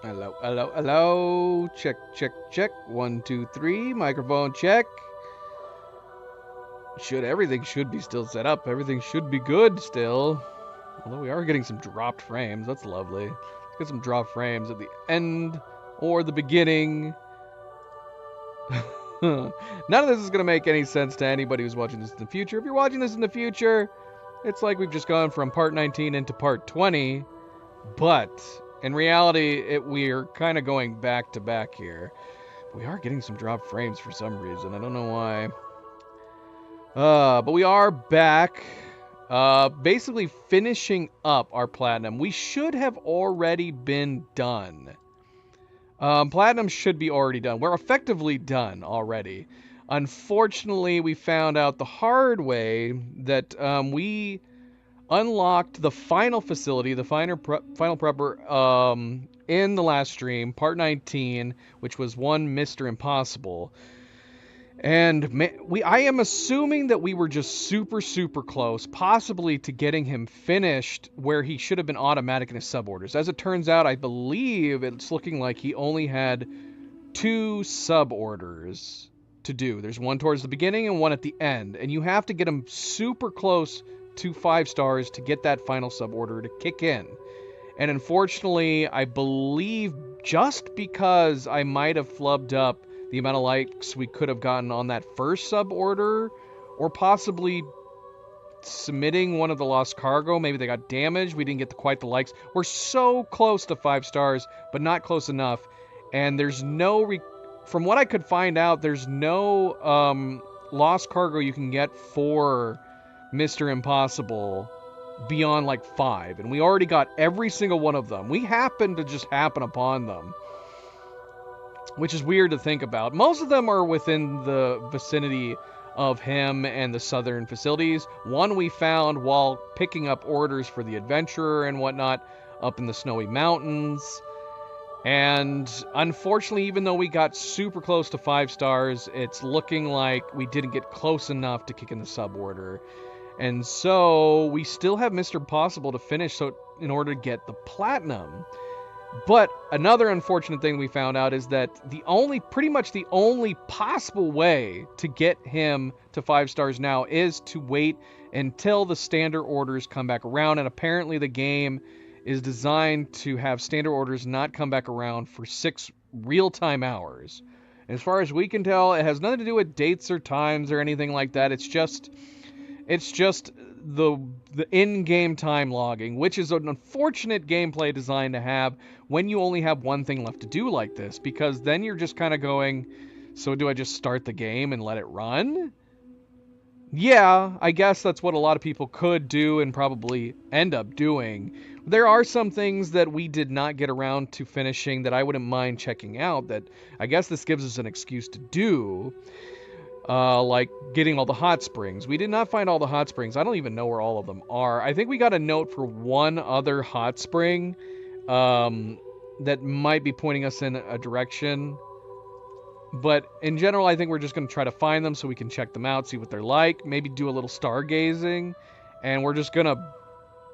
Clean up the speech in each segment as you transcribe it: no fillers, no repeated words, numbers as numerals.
Hello, hello, hello. Check, check, check. One, two, three. Microphone check. Everything should be still set up. Everything should be good still. Although we are getting some dropped frames. That's lovely. Let's get some dropped frames at the end or the beginning. None of this is going to make any sense to anybody who's watching this in the future. If you're watching this in the future, it's like we've just gone from part 19 into part 20. But in reality, we're kind of going back to back here. We are getting some drop frames for some reason. I don't know why. But we are back. Basically finishing up our platinum. We should have already been done. Platinum should be already done. We're effectively done already. Unfortunately, we found out the hard way that we unlocked the final facility, the final prepper, in the last stream, part 19, which was one Mr. Impossible. And I am assuming that we were just super, super close, possibly to getting him finished where he should have been automatic in his suborders. As it turns out, I believe it's looking like he only had 2 suborders to do. There's one towards the beginning and one at the end. And you have to get him super close to 5 stars to get that final suborder to kick in. And unfortunately, I believe just because I might have flubbed up the amount of likes we could have gotten on that first suborder, or possibly submitting one of the lost cargo, maybe they got damaged, we didn't get quite the likes. We're so close to 5 stars, but not close enough. And there's no, from what I could find out, there's no lost cargo you can get for Mr. Impossible beyond like 5, and we already got every single one of them. We happened to just happen upon them, which is weird to think about. Most of them are within the vicinity of him and the southern facilities. One we found while picking up orders for the Adventurer and whatnot up in the snowy mountains. And unfortunately, even though we got super close to 5 stars, it's looking like we didn't get close enough to kick in the suborder. And so we still have Mr. Impossible to finish in order to get the platinum. But another unfortunate thing we found out is that pretty much the only possible way to get him to 5 stars now is to wait until the standard orders come back around. And apparently the game is designed to have standard orders not come back around for 6 real-time hours. As far as we can tell, it has nothing to do with dates or times or anything like that. It's just the in-game time logging, which is an unfortunate gameplay design to have when you only have one thing left to do like this, because then you're just kind of going, so do I just start the game and let it run? Yeah, I guess that's what a lot of people could do and probably end up doing. There are some things that we did not get around to finishing that I wouldn't mind checking out that I guess this gives us an excuse to do. Like getting all the hot springs. We did not find all the hot springs. I don't even know where all of them are. I think we got a note for one other hot spring that might be pointing us in a direction. But in general, I think we're just going to try to find them so we can check them out, see what they're like, maybe do a little stargazing, and we're just going to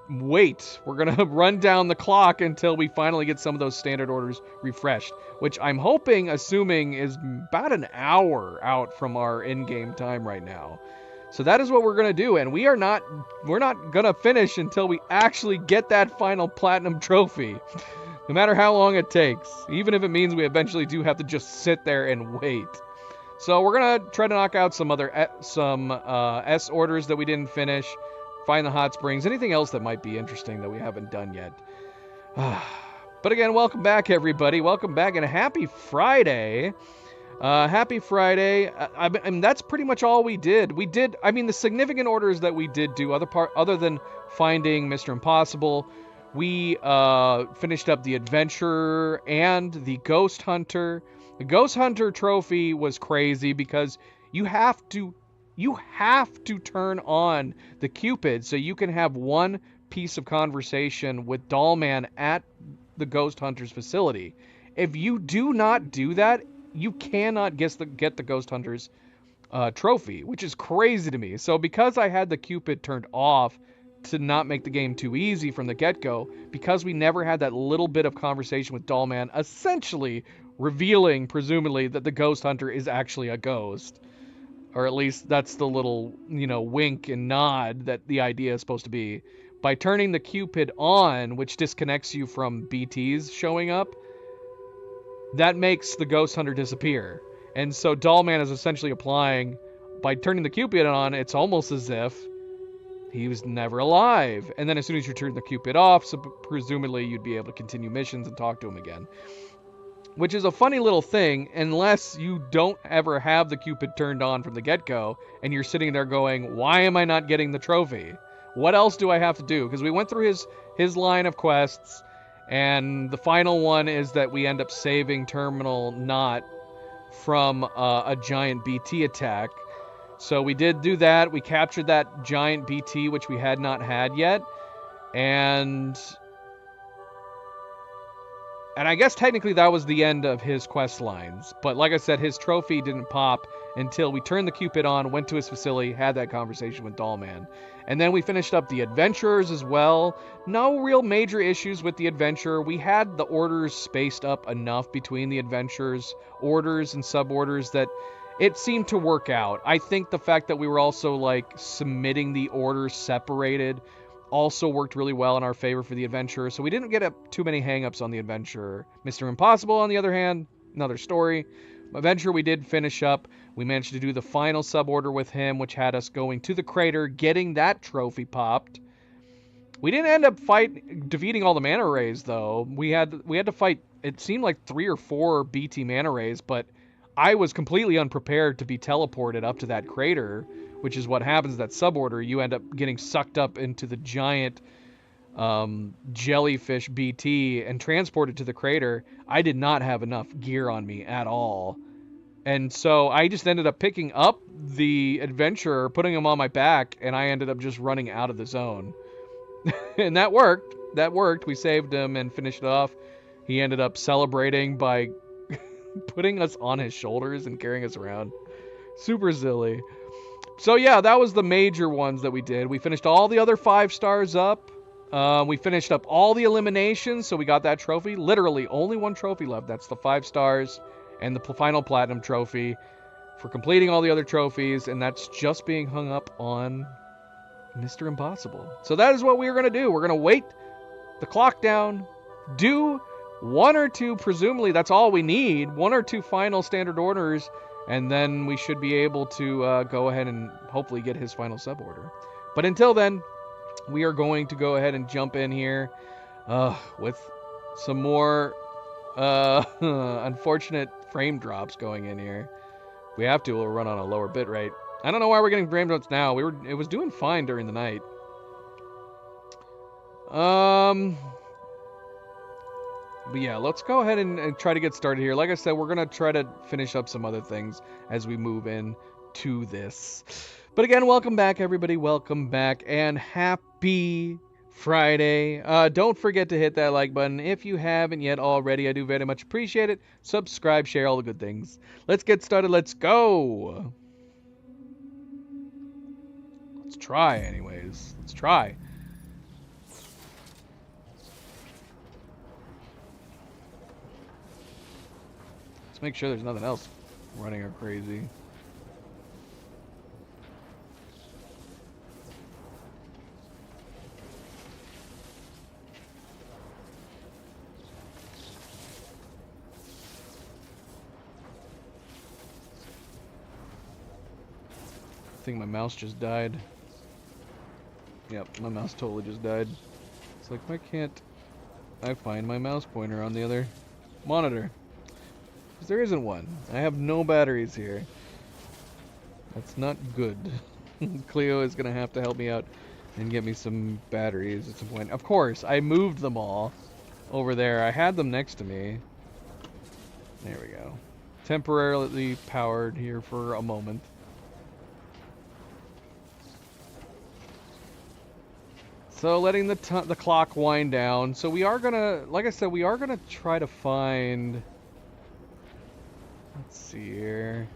wait. We're going to run down the clock until we finally get some of those standard orders refreshed, which I'm assuming is about an hour out from our in-game time right now. So that is what we're going to do, and we're not going to finish until we actually get that final platinum trophy. No matter how long it takes, even if it means we eventually do have to just sit there and wait. So we're going to try to knock out some other S orders that we didn't finish, find the hot springs, anything else that might be interesting that we haven't done yet. But again, welcome back, everybody. Welcome back, and happy Friday. Happy Friday. I mean, that's pretty much all we did. The significant orders that we did do, other than finding Mr. Impossible, we finished up the Adventurer and the Ghost Hunter. The Ghost Hunter trophy was crazy because you have to turn on the Cupid so you can have one piece of conversation with Dollman at the Ghost Hunter's facility. If you do not do that, you cannot get the Ghost Hunter's trophy, which is crazy to me. So because I had the Cupid turned off to not make the game too easy from the get-go, because we never had that little bit of conversation with Dollman, essentially revealing, presumably, that the Ghost Hunter is actually a ghost. Or at least that's the little, wink and nod that the idea is supposed to be. By turning the Cupid on, which disconnects you from BTs showing up, that makes the Ghost Hunter disappear. And so Dollman is essentially applying, by turning the Cupid on, it's almost as if he was never alive. And then as soon as you turn the Cupid off, so presumably you'd be able to continue missions and talk to him again. Which is a funny little thing, unless you don't ever have the Cupid turned on from the get-go, and you're sitting there going, why am I not getting the trophy? What else do I have to do? Because we went through his line of quests, and the final one is that we end up saving Terminal Knot from a giant BT attack. So we did do that. We captured that giant BT, which we had not had yet. And I guess technically that was the end of his quest lines. But like I said, his trophy didn't pop until we turned the Cupid on, went to his facility, had that conversation with Dollman. And then we finished up the Adventurers as well. No real major issues with the Adventurer. We had the orders spaced up enough between the Adventurers, orders and suborders, that it seemed to work out. I think the fact that we were also submitting the orders separated also worked really well in our favor for the Adventurer, so we didn't get too many hangups on the Adventurer. Mr. Impossible, on the other hand, another story. Adventurer we did finish up. We managed to do the final suborder with him, which had us going to the crater, getting that trophy popped. We didn't end up defeating all the manta rays, though. We had to fight, it seemed like 3 or 4 BT manta rays, but I was completely unprepared to be teleported up to that crater, which is what happens that suborder. You end up getting sucked up into the giant jellyfish BT and transported to the crater. I did not have enough gear on me at all. And so I just ended up picking up the Adventurer, putting him on my back, and I ended up just running out of the zone. And that worked. That worked. We saved him and finished it off. He ended up celebrating by putting us on his shoulders and carrying us around. Super silly. So yeah, that was the major ones that we did. We finished all the other 5 stars up. We finished up all the eliminations, so we got that trophy. Literally, only one trophy left. That's the 5 stars and the final platinum trophy for completing all the other trophies, and that's just being hung up on Mr. Impossible. So that is what we are going to do. We're going to wait the clock down, do 1 or 2, presumably that's all we need, 1 or 2 final standard orders, and then we should be able to go ahead and hopefully get his final suborder. But until then, we are going to go ahead and jump in here with some more unfortunate frame drops going in here. If we have to, we'll run on a lower bit rate. I don't know why we're getting frame drops now. It was doing fine during the night. But yeah, let's go ahead and try to get started here. Like I said, we're going to try to finish up some other things as we move in to this. But again, welcome back, everybody. Welcome back, and happy Friday. Don't forget to hit that like button if you haven't yet already. I do very much appreciate it. Subscribe, share, all the good things. Let's get started. Let's go. Let's try, anyways. Let's try. Make sure there's nothing else running or crazy. I think my mouse just died. Yep, my mouse totally just died. It's like, why can't I find my mouse pointer on the other monitor? Because there isn't one. I have no batteries here. That's not good. Cleo is going to have to help me out and get me some batteries at some point. Of course, I moved them all over there. I had them next to me. There we go. Temporarily powered here for a moment. So letting the clock wind down. So we are going to, like I said, we are going to try to find... Let's see here.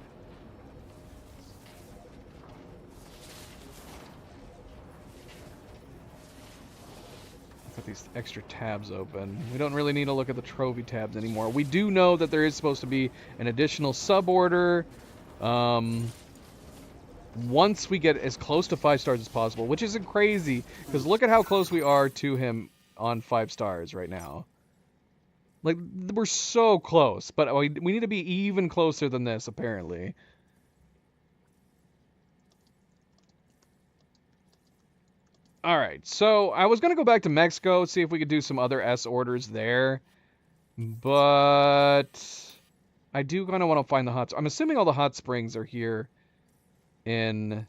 Got these extra tabs open. We don't really need to look at the trophy tabs anymore. We do know that there is supposed to be an additional suborder once we get as close to 5 stars as possible, which isn't crazy, because look at how close we are to him on 5 stars right now. Like, we're so close, but we need to be even closer than this, apparently. Alright, so I was going to go back to Mexico, see if we could do some other S orders there. But I do kind of want to find the hot... I'm assuming all the hot springs are here in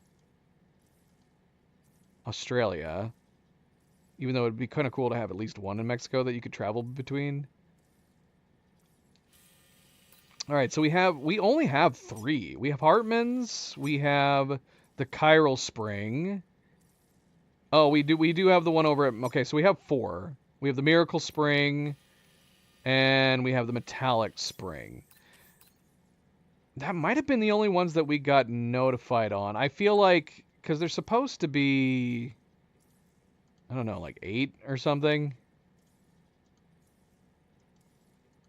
Australia. Even though it would be kind of cool to have at least one in Mexico that you could travel between. Alright, so we only have 3. We have Hartman's, we have the Chiral Spring... Oh, we do have the one over at... Okay, so we have 4. We have the Miracle Spring, and we have the Metallic Spring. That might have been the only ones that we got notified on. I feel like... Because they're supposed to be... I don't know, like 8 or something?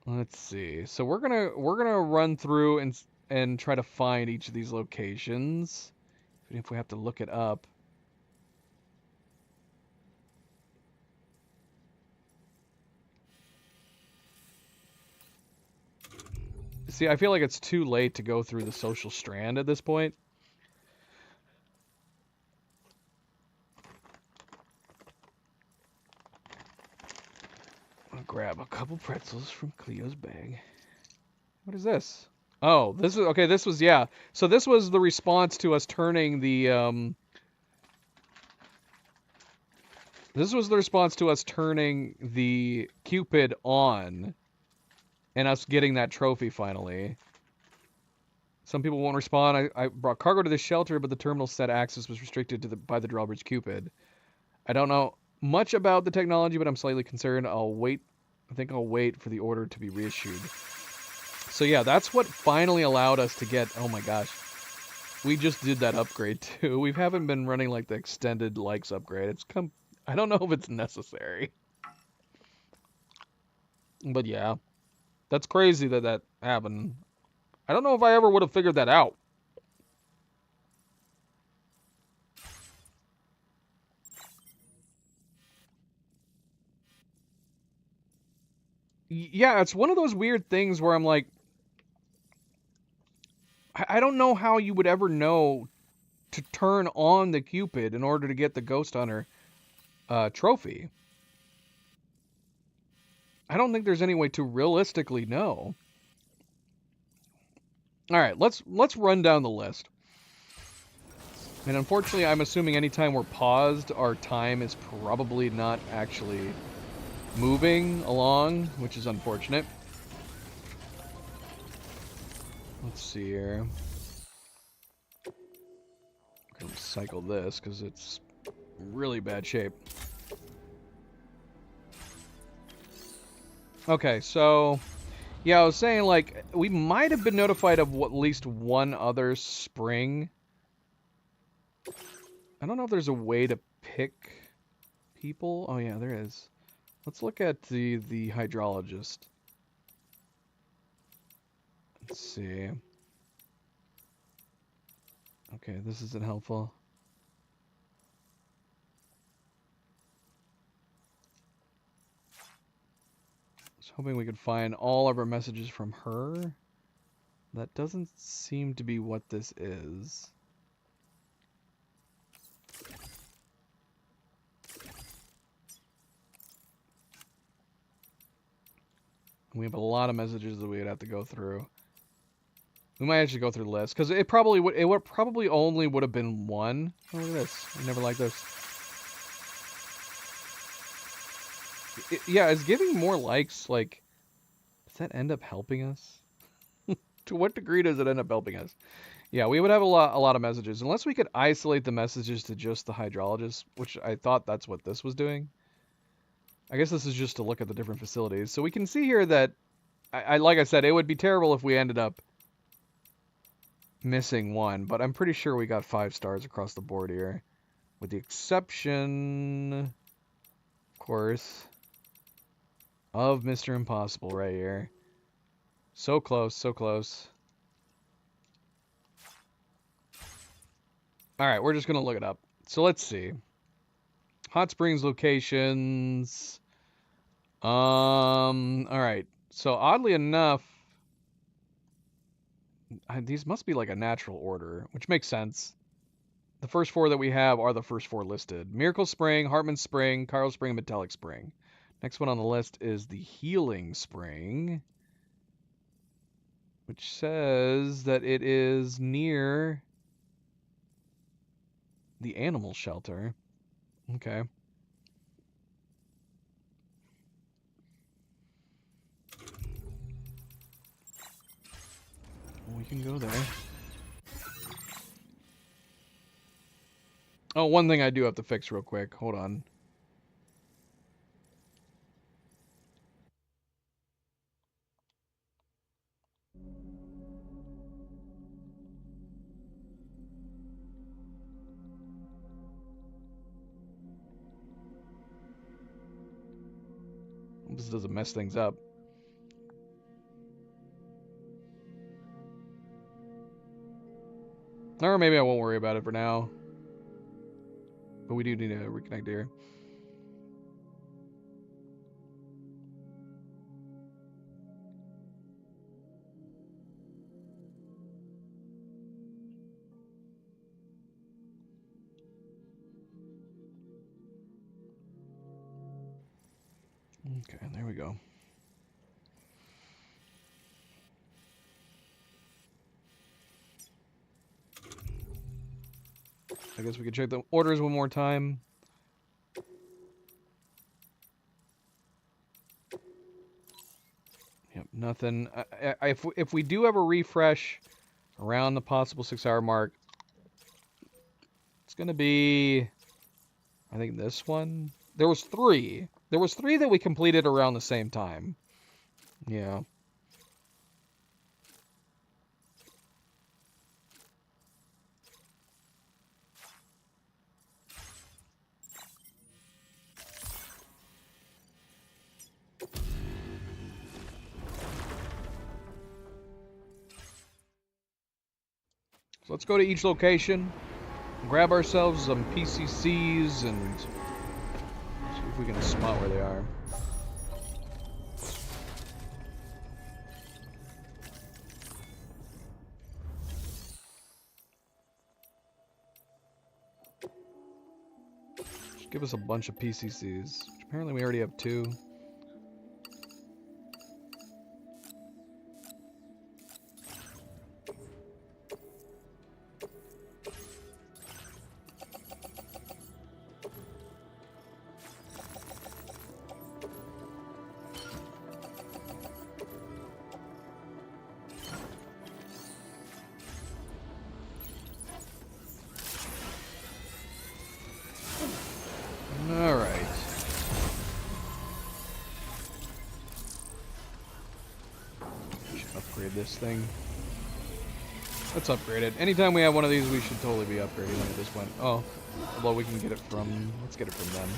Let's see. So we're gonna run through and try to find each of these locations. Even if we have to look it up. See, I feel like it's too late to go through the social strand at this point. I'll grab a couple pretzels from Cleo's bag. What is this? Oh, this is... Okay, this was... Yeah. So this was the response to us turning the... This was the response to us turning the Cupid on. And us getting that trophy finally. Some people won't respond. I brought cargo to the shelter, but the terminal said access was restricted by the Drawbridge Cupid. I don't know much about the technology, but I'm slightly concerned. I think I'll wait for the order to be reissued. So yeah, that's what finally allowed us to get... Oh my gosh. We just did that upgrade too. We haven't been running like the extended likes upgrade. I don't know if it's necessary. But yeah. That's crazy that happened. I don't know if I ever would have figured that out. Yeah, it's one of those weird things where I'm like... I don't know how you would ever know to turn on the Cupid in order to get the Ghost Hunter trophy. I don't think there's any way to realistically know. Alright, let's run down the list. And unfortunately, I'm assuming anytime we're paused, our time is probably not actually moving along, which is unfortunate. Let's see here. I'm going to cycle this because it's really bad shape. Okay, so... Yeah, I was saying, like, we might have been notified of at least one other spring. I don't know if there's a way to pick people. Oh, yeah, there is. Let's look at the hydrologist. Let's see. Okay, this isn't helpful. Hoping we could find all of our messages from her. That doesn't seem to be what this is. We have a lot of messages that we'd have to go through. We might actually go through the list because it probably only would have been one. Oh, look at this! I never liked this. Yeah, is giving more likes, like, does that end up helping us? To what degree does it end up helping us? Yeah, we would have a lot of messages. Unless we could isolate the messages to just the hydrologist, which I thought that's what this was doing. I guess this is just to look at the different facilities. So we can see here that, like I said, it would be terrible if we ended up missing one. But I'm pretty sure we got 5 stars across the board here. With the exception... course, of Mr. Impossible right here. So close, so close. Alright, we're just going to look it up. So let's see. Hot Springs locations. Alright. So oddly enough, these must be like a natural order, which makes sense. The first four that we have are the first four listed. Miracle Spring, Hartman Spring, Carl Spring, and Metallic Spring. Next one on the list is the Healing Spring, which says that it is near the animal shelter. Okay. We can go there. Oh, one thing I do have to fix real quick. Hold on. This doesn't mess things up. Or maybe I won't worry about it for now. But we do need to reconnect here. Okay, there we go. I guess we can check the orders one more time. Yep, nothing. If we do have a refresh around the possible 6-hour mark, it's gonna be, I think, this one. There was 3. There was 3 that we completed around the same time. Yeah. So let's go to each location, grab ourselves some PCCs, and see if we can spot where they are. Just give us a bunch of PCCs, which apparently we already have 2. Alright. Should upgrade this thing. Let's upgrade it. Anytime we have one of these, we should totally be upgrading at this point. Oh, although we can get it from... Let's get it from them.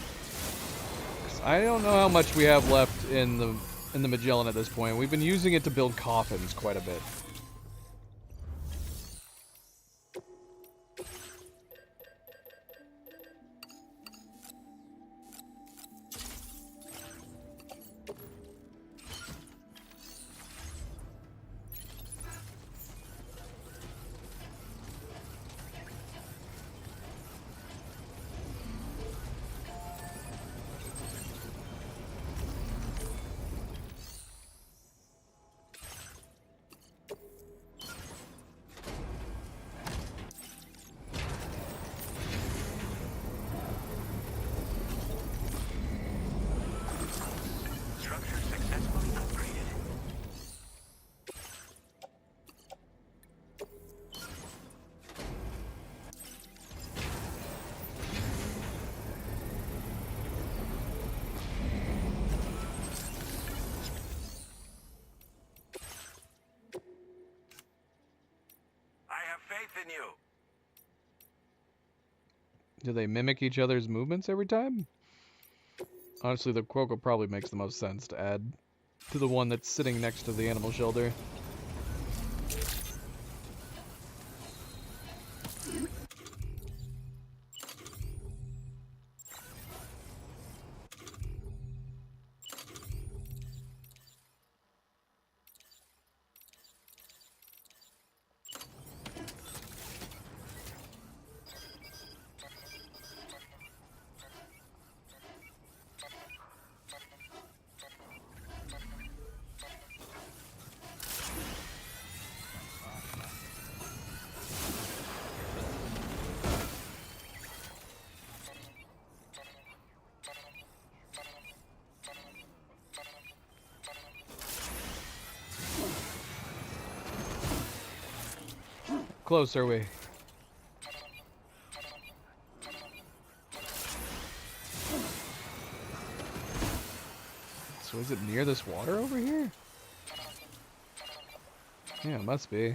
'Cause I don't know how much we have left in the Magellan at this point. We've been using it to build coffins quite a bit. Do they mimic each other's movements every time? Honestly, the Quokka probably makes the most sense to add to the one that's sitting next to the animal shelter. Close, are we? So is it near this water over here? Yeah, it must be.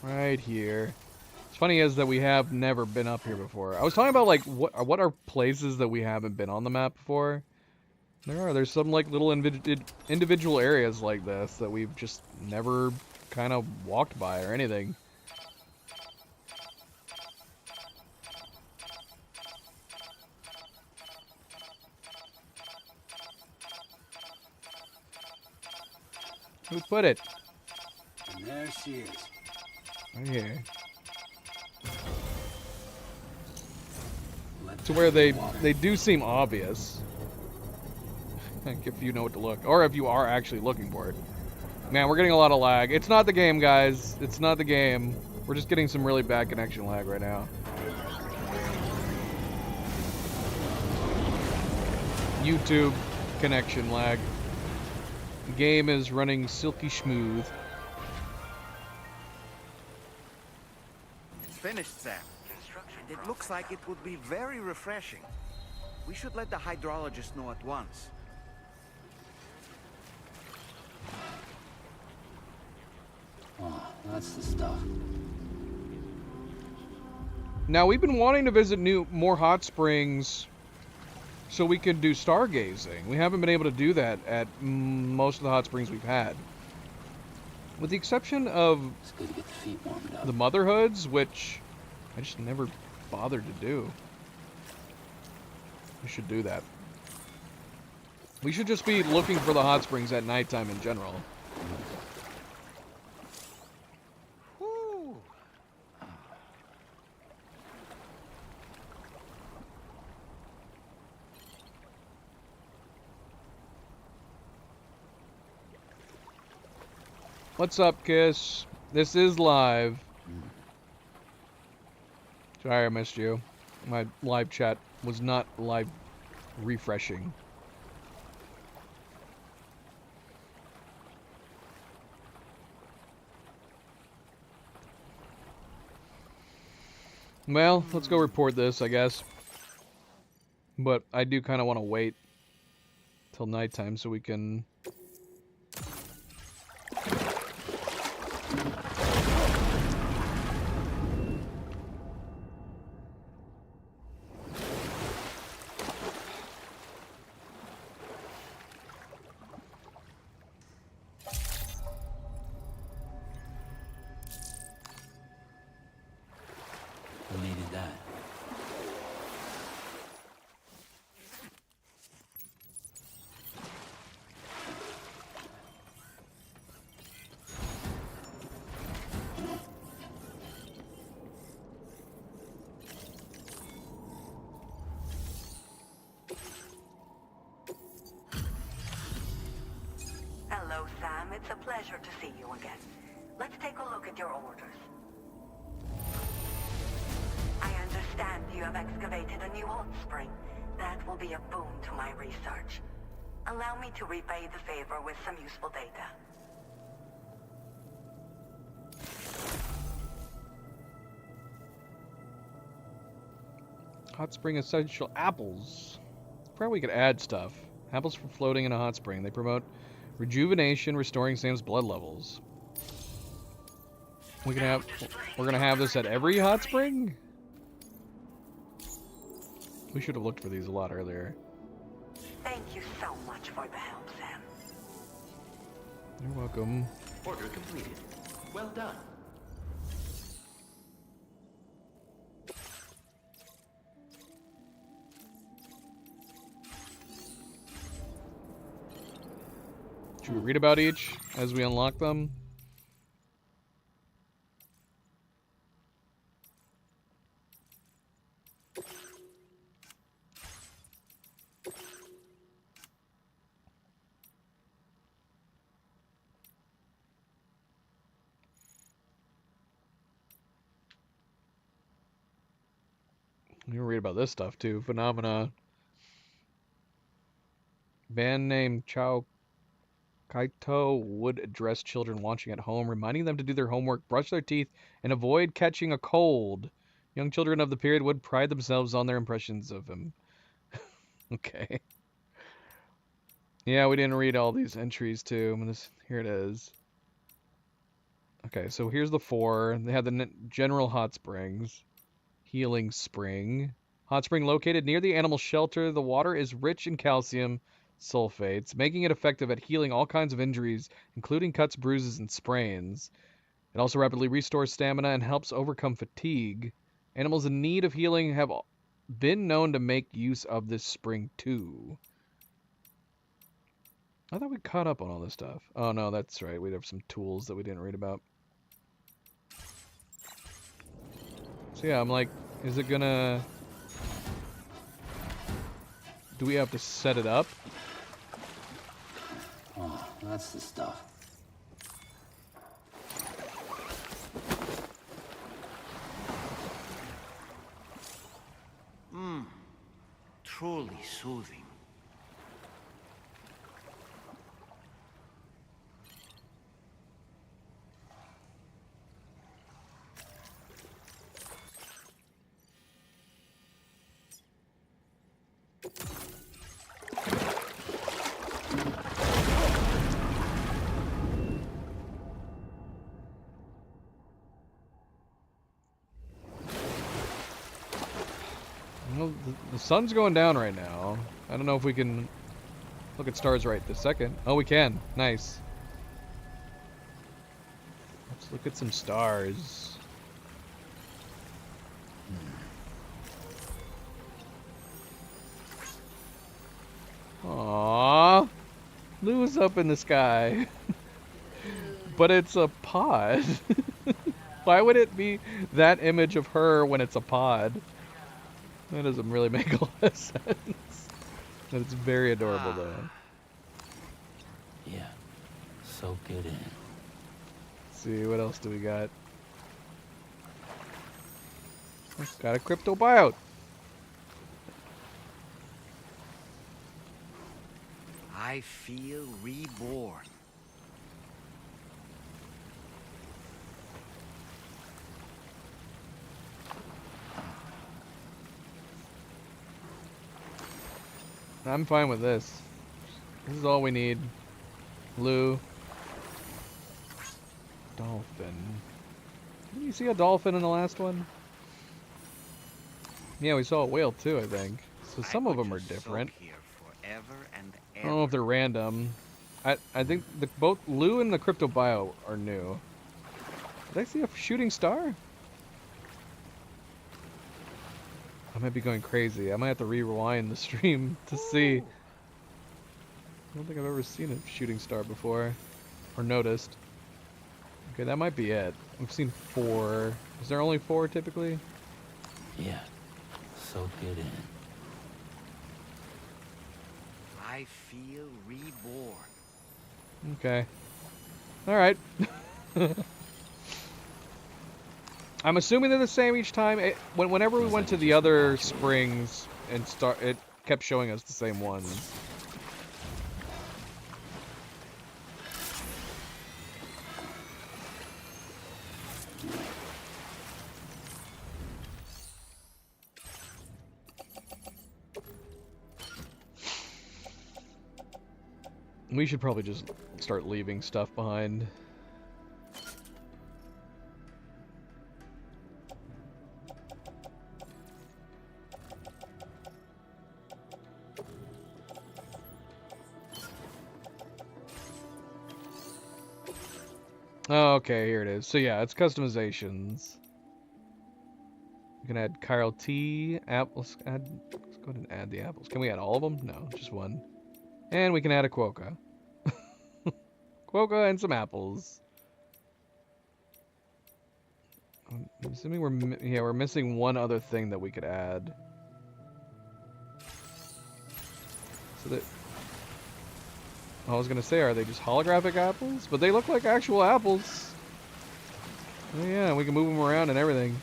Right here. It's funny is that we have never been up here before. I was talking about like what are places that we haven't been on the map before. There's some like little individual areas like this that we've just never kind of walked by or anything. Who put it? And there she is. Right here. To where they do seem obvious. If you know what to look. Or if you are actually looking for it. Man, we're getting a lot of lag. It's not the game, guys. It's not the game. We're just getting some really bad connection lag right now. YouTube connection lag. The game is running silky smooth. It's finished, Sam. And it looks like it would be very refreshing. We should let the hydrologist know at once. Oh, that's the stuff. Now, we've been wanting to visit more hot springs so we can do stargazing. We haven't been able to do that at most of the hot springs we've had. With the exception of It's good to get the feet warmed up. the Motherhoods, which I just never bothered to do. We should do that. We should just be looking for the hot springs at nighttime in general. Whew. What's up, Kiss? This is live. Sorry I missed you. My live chat was not live refreshing. Well, let's go report this, I guess. But I do kind of want to wait till nighttime so we can... Who needed that? Hello, Sam. It's a pleasure to see you again. Let's take a look at your orders. I understand you have excavated a new hot spring. That will be a boon to my research. Allow me to repay the favor with some useful data. Hot spring essential apples. Probably we could add stuff. Apples for floating in a hot spring. They promote rejuvenation, restoring Sam's blood levels. We're gonna have this at every hot spring? We should have looked for these a lot earlier. Thank you so much for the help, Sam. You're welcome. Order completed. Well done. Should we read about each as we unlock them? You can read about this stuff too. Phenomena. Band name Chao Kaito would address children watching at home, reminding them to do their homework, brush their teeth, and avoid catching a cold. Young children of the period would pride themselves on their impressions of him. Okay. Yeah, we didn't read all these entries too. Here it is. Okay, so here's the 4. They have the general hot springs. Healing spring. Hot spring located near the animal shelter. The water is rich in calcium sulfates, making it effective at healing all kinds of injuries, including cuts, bruises, and sprains. It also rapidly restores stamina and helps overcome fatigue. Animals in need of healing have been known to make use of this spring too. I thought we caught up on all this stuff. Oh no, that's right. We have some tools that we didn't read about. So yeah, I'm like, is it gonna... Do we have to set it up? Oh, that's the stuff. Truly soothing. Well, the sun's going down right now. I don't know if we can look at stars right this second. Oh, we can. Nice. Let's look at some stars. Aww. Lou's up in the sky. But it's a pod. Why would it be that image of her when it's a pod? That doesn't really make a lot of sense. But it's very adorable, though. Yeah. Soak it in. Let's see, what else do we got? Got a crypto buyout. I feel reborn. I'm fine with this. This is all we need. Lou. Dolphin. Didn't you see a dolphin in the last one? Yeah, we saw a whale too, I think. So some of them are different. Here forever and I don't know if they're random. I think both Lou and the Crypto Bio are new. Did I see a shooting star? I might be going crazy. I might have to rewind the stream to see. I don't think I've ever seen a shooting star before. Or noticed. Okay, that might be it. We've seen 4. Is there only 4 typically? Yeah. Soak it in. I feel reborn. Okay. Alright. I'm assuming they're the same each time. Whenever we went to the other springs and it kept showing us the same ones. We should probably just start leaving stuff behind. Oh, okay, here it is. So yeah, it's customizations. We can add Kyle T. Apples. Let's go ahead and add the apples. Can we add all of them? No, just one. And we can add a Quokka. Quokka and some apples. I'm assuming we're missing one other thing that we could add. So that I was gonna say, are they just holographic apples? But they look like actual apples. Oh yeah, we can move them around and everything.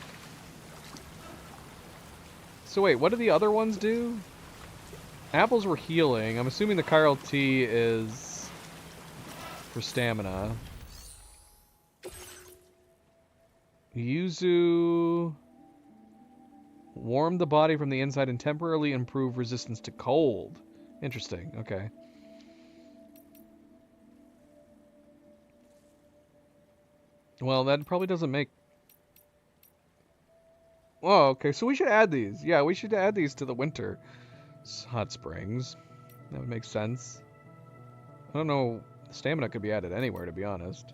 So wait, what do the other ones do? Apples were healing. I'm assuming the Chiral Tea is for stamina. Yuzu warm the body from the inside and temporarily improve resistance to cold. Interesting. Okay. Well, that probably doesn't make... Oh, okay. So we should add these. Yeah, we should add these to the winter hot springs. That would make sense. I don't know. Stamina could be added anywhere, to be honest.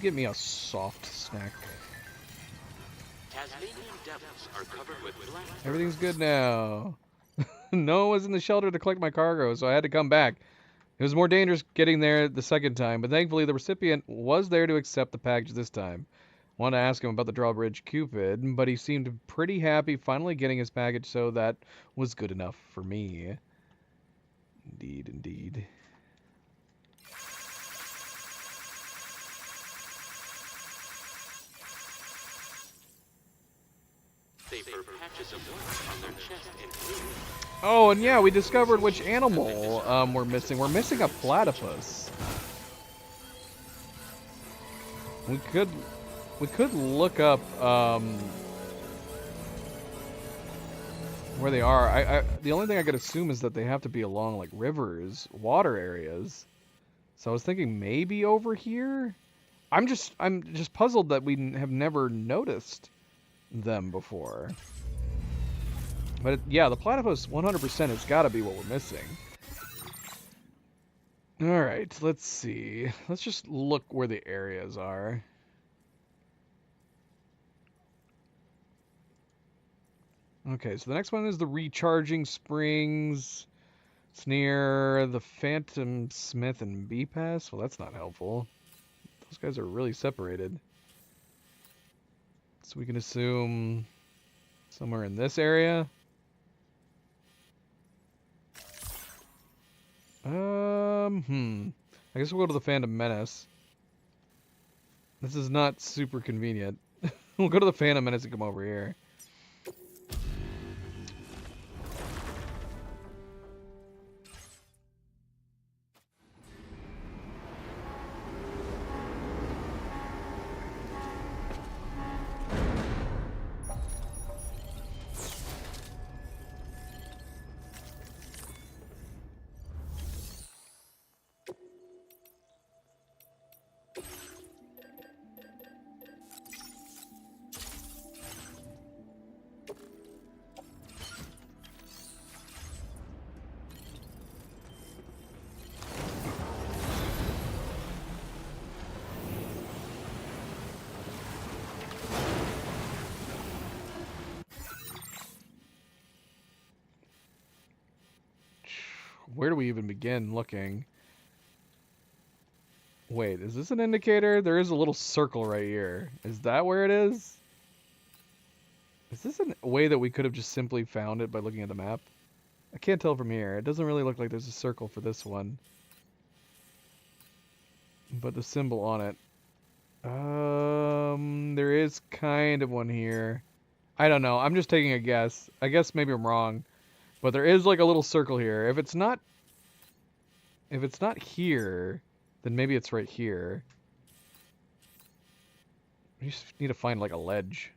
Get me a soft snack. Tasmanian devils are covered with black. Everything's good now. No one was in the shelter to collect my cargo, so I had to come back. It was more dangerous getting there the second time, but thankfully the recipient was there to accept the package this time. I wanted to ask him about the drawbridge Cupid, but he seemed pretty happy finally getting his package, so that was good enough for me. Indeed, indeed. They wear patches of white on their chest and blue. Oh, and yeah, we discovered which animal we're missing. We're missing a platypus. We could look up where they are. The only thing I could assume is that they have to be along like rivers, water areas. So I was thinking maybe over here. I'm just puzzled that we have never noticed them before. But yeah, the platypus 100% has got to be what we're missing. All right, let's see. Let's just look where the areas are. Okay, so the next one is the recharging springs. It's near the Phantom Smith and Bee Pass. Well, that's not helpful. Those guys are really separated. So we can assume somewhere in this area. I guess we'll go to the Phantom Menace. This is not super convenient. We'll go to the Phantom Menace and come over here. Where do we even begin looking? Wait, is this an indicator? There is a little circle right here. Is that where it is? Is this a way that we could have just simply found it by looking at the map? I can't tell from here. It doesn't really look like there's a circle for this one. But the symbol on it. There is kind of one here. I don't know. I'm just taking a guess. I guess maybe I'm wrong. But there is like a little circle here. If it's not here, then maybe it's right here. We just need to find like a ledge.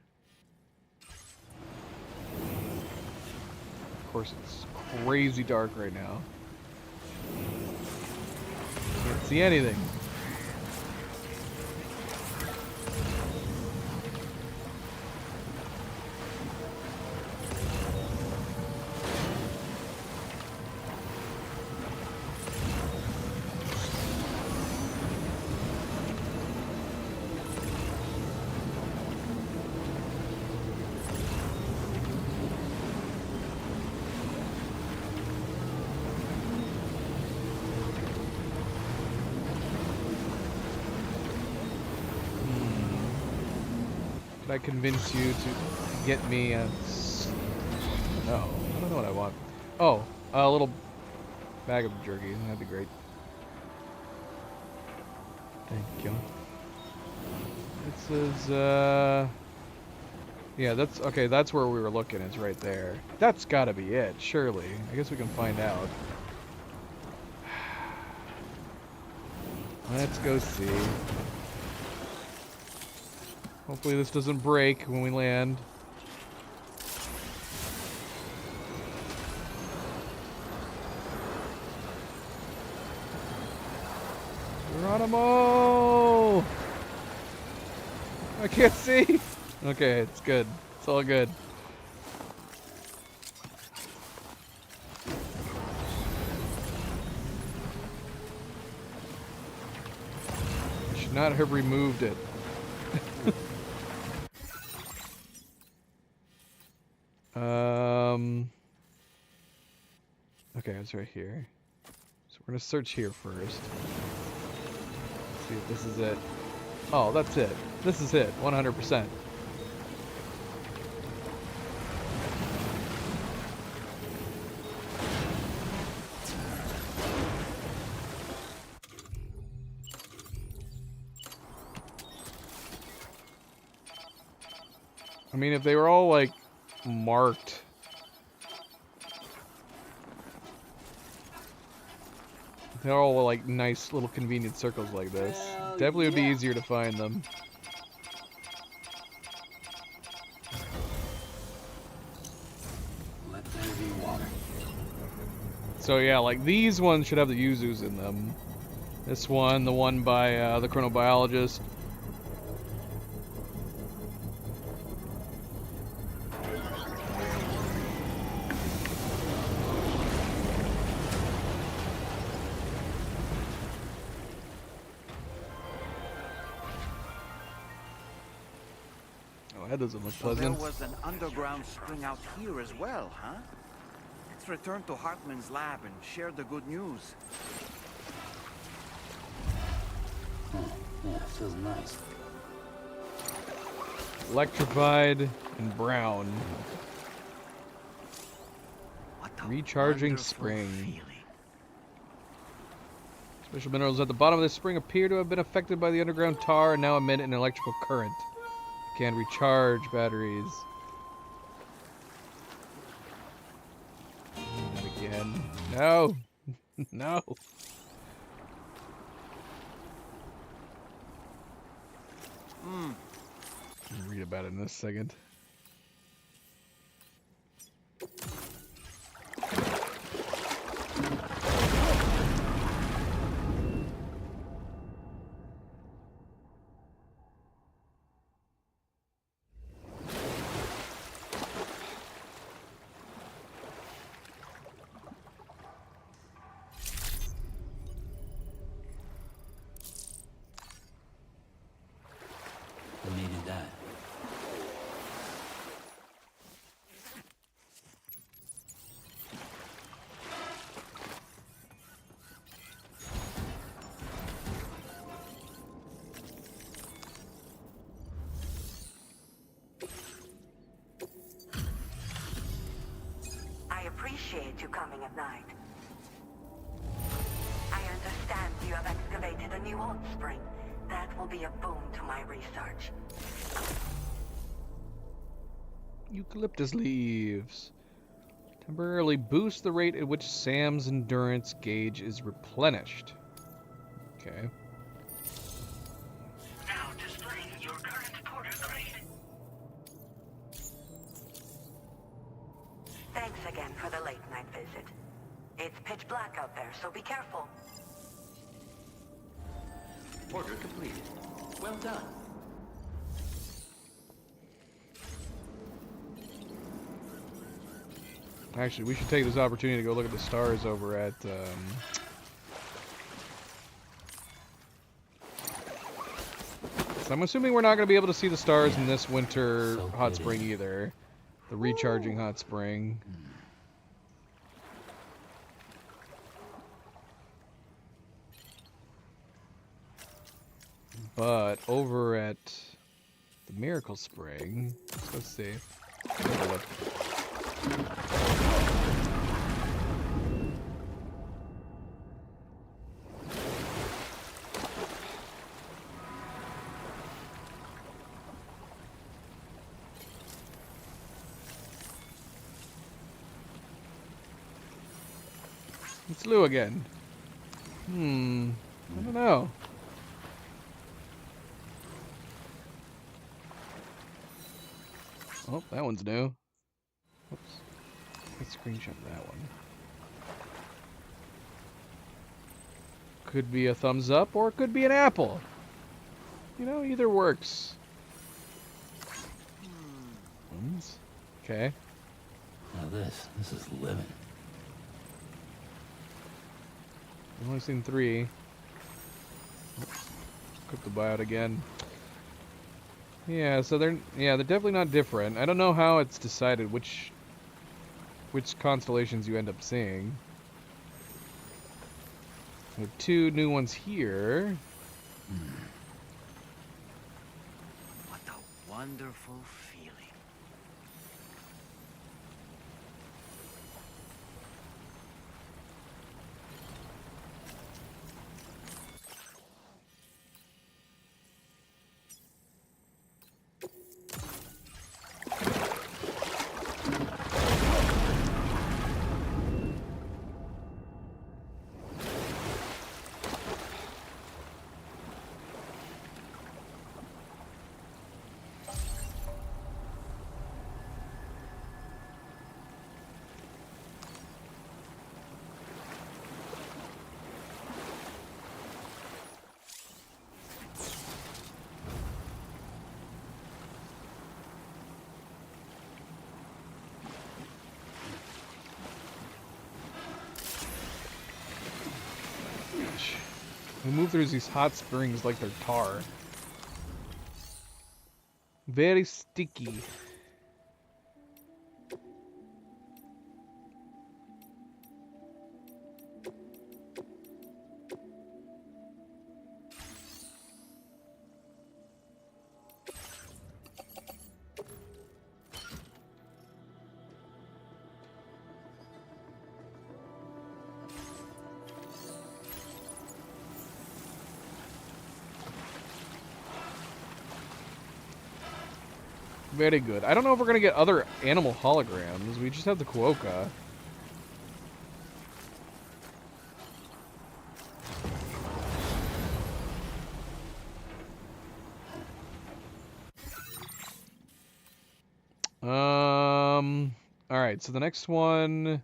Of course, it's crazy dark right now. Can't see anything. Could I convince you to get me a... No, I don't know what I want. Oh, a little bag of jerky. That'd be great. Thank you. This is, yeah, that's... Okay, that's where we were looking. It's right there. That's gotta be it, surely. I guess we can find out. Let's go see. Hopefully this doesn't break when we land. Geronimo! I can't see! Okay, it's good. It's all good. I should not have removed it. Okay, it's right here. So we're gonna search here first. See if this is it. Oh, that's it. This is it, 100%. I mean, if they were all like marked. They're all like nice little convenient circles like this. Definitely would be easier to find them. Let there be water. So yeah, like these ones should have the yuzus in them. This one, the one by the chronobiologist. That doesn't look So there pleasant. was an underground spring out here as well, huh? Let's return to Hartman's lab and share the good news. Yeah, it feels nice. Electrified and brown. What a Recharging wonderful spring. feeling. Special minerals at the bottom of this spring appear to have been affected by the underground tar and now emit an electrical current. Can recharge batteries. Not again. No. No. I'll read about it in a second. We needed that. I appreciate you coming at night. I understand you have excavated a new hot spring. That will be a boon to my research. Eucalyptus leaves. Temporarily boost the rate at which Sam's endurance gauge is replenished. Okay. Now displaying your current porter grade. Thanks again for the late night visit. It's pitch black out there, so be careful. Order completed. Well done. Actually, we should take this opportunity to go look at the stars over at, So I'm assuming we're not going to be able to see the stars in this winter So hot pretty. spring either. The recharging hot spring. But over at the Miracle Spring, let's see. Have a look. It's Lou again. I don't know. Oh, that one's new. Whoops. Let's screenshot that one. Could be a thumbs up or it could be an apple. You know, either works. Thumbs? Okay. Now this is living. I've only seen 3. Click the buyout again. Yeah, so they're definitely not different. I don't know how it's decided which constellations you end up seeing. We have 2 new ones here. What a wonderful feeling. We move through these hot springs like they're tar. Very sticky. Very good. I don't know if we're gonna get other animal holograms. We just have the Kuoka. Alright, so the next one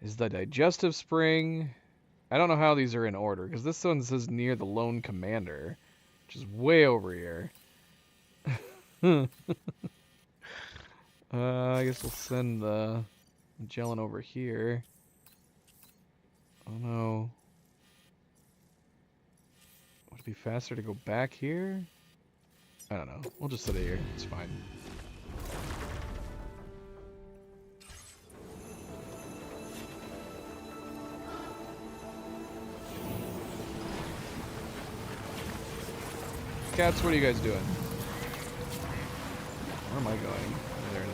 is the digestive spring. I don't know how these are in order, because this one says near the Lone Commander, which is way over here. I guess we'll send the Magellan over here. Oh no. Would it be faster to go back here? I don't know. We'll just sit it here. It's fine. Cats, what are you guys doing? Where am I going? Oh, there it is.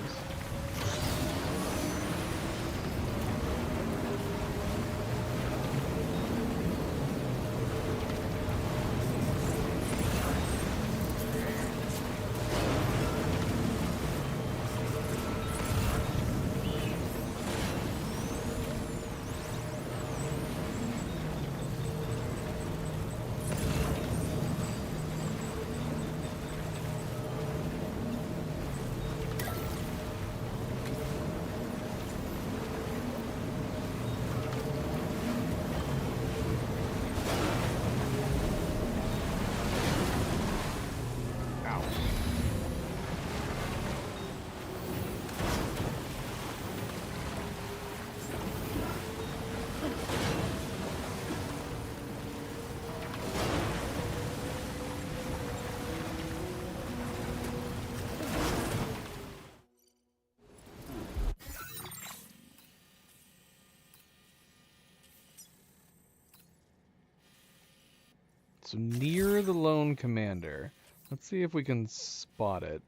so near the lone commander. Let's see if we can spot it.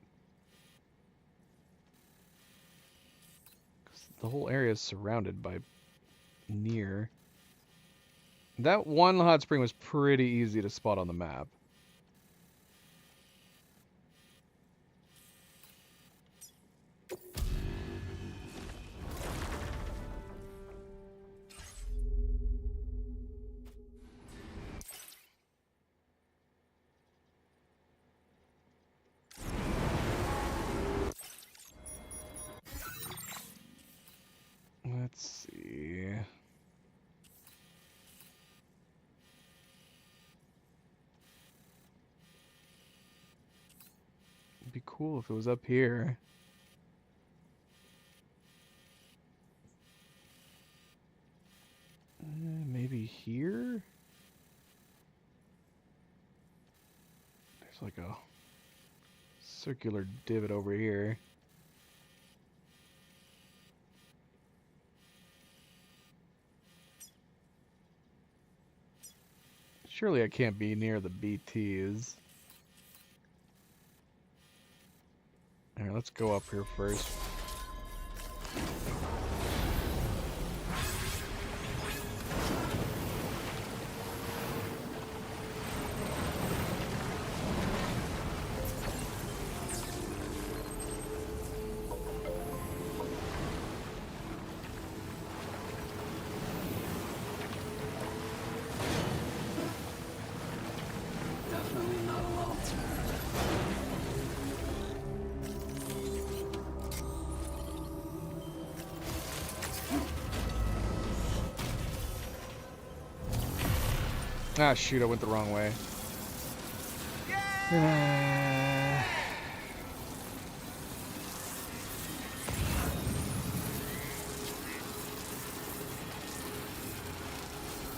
'Cause the whole area is surrounded by near. That one hot spring was pretty easy to spot on the map. Let's see. It'd be cool if it was up here. Maybe here? There's like a circular divot over here. Surely I can't be near the BTs. Alright, let's go up here first. Definitely not alone. Ah, shoot, I went the wrong way.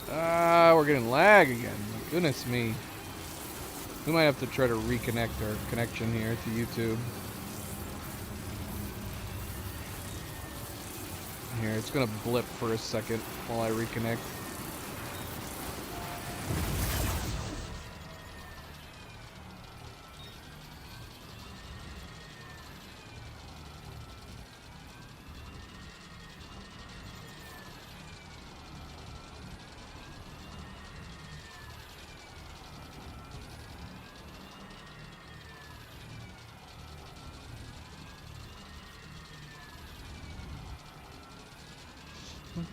Ah, we're getting lag again. My goodness me. We might have to try to reconnect our connection here to YouTube. Here, it's gonna blip for a second while I reconnect.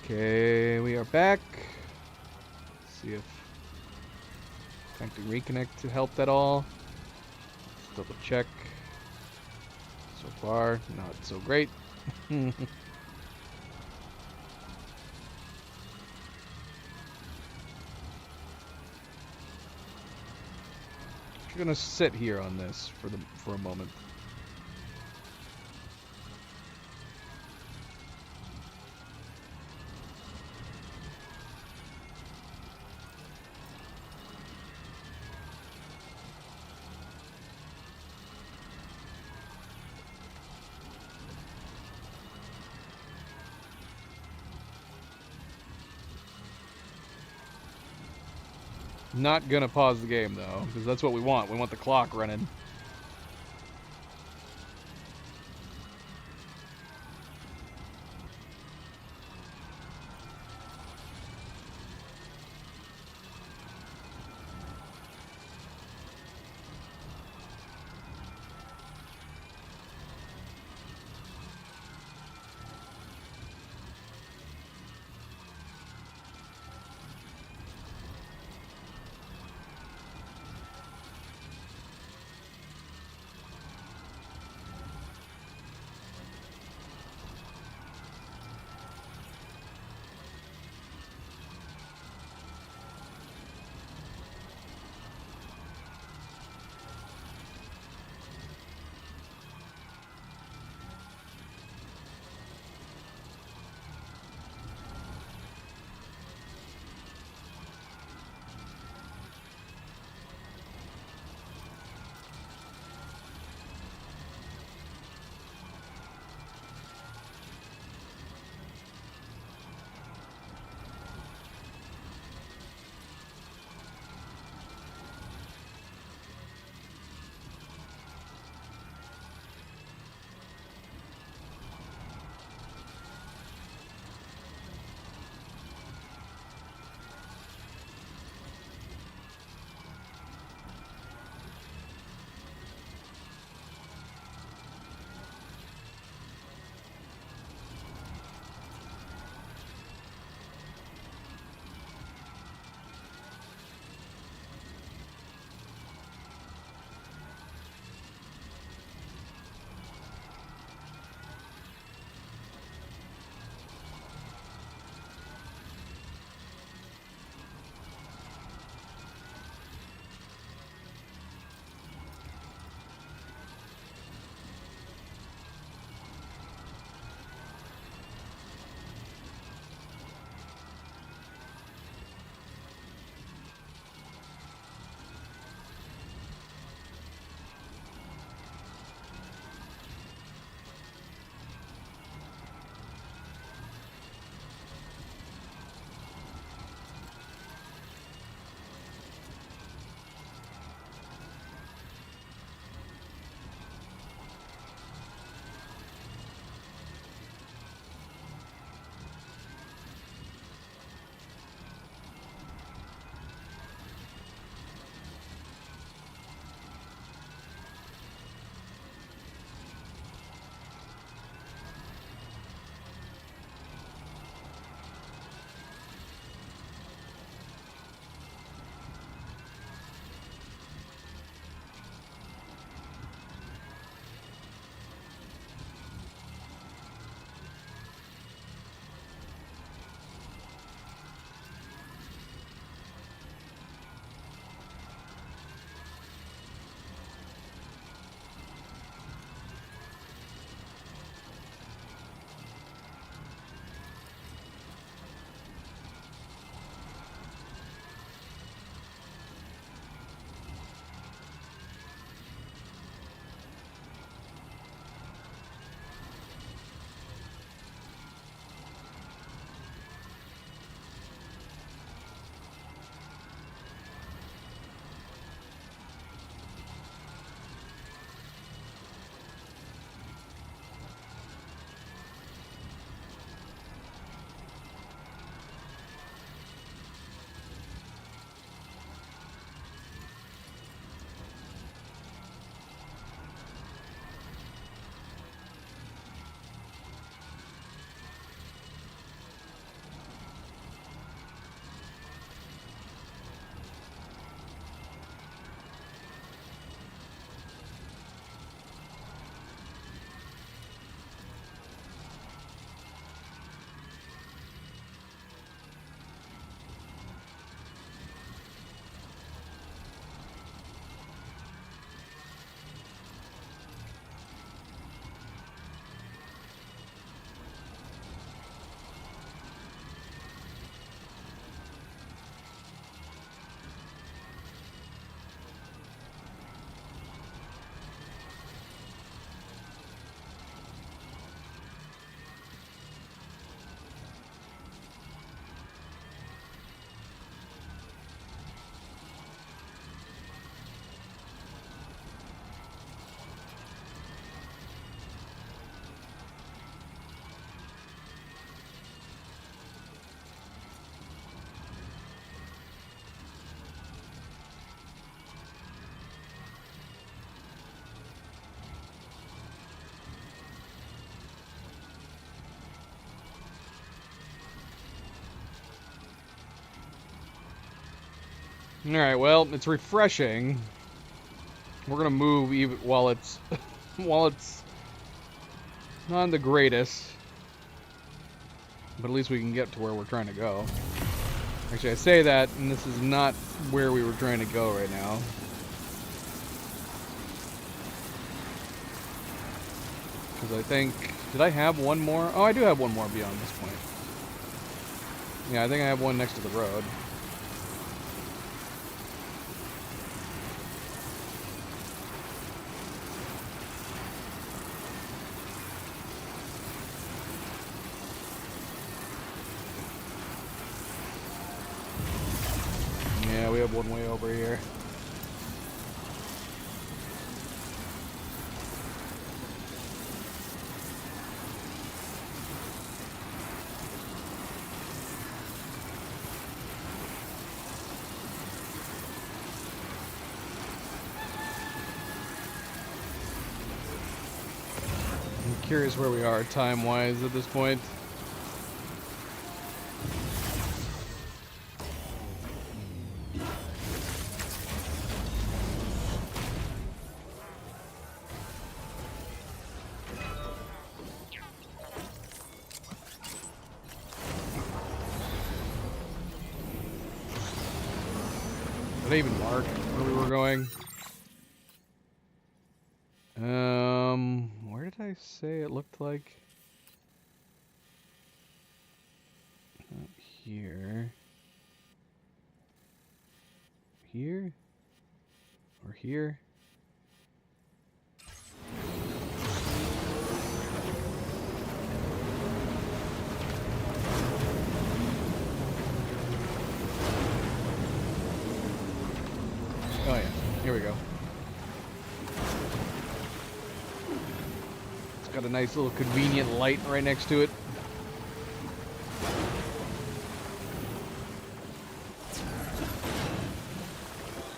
Okay, we are back. Let's see if trying to reconnect to help at all. Let's double check. So far, not so great. We're gonna sit here on this for a moment. Not gonna pause the game though, because that's what we want. We want the clock running. Alright, well, it's refreshing. We're gonna move even while it's while it's not the greatest. But at least we can get to where we're trying to go. Actually, I say that, and this is not where we were trying to go right now. Because I think... Did I have one more? Oh, I do have one more beyond this point. Yeah, I think I have one next to the road. Yeah, we have one way over here. I'm curious where we are time-wise at this point. Did I even mark where we were going? Where did I say it looked like? Not here. Here? Or here? Oh yeah, here we go. It's got a nice little convenient light right next to it.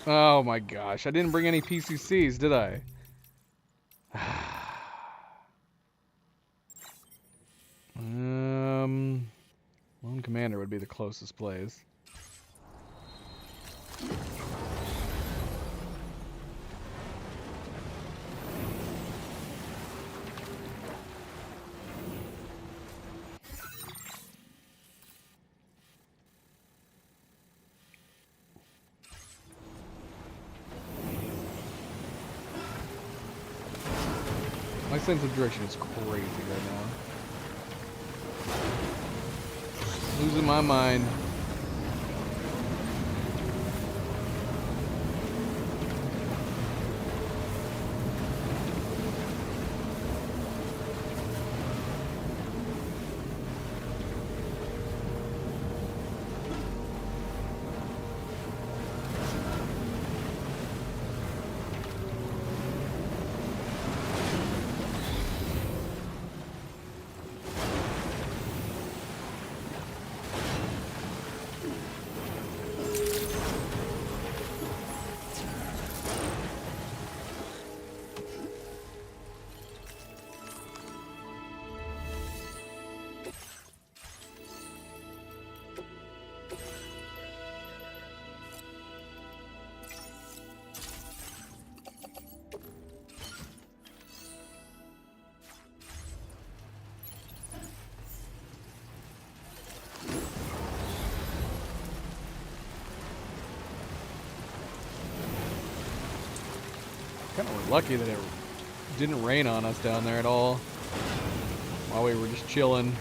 Oh my gosh, I didn't bring any PCCs, did I? Lone Commander would be the closest place. My sense of direction is crazy right now. Losing my mind. Kind of lucky that it didn't rain on us down there at all while we were just chilling.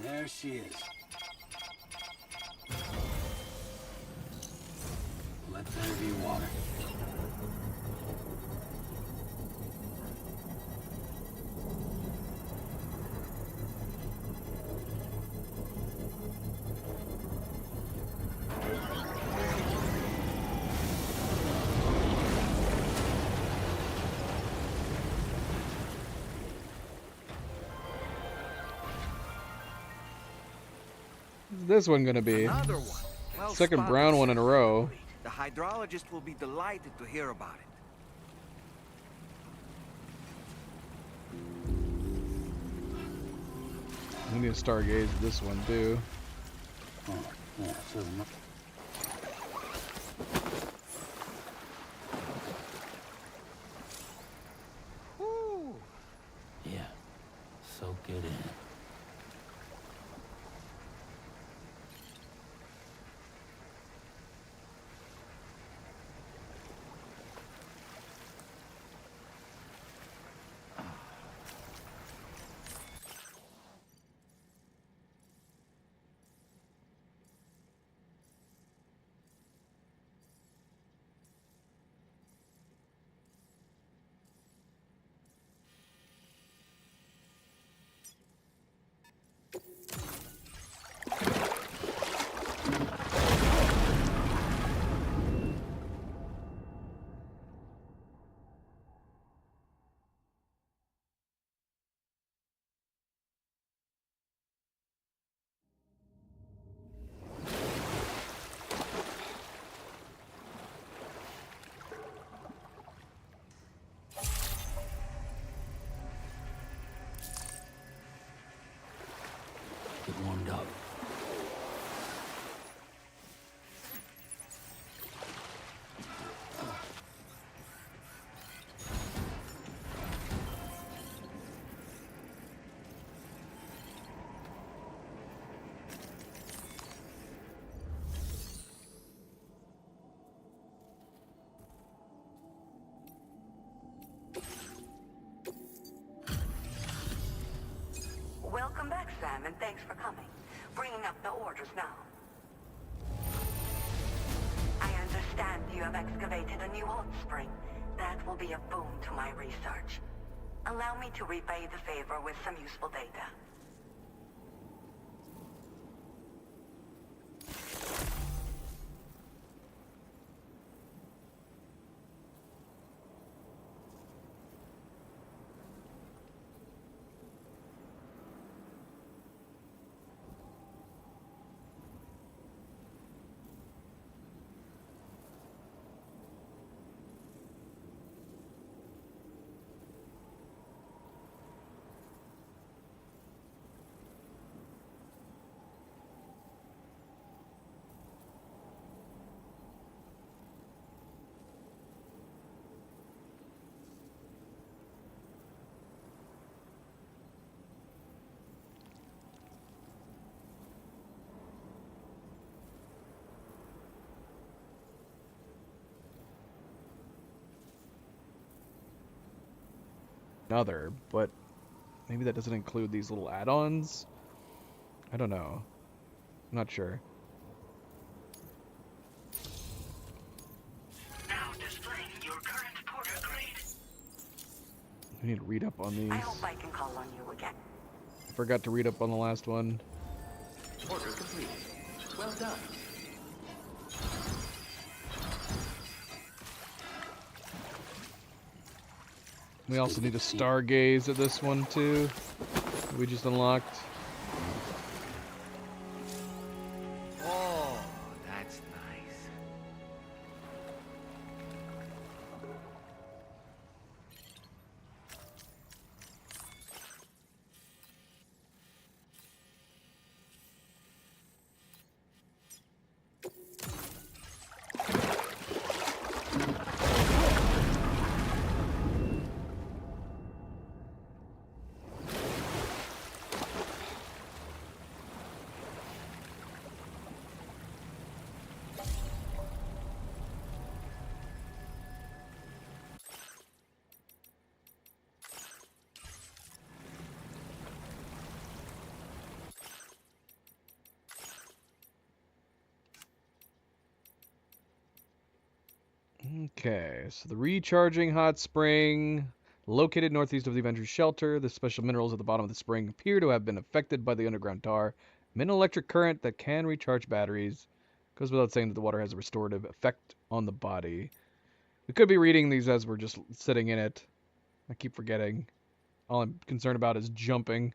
There she is. for your water. What's this one gonna be? Another one. Well Second spotted, brown one in a row. The hydrologist will be delighted to hear about it. We need to stargaze this one too. Oh, yeah, so much. Woo! Yeah, soak it in. Get warmed up. Welcome back, Sam, and thanks for coming. Bringing up the orders now. I understand you have excavated a new hot spring. That will be a boon to my research. Allow me to repay the favor with some useful data. Another, but maybe that doesn't include these little add-ons? I don't know. I'm not sure. Now displaying your current porter grade. We need to read up on these. I hope I can call on you again. Forgot to read up on the last one. Order completed. Well done. We also need to stargaze at this one too. We just unlocked. Oh, that's nice. Okay, so the recharging hot spring, located northeast of the Avengers shelter. The special minerals at the bottom of the spring appear to have been affected by the underground tar. Emit an electric current that can recharge batteries. Goes without saying that the water has a restorative effect on the body. We could be reading these as we're just sitting in it. I keep forgetting. All I'm concerned about is jumping.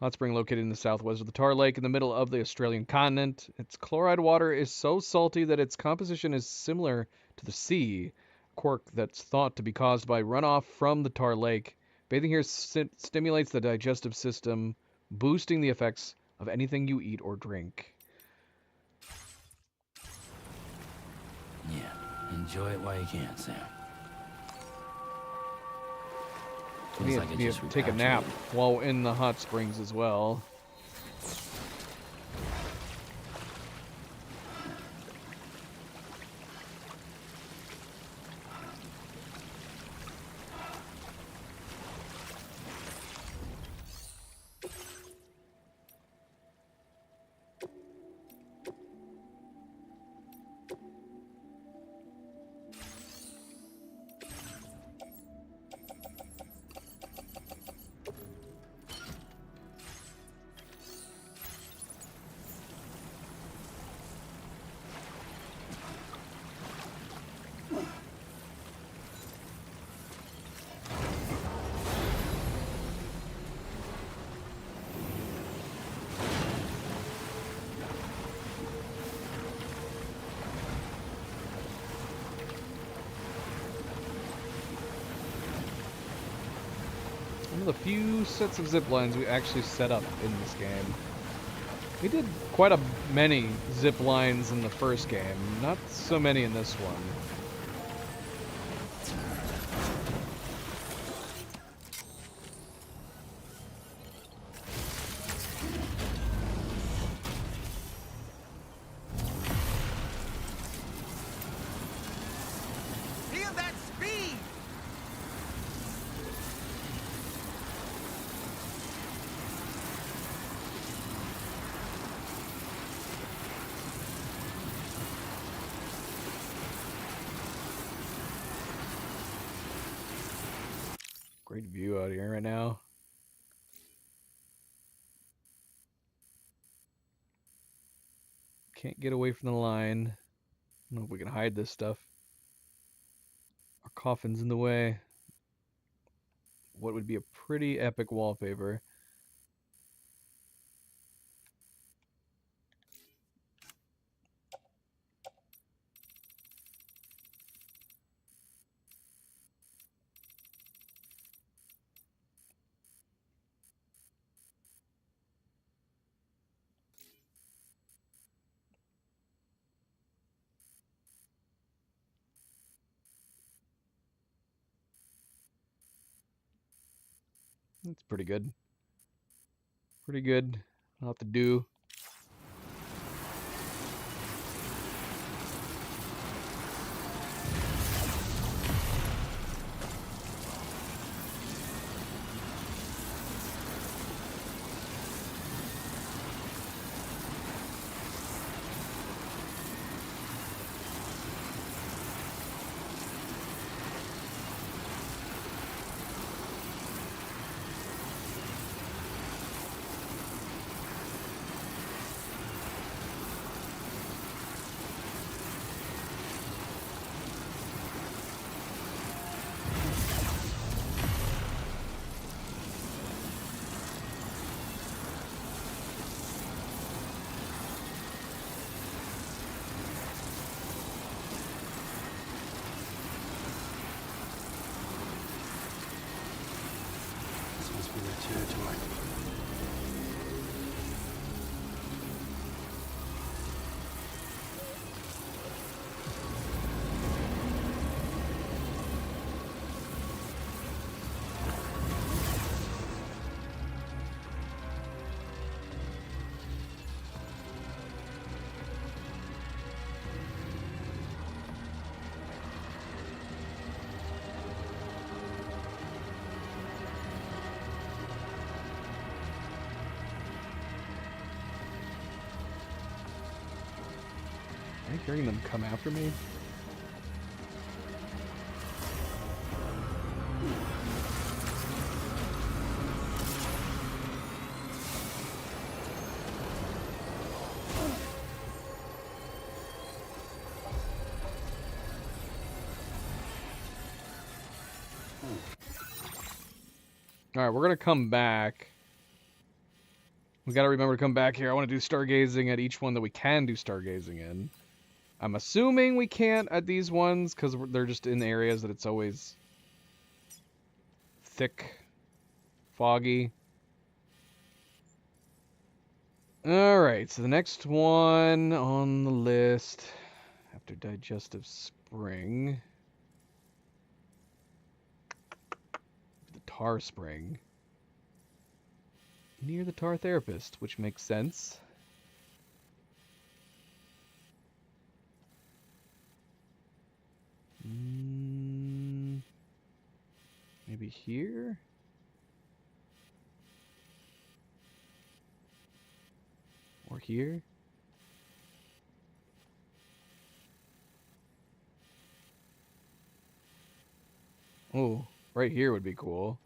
Hot spring located in the southwest of the Tar Lake in the middle of the Australian continent. Its chloride water is so salty that its composition is similar to the sea, a quirk that's thought to be caused by runoff from the Tar Lake. Bathing here stimulates the digestive system, boosting the effects of anything you eat or drink. Yeah, enjoy it while you can, Sam. We Feels like it need just to take a nap repatriated. while in the hot springs as well. One of the few sets of zip lines we actually set up in this game. We did quite a many zip lines in the first game, not so many in this one. Feel that speed! Great view out here right now. Can't get away from the line. I don't know if we can hide this stuff. Our coffin's in the way. What would be a pretty epic wallpaper. That's pretty good. Pretty good. I'll have to do. This must be their territory. Am I hearing them come after me? Alright, we're gonna come back. We gotta remember to come back here. I want to do stargazing at each one that we can do stargazing in. I'm assuming we can't at these ones, because they're just in areas that it's always thick, foggy. Alright, so the next one on the list, after Digestive Spring, the Tar Spring. Near the Tar Therapist, which makes sense. Maybe here? Or here? Oh, right here would be cool.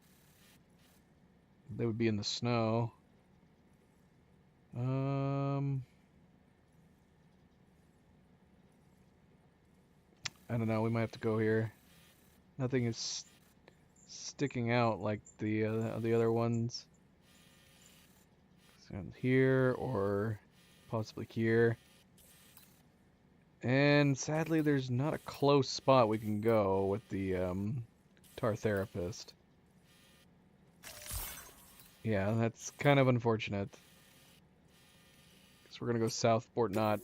They would be in the snow. I don't know. We might have to go here. Nothing is sticking out like the other ones. So here or possibly here. And sadly, there's not a close spot we can go with the Tar Therapist. Yeah, that's kind of unfortunate. So we're gonna go south, Port Knot.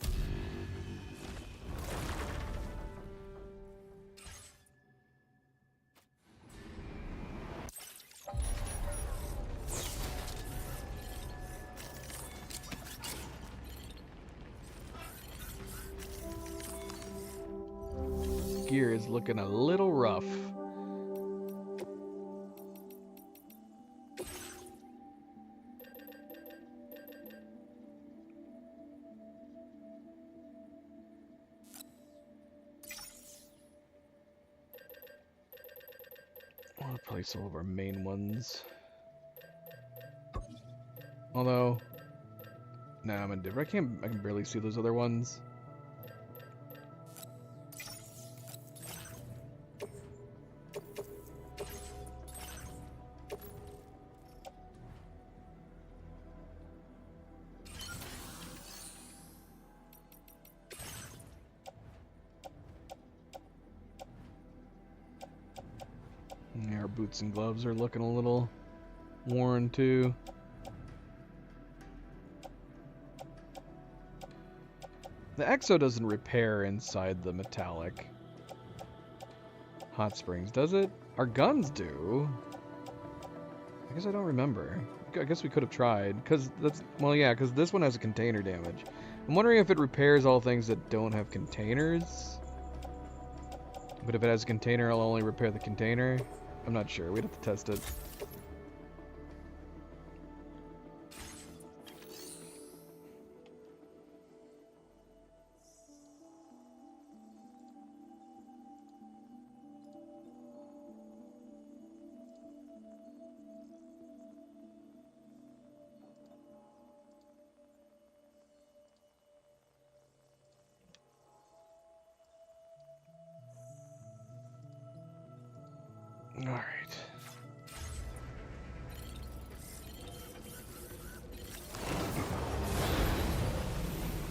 Gear is looking a little rough. I'll probably some of our main ones. Although, nah, I'm indifferent. I can barely see those other ones. Yeah, our boots and gloves are looking a little worn too. The Exo doesn't repair inside the metallic hot springs, does it? Our guns do. I guess I don't remember. I guess we could have tried, because that's, well, yeah, because this one has a container damage. I'm wondering if it repairs all things that don't have containers. But if it has a container, I'll only repair the container. I'm not sure. We'd have to test it. All right.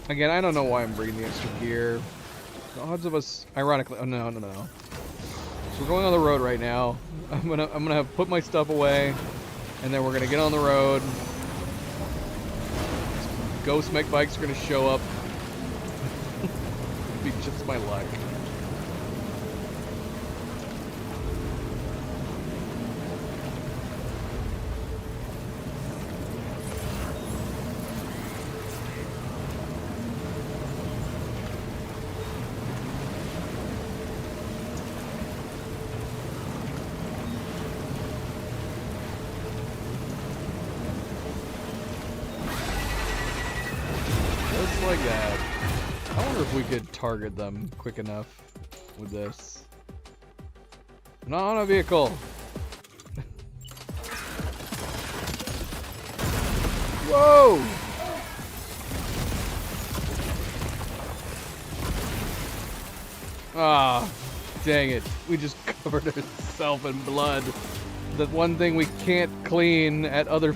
Again, I don't know why I'm bringing the extra gear. The odds of us, ironically, oh no. So we're going on the road right now. I'm gonna have put my stuff away, and then we're gonna get on the road. Ghost mech bikes are gonna show up. It'll be just my luck. Like that. I wonder if we could target them quick enough with this. Not on a vehicle. Whoa! Ah, dang it. We just covered ourselves in blood. the one thing we can't clean at other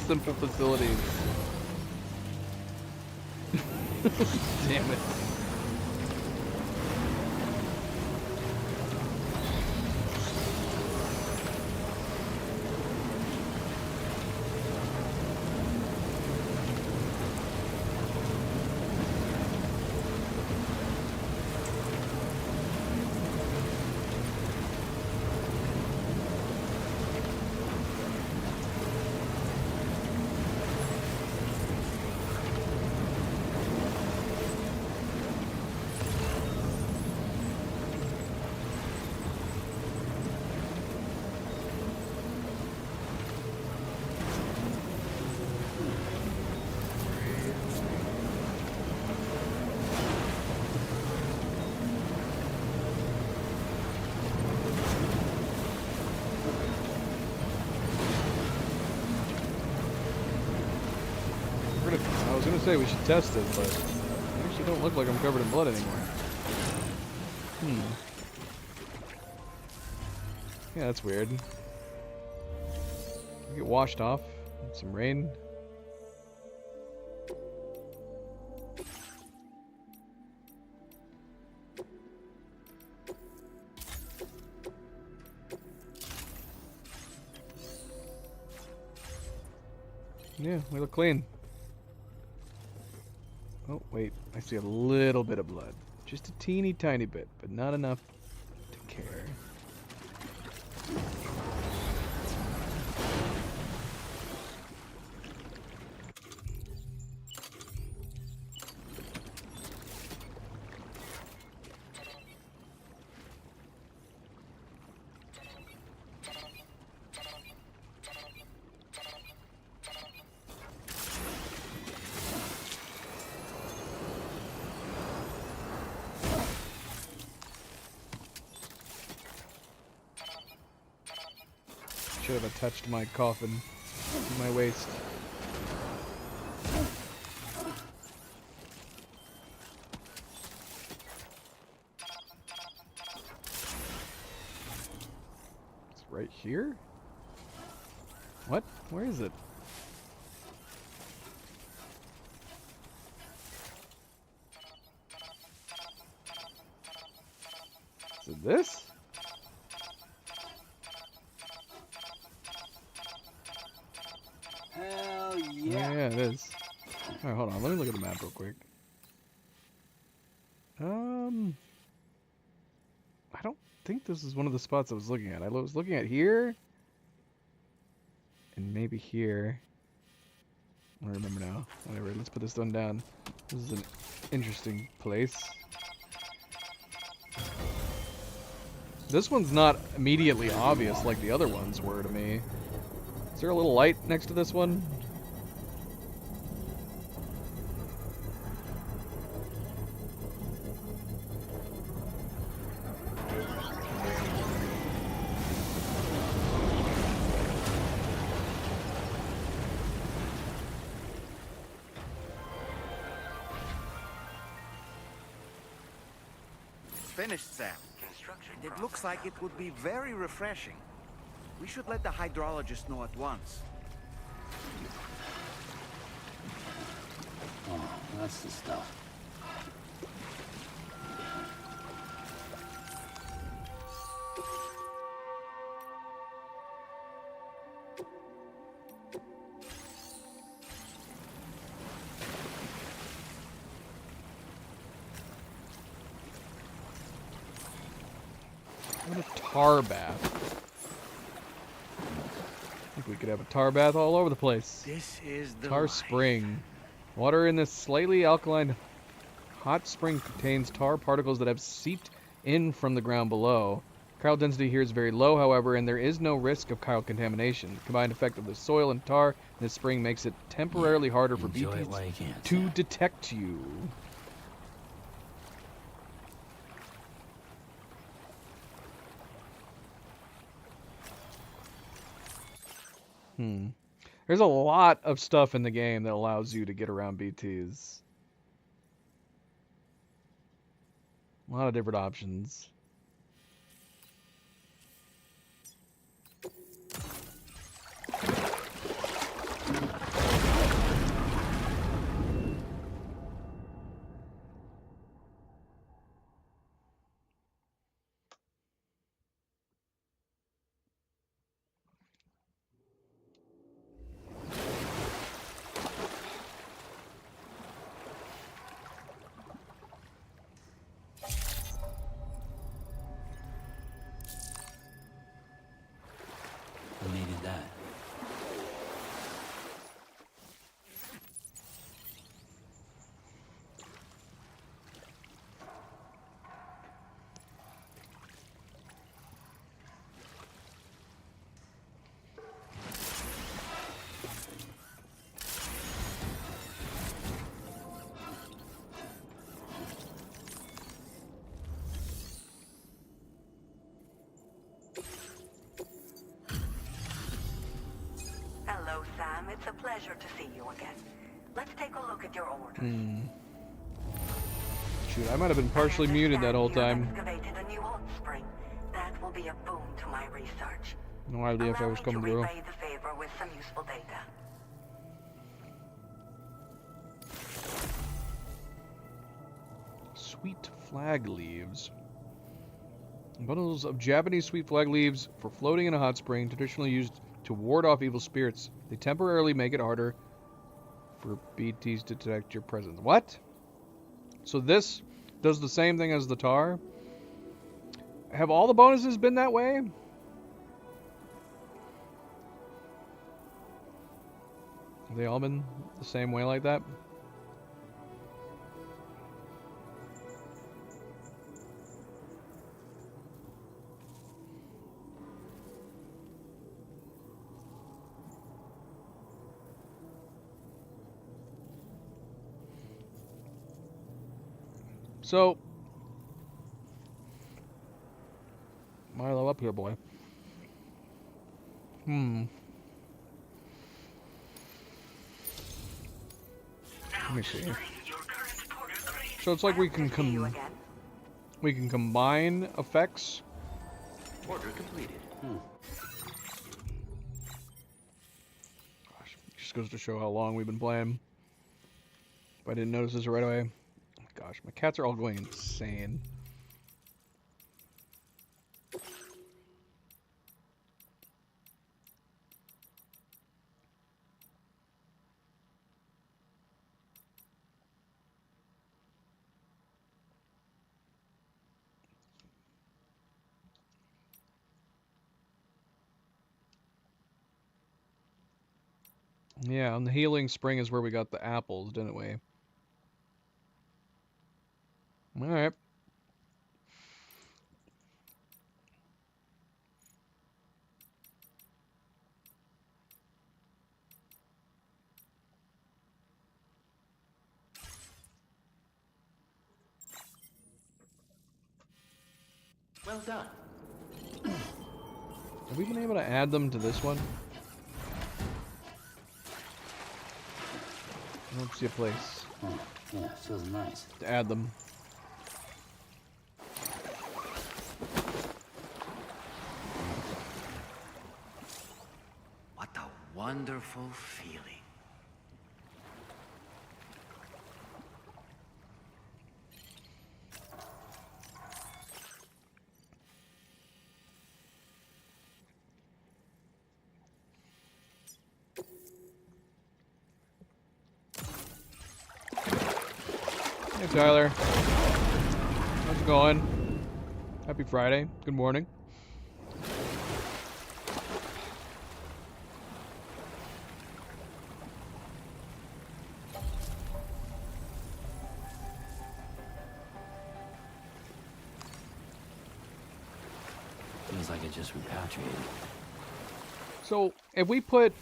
simple facilities. Damn it. I was gonna say we should test it, but I actually don't look like I'm covered in blood anymore. Yeah, that's weird. Get washed off with some rain. Yeah, we look clean. Oh, wait. I see a little bit of blood. Just a teeny tiny bit, but not enough to care. Should have touched my coffin to my waist. It's right here? What? Where is it? Is it this? Hell Yeah, it is. Alright, hold on. Let me look at the map real quick. I don't think this is one of the spots I was looking at. I was looking at here. And maybe here. I don't remember now. Whatever, let's put this one down. This is an interesting place. This one's not immediately obvious like the other ones were to me. Is there a little light next to this one? Finished, Sam. It looks like it would be very refreshing. We should let the hydrologist know at once. Oh, that's the stuff. What a tar bath. I think we could have a tar bath all over the place. This is the Tar life. spring. Water in this slightly alkaline hot spring contains tar particles that have seeped in from the ground below. Chiral density here is very low, however, and there is no risk of chiral contamination. The combined effect of the soil and tar in this spring makes it temporarily harder for Enjoy it BTs while you can. to detect you. There's a lot of stuff in the game that allows you to get around BTs. A lot of different options. Sam, it's a pleasure to see you again. Let's take a look at your order. Shoot, I might have been partially muted that whole time. Excavated a new hot spring. That will be a boon to my research. No idea if I was coming through. Allow me to repay the favor with some useful data. Sweet flag leaves. Bundles of Japanese sweet flag leaves for floating in a hot spring, traditionally used to ward off evil spirits. They temporarily make it harder for BTs to detect your presence. What? So this does the same thing as the tar? Have all the bonuses been that way? Have they all been the same way like that? So, Milo, up here, boy. Let me see. So it's like we can combine effects. Order completed. Gosh, it just goes to show how long we've been playing. If I didn't notice this right away. Gosh, my cats are all going insane. Yeah, and the healing spring is where we got the apples, didn't we? Alright. Well done. Have we been able to add them to this one? I don't see a place Yeah, feels nice. to add them. What a wonderful feeling. Hey Tyler. How's it going? Happy Friday. Good morning. Feels like it just repatriated. So, if we put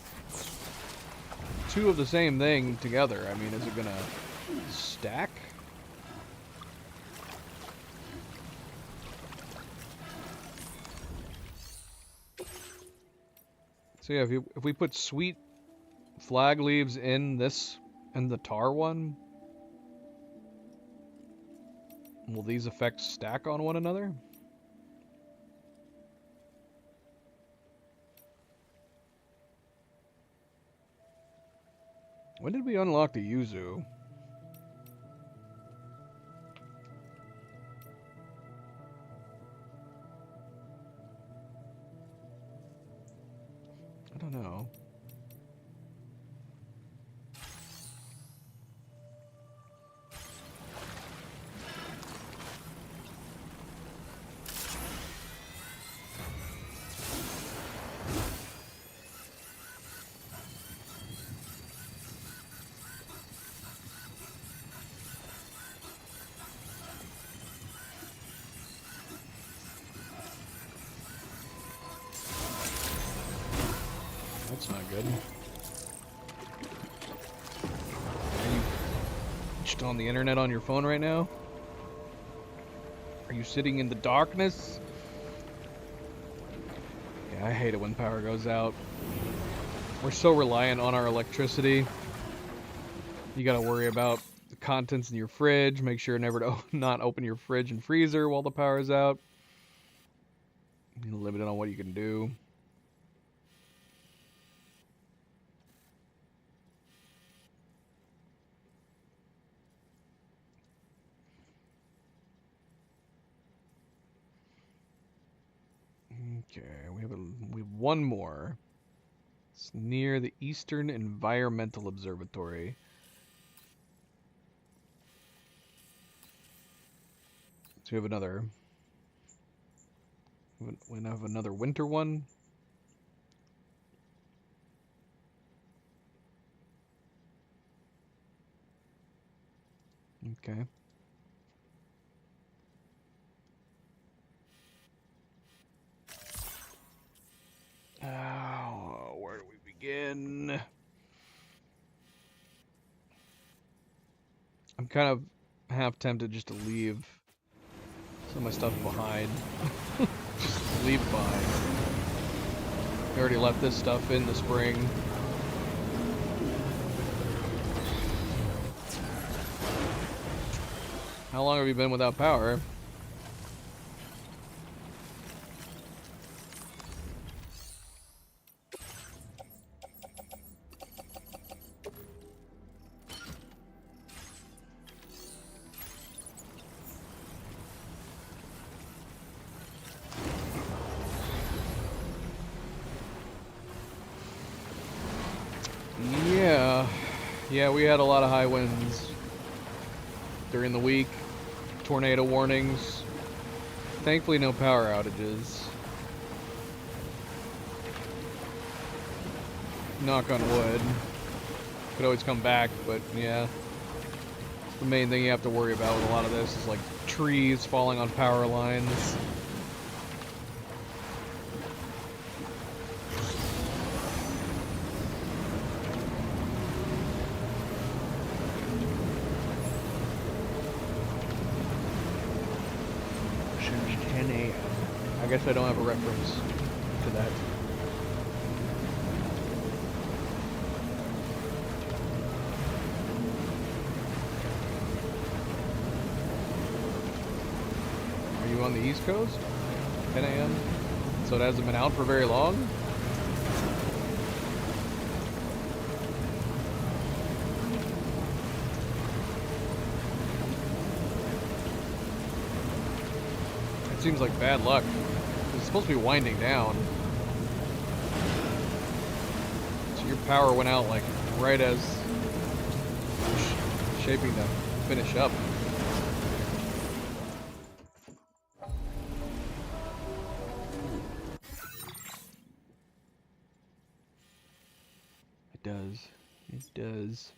two of the same thing together, I mean, is it gonna stack? So yeah, if we put sweet flag leaves in this and the tar one, will these effects stack on one another? When did we unlock the Yuzu? I don't know. That's not good. Are you just on the internet on your phone right now? Are you sitting in the darkness? Yeah, I hate it when power goes out. We're so reliant on our electricity. You gotta worry about the contents in your fridge. Make sure never to not open your fridge and freezer while the power's out. You're limited on what you can do. Okay, we have one more. It's near the Eastern Environmental Observatory. So we have another. We have another winter one. Okay. Oh, where do we begin? I'm kind of half tempted just to leave some of my stuff behind. Just leave it behind. I already left this stuff in the spring. How long have you been without power? Yeah, we had a lot of high winds during the week. Tornado warnings. Thankfully, no power outages. Knock on wood. Could always come back, but yeah. The main thing you have to worry about with a lot of this is like trees falling on power lines. I guess I don't have a reference to that. Are you on the East Coast? 10 a.m.? So it hasn't been out for very long? It seems like bad luck. It's supposed to be winding down. So your power went out like right as shaping to finish up. It does. It does.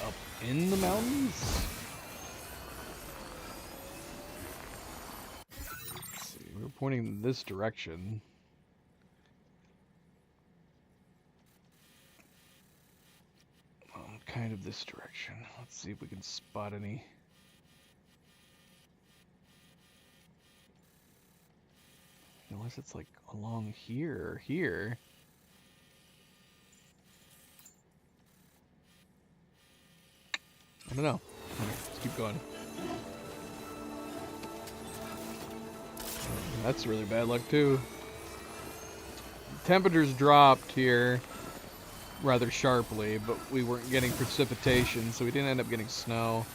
Up in the mountains? Let's see, we're pointing in this direction. Kind of this direction. Let's see if we can spot any. Unless it's like along here or here. I don't know. Let's keep going. That's really bad luck too. Temperatures dropped here rather sharply, but we weren't getting precipitation, so we didn't end up getting snow.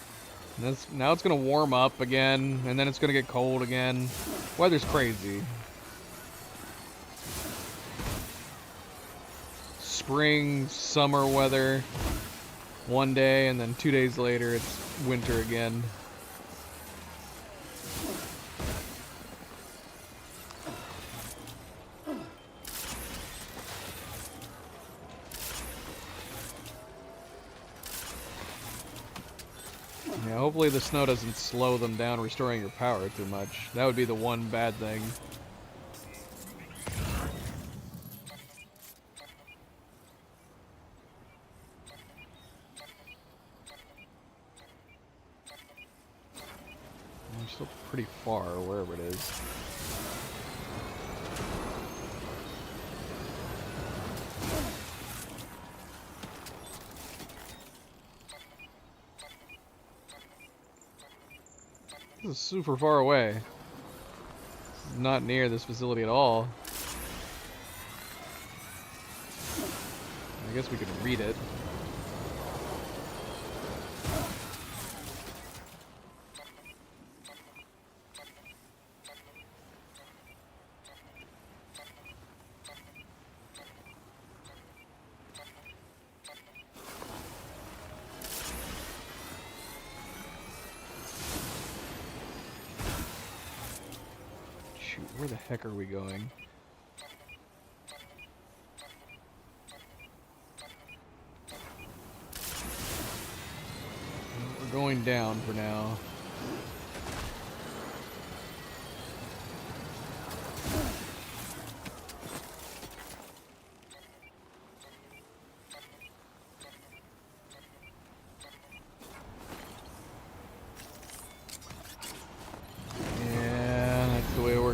And now it's going to warm up again, and then it's going to get cold again. Weather's crazy. Spring, summer weather one day, and then 2 days later it's winter again. Yeah, hopefully the snow doesn't slow them down restoring your power too much. That would be the one bad thing. We're still pretty far, wherever it is. This is super far away. This is not near this facility at all. I guess we could read it. Where the heck are we going? We're going down for now.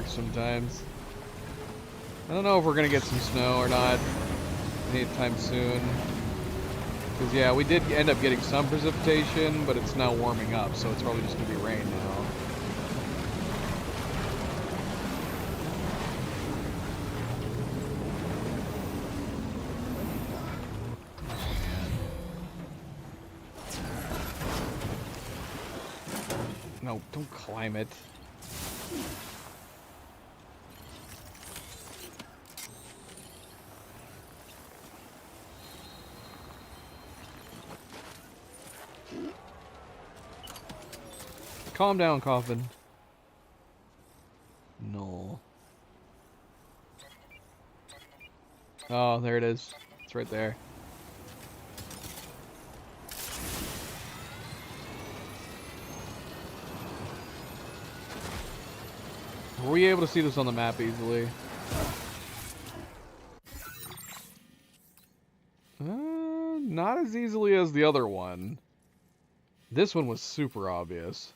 Sometimes. I don't know if we're gonna get some snow or not anytime soon. Because yeah, we did end up getting some precipitation, but it's now warming up, so it's probably just gonna be rain now. No, don't climb it. Calm down, Coffin. No. Oh, there it is. It's right there. Were we able to see this on the map easily? Not as easily as the other one. This one was super obvious.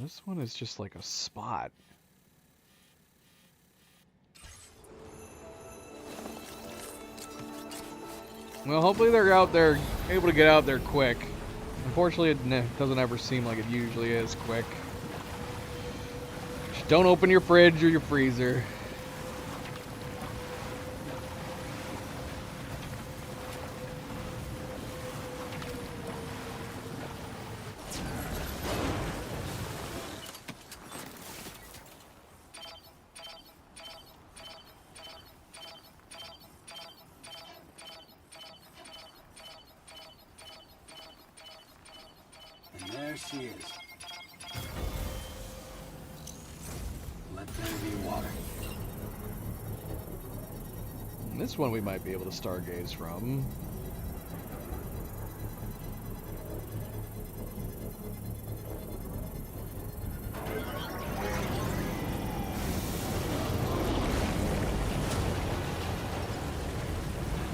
This one is just like a spot. Well, hopefully they're out there, able to get out there quick. Unfortunately, it doesn't ever seem like it usually is quick. Just don't open your fridge or your freezer. There she is. Let there be water. And this one we might be able to stargaze from.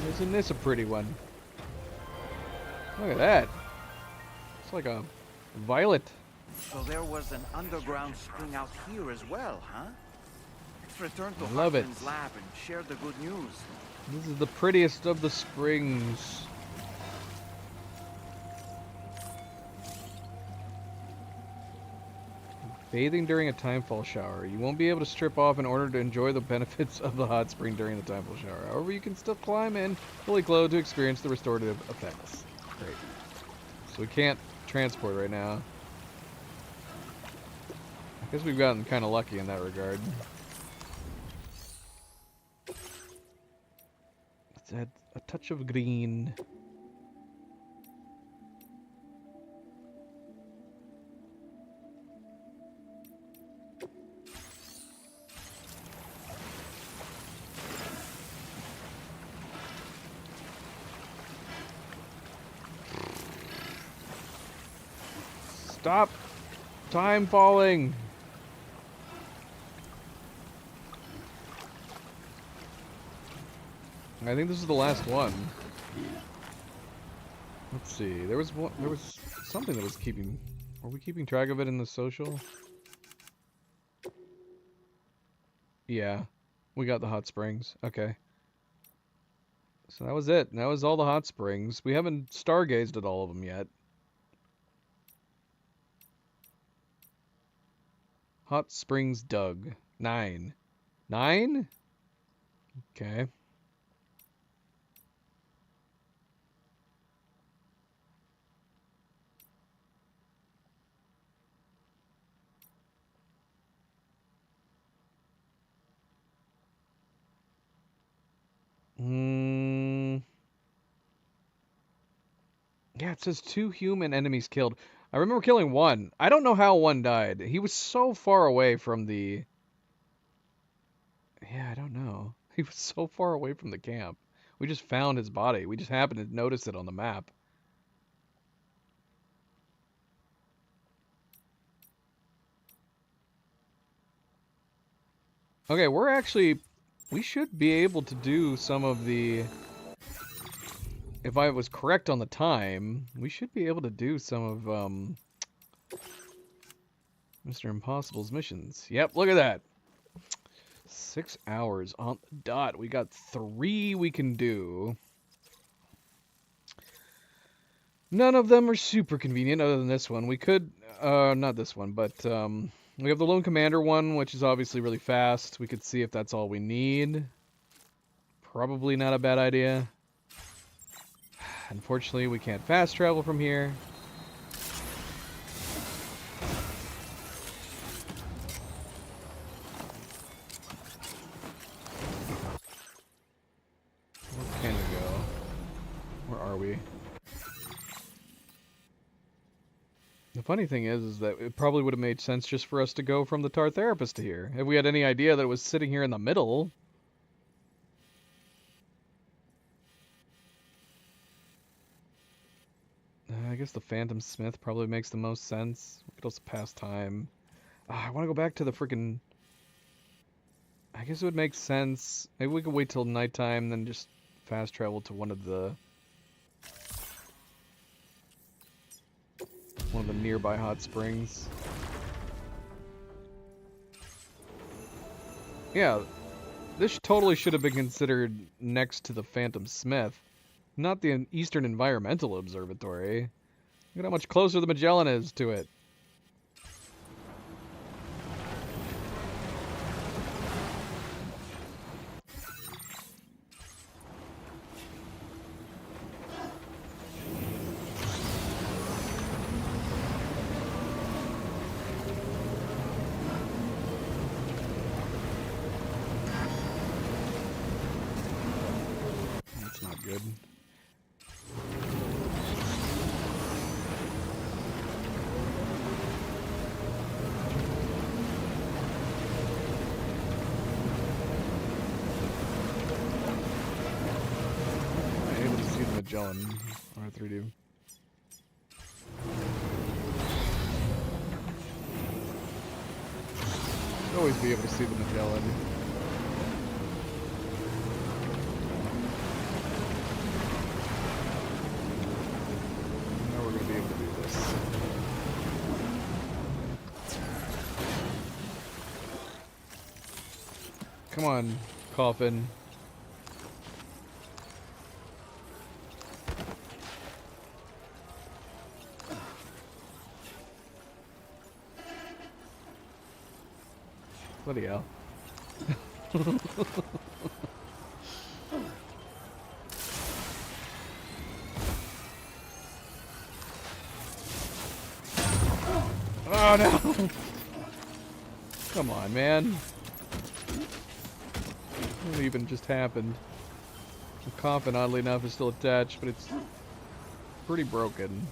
Isn't this a pretty one? Look at that. It's like a violet. So there was an underground spring out here as well, huh? Let's return to Love it. Hartman's lab and share the good news. This is the prettiest of the springs. Bathing during a timefall shower. You won't be able to strip off in order to enjoy the benefits of the hot spring during the timefall shower. However, you can still climb in fully clothed to experience the restorative effects. Great. So we can't transport right now. I guess we've gotten kind of lucky in that regard. Let's add a touch of green. Stop time falling. I think this is the last one. Let's see. There was something that was keeping. Are we keeping track of it in the social? Yeah. We got the hot springs. Okay. So that was it. That was all the hot springs. We haven't stargazed at all of them yet. Hot springs dug. 9. 9? Okay. Yeah, it says 2 human enemies killed. I remember killing 1. I don't know how 1 died. He was so far away from the... Yeah, I don't know. He was so far away from the camp. We just found his body. We just happened to notice it on the map. Okay, we should be able to do some of the... If I was correct on the time, we should be able to do some of, Mr. Impossible's missions. Yep, look at that. 6 hours on the dot. We got 3 we can do. None of them are super convenient other than this one. We could, not this one, but, we have the Lone Commander one, which is obviously really fast. We could see if that's all we need. Probably not a bad idea. Unfortunately, we can't fast travel from here. Where can we go? Where are we? The funny thing is that it probably would have made sense just for us to go from the Tar Therapist to here. If we had any idea that it was sitting here in the middle. I guess the Phantom Smith probably makes the most sense. We could also pass time. I want to go back to the freaking... I guess it would make sense. Maybe we could wait till nighttime, then just fast travel to one of the nearby hot springs. Yeah, this totally should have been considered next to the Phantom Smith, not the Eastern Environmental Observatory. Look at how much closer the Magellan is to it. That's not good. Magellan, R3D. Always be able to see the Magellan. Now we're going to be able to do this. Come on, Coffin. Bloody hell. Oh no! Come on, man. What even just happened? The coffin, oddly enough, is still attached, but it's pretty broken.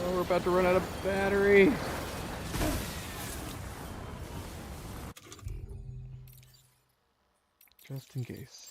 Oh, we're about to run out of battery. Just in case.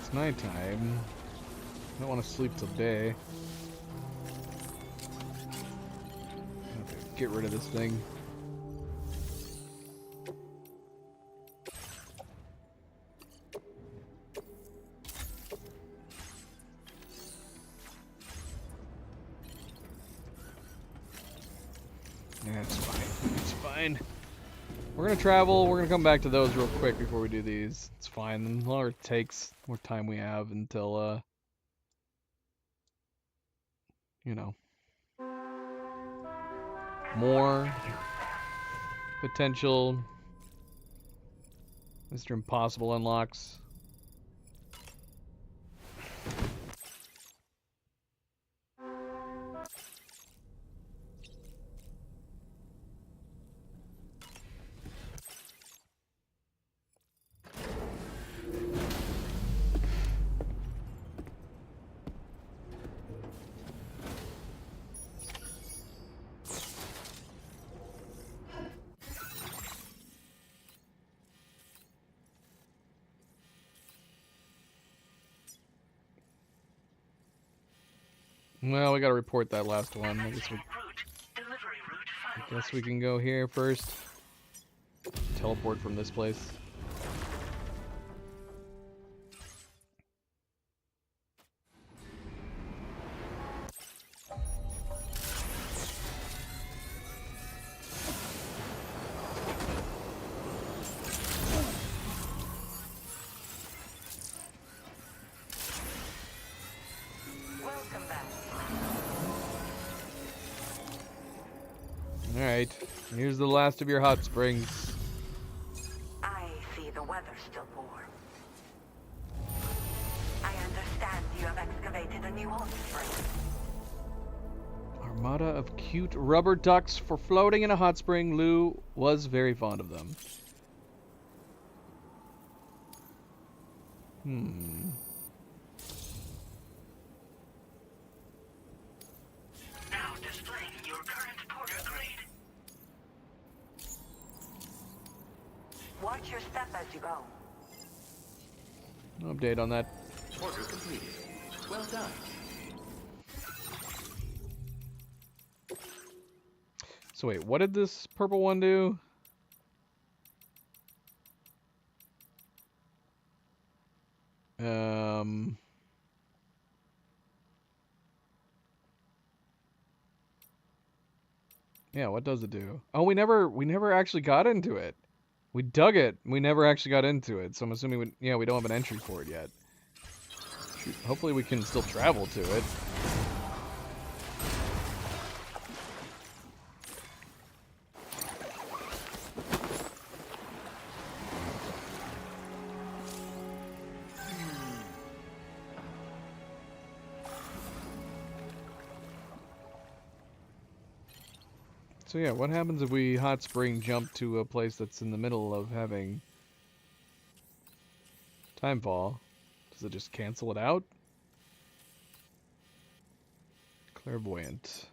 It's nighttime. I don't want to sleep till day. Okay, get rid of this thing. Yeah, it's fine. It's fine. We're gonna travel. We're gonna come back to those real quick before we do these. It's fine. The longer it takes, the more time we have until, you know, more potential Mr. Impossible unlocks. Well, we gotta report that last one. I guess we can go here first. Teleport from this place. Welcome back. Alright, here's the last of your hot springs. I see the weather's still warm. I understand you have excavated a new hot spring. Armada of cute rubber ducks for floating in a hot spring. Lou was very fond of them. Now displaying your current porter grade. Watch your step as you go. No update on that. Order completed. Well done. So wait, what did this purple one do? Yeah, what does it do? Oh, we never actually got into it. We dug it. We never actually got into it. So I'm assuming we don't have an entry for it yet. Shoot, hopefully we can still travel to it. So yeah, what happens if we hot spring jump to a place that's in the middle of having timefall? Does it just cancel it out? Clairvoyant.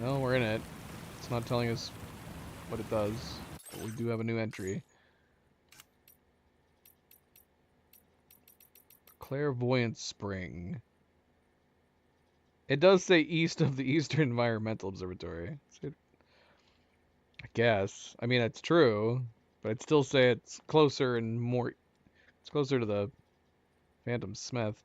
Well, we're in it. It's not telling us what it does, but we do have a new entry. Clairvoyant Spring. It does say east of the Eastern Environmental Observatory. I guess. I mean, it's true, but I'd still say it's closer and more... It's closer to the Phantom Smith.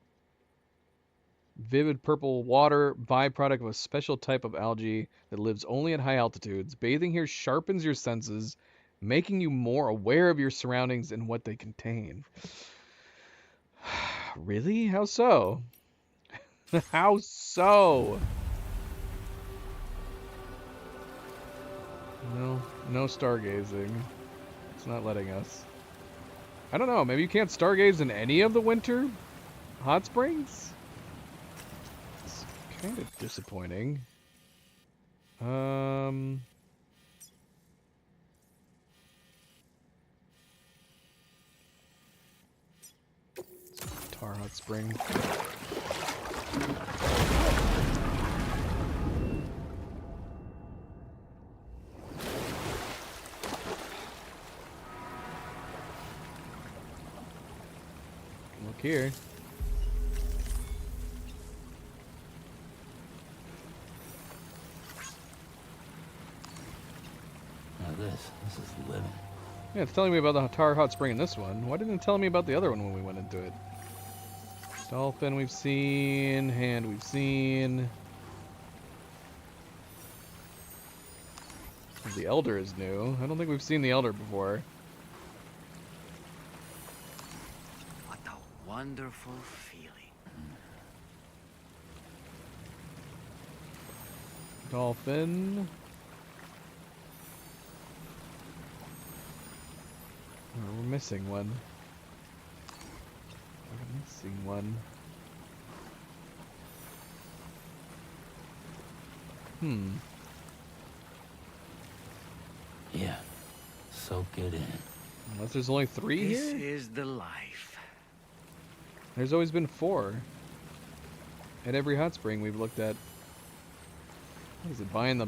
Vivid purple water, byproduct of a special type of algae that lives only at high altitudes. Bathing here sharpens your senses, making you more aware of your surroundings and what they contain. Really? How so? How so? No stargazing. It's not letting us. I don't know, maybe you can't stargaze in any of the winter hot springs? It's kind of disappointing. Tar Hot Spring. Look here. Now this is living. Yeah, it's telling me about the Tar Hot Spring in this one. Why didn't it tell me about the other one when we went into it? Dolphin we've seen, Hand we've seen. The Elder is new. I don't think we've seen the Elder before. What a wonderful feeling. Dolphin. Oh, we're missing one. We're missing one. Yeah. Soak it in. Unless there's only 3 This here? is the life. There's always been 4. At every hot spring we've looked at. What is it, behind the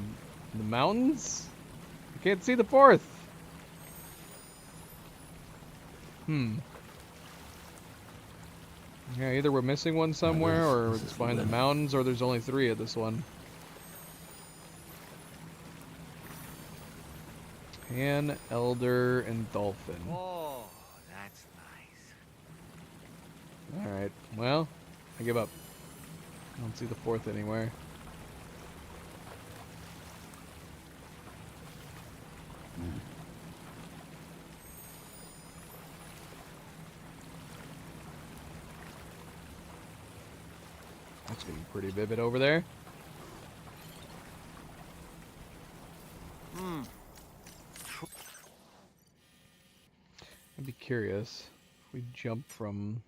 mountains? I can't see the 4th. Yeah, either we're missing one somewhere, or this it's is behind the living. mountains, or there's only 3 at this one. Pan, Elder, and Dolphin. Oh, that's nice. Alright, well, I give up. I don't see the 4th anywhere. That's gonna be pretty vivid over there. I'd be curious if we jump from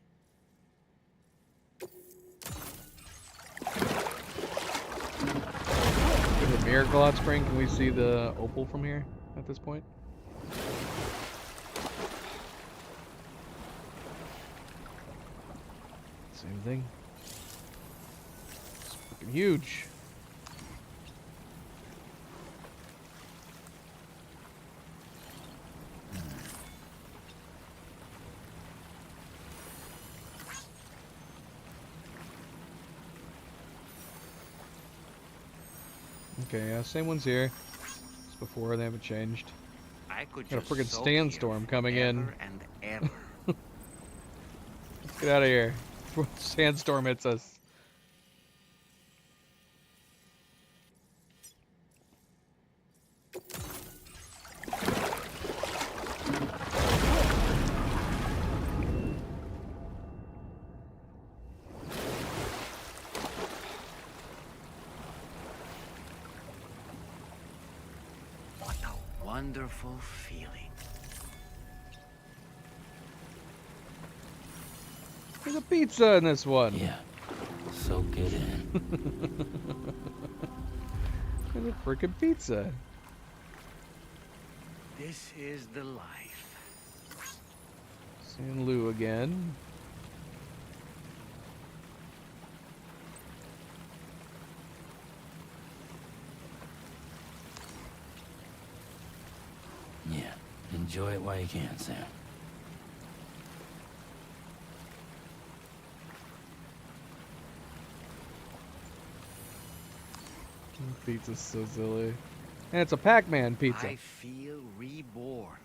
the Miracle Hot Spring. Can we see the opal from here at this point? Same thing. It's freaking huge. Okay, yeah, same ones here. As before, they haven't changed. I could Got a just friggin' soak sandstorm here coming in. forever and ever. Let's get out of here before the sandstorm hits us. What a wonderful feeling. There's a pizza in this one. Yeah. Soak it in. There's a freaking pizza. This is the life. San Lu again. Enjoy it while you can, Sam. Pizza's so silly. And it's a Pac-Man pizza. I feel reborn.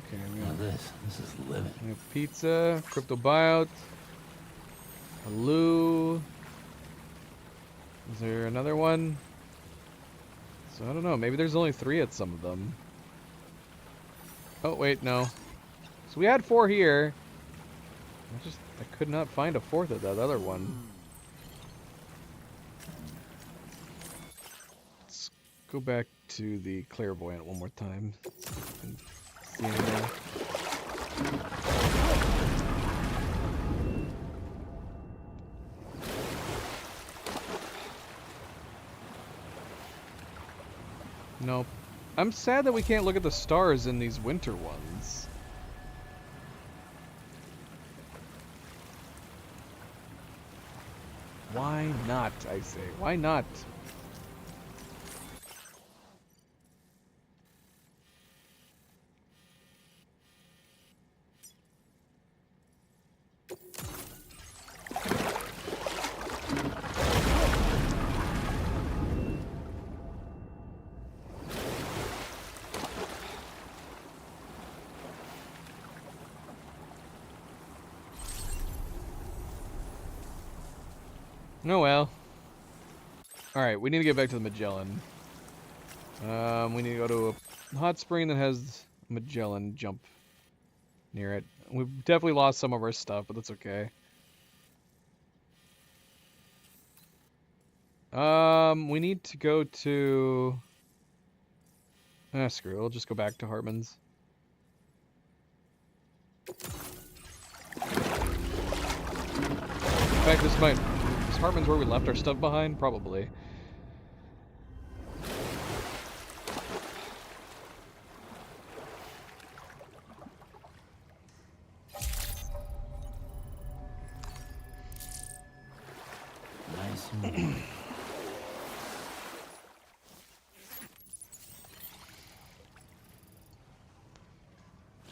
Okay, we Look got, at this. This is living. we have pizza, crypto buyout, a Lou. Is there another one? So I don't know. Maybe there's only 3 at some of them. Oh wait, no. So we had 4 here. I could not find a 4th of that other one. Let's go back to the clairvoyant one more time. And see anything. Nope. I'm sad that we can't look at the stars in these winter ones. Why not, I say? Why not? Oh well. Alright, we need to get back to the Magellan. We need to go to a hot spring that has Magellan jump near it. We've definitely lost some of our stuff, but that's okay. We need to go to... screw it. We'll just go back to Hartman's. In fact, this might... Is Hartman's where we left our stuff behind? Probably. Nice and warm.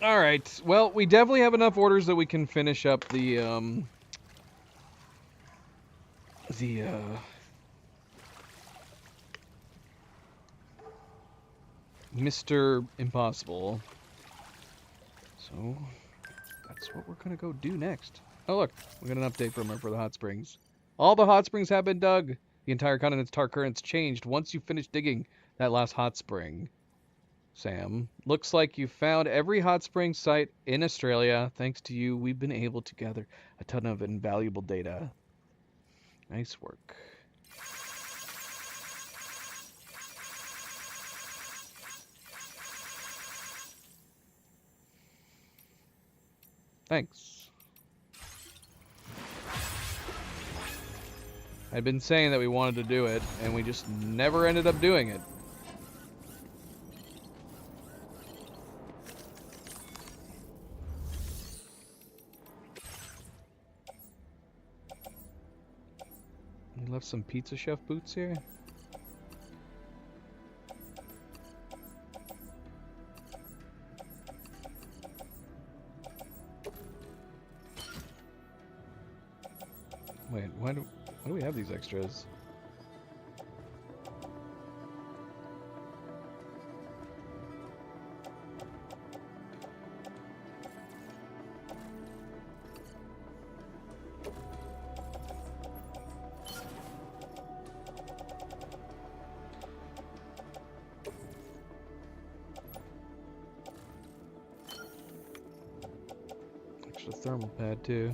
Alright, well, we definitely have enough orders that we can finish up the Mr. Impossible. So, that's what we're gonna go do next. Oh look, we got an update from her for the hot springs. All the hot springs have been dug. The entire continent's tar currents changed once you finish digging that last hot spring. Sam, looks like you found every hot spring site in Australia. Thanks to you, we've been able to gather a ton of invaluable data. Nice work. Thanks. I'd been saying that we wanted to do it, and we just never ended up doing it. We left some Pizza Chef boots here. Wait, why do we have these extras? Extra thermal pad too.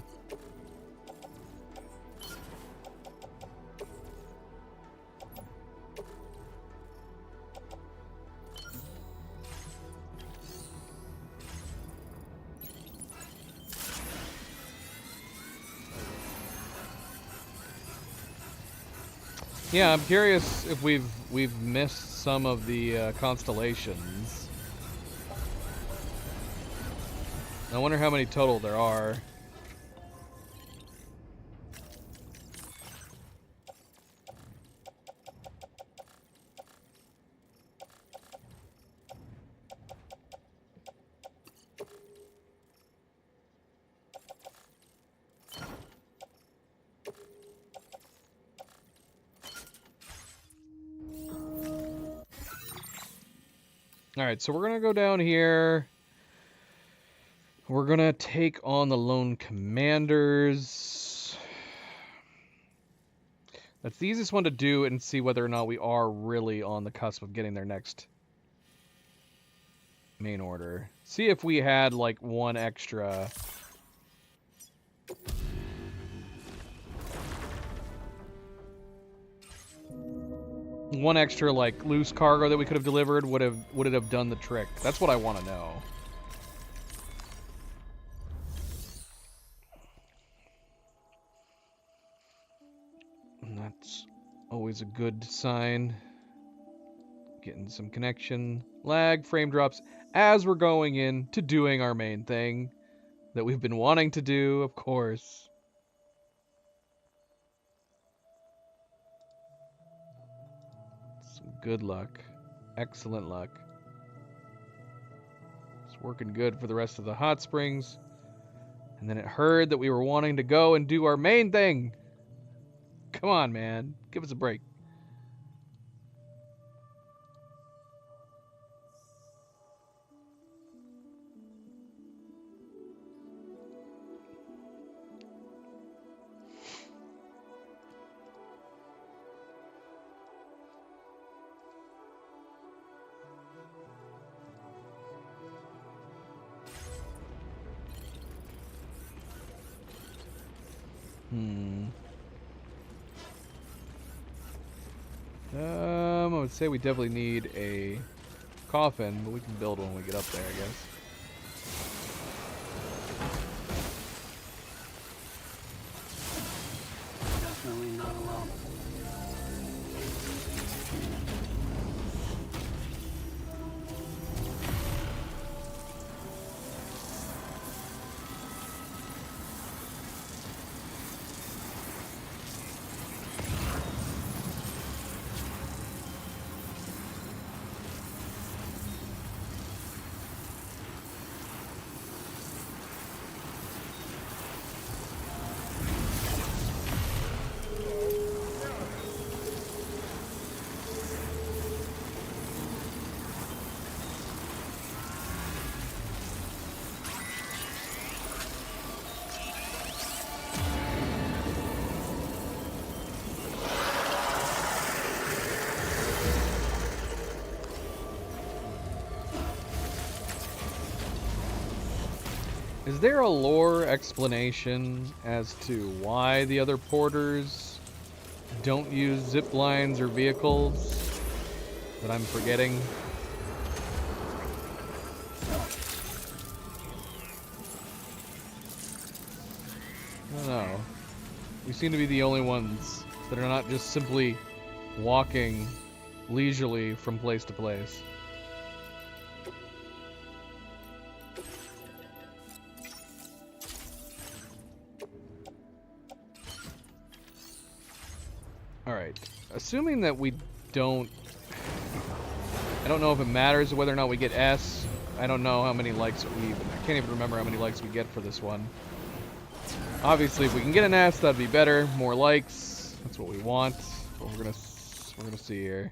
Yeah, I'm curious if we've missed some of the constellations. I wonder how many total there are. Alright, so we're gonna go down here. We're gonna take on the lone commanders. That's the easiest one to do and see whether or not we are really on the cusp of getting their next main order. See if we had like one extra. One extra like loose cargo that we could have delivered would it have done the trick? That's what I want to know. And that's always a good sign. Getting some connection lag, frame drops as we're going in to doing our main thing that we've been wanting to do, of course. Some good luck. Excellent luck. It's working good for the rest of the hot springs. And then it heard that we were wanting to go and do our main thing. Come on, man. Give us a break. I would say we definitely need a coffin, but we can build one when we get up there, I guess. Definitely not alone. Is there a lore explanation as to why the other porters don't use zip lines or vehicles that I'm forgetting? I don't know. We seem to be the only ones that are not just simply walking leisurely from place to place. Alright, assuming that we don't... I don't know if it matters whether or not we get S. I don't know how many likes we... I can't even remember how many likes we get for this one. Obviously, if we can get an S, that'd be better. More likes. That's what we want. But we're gonna see here.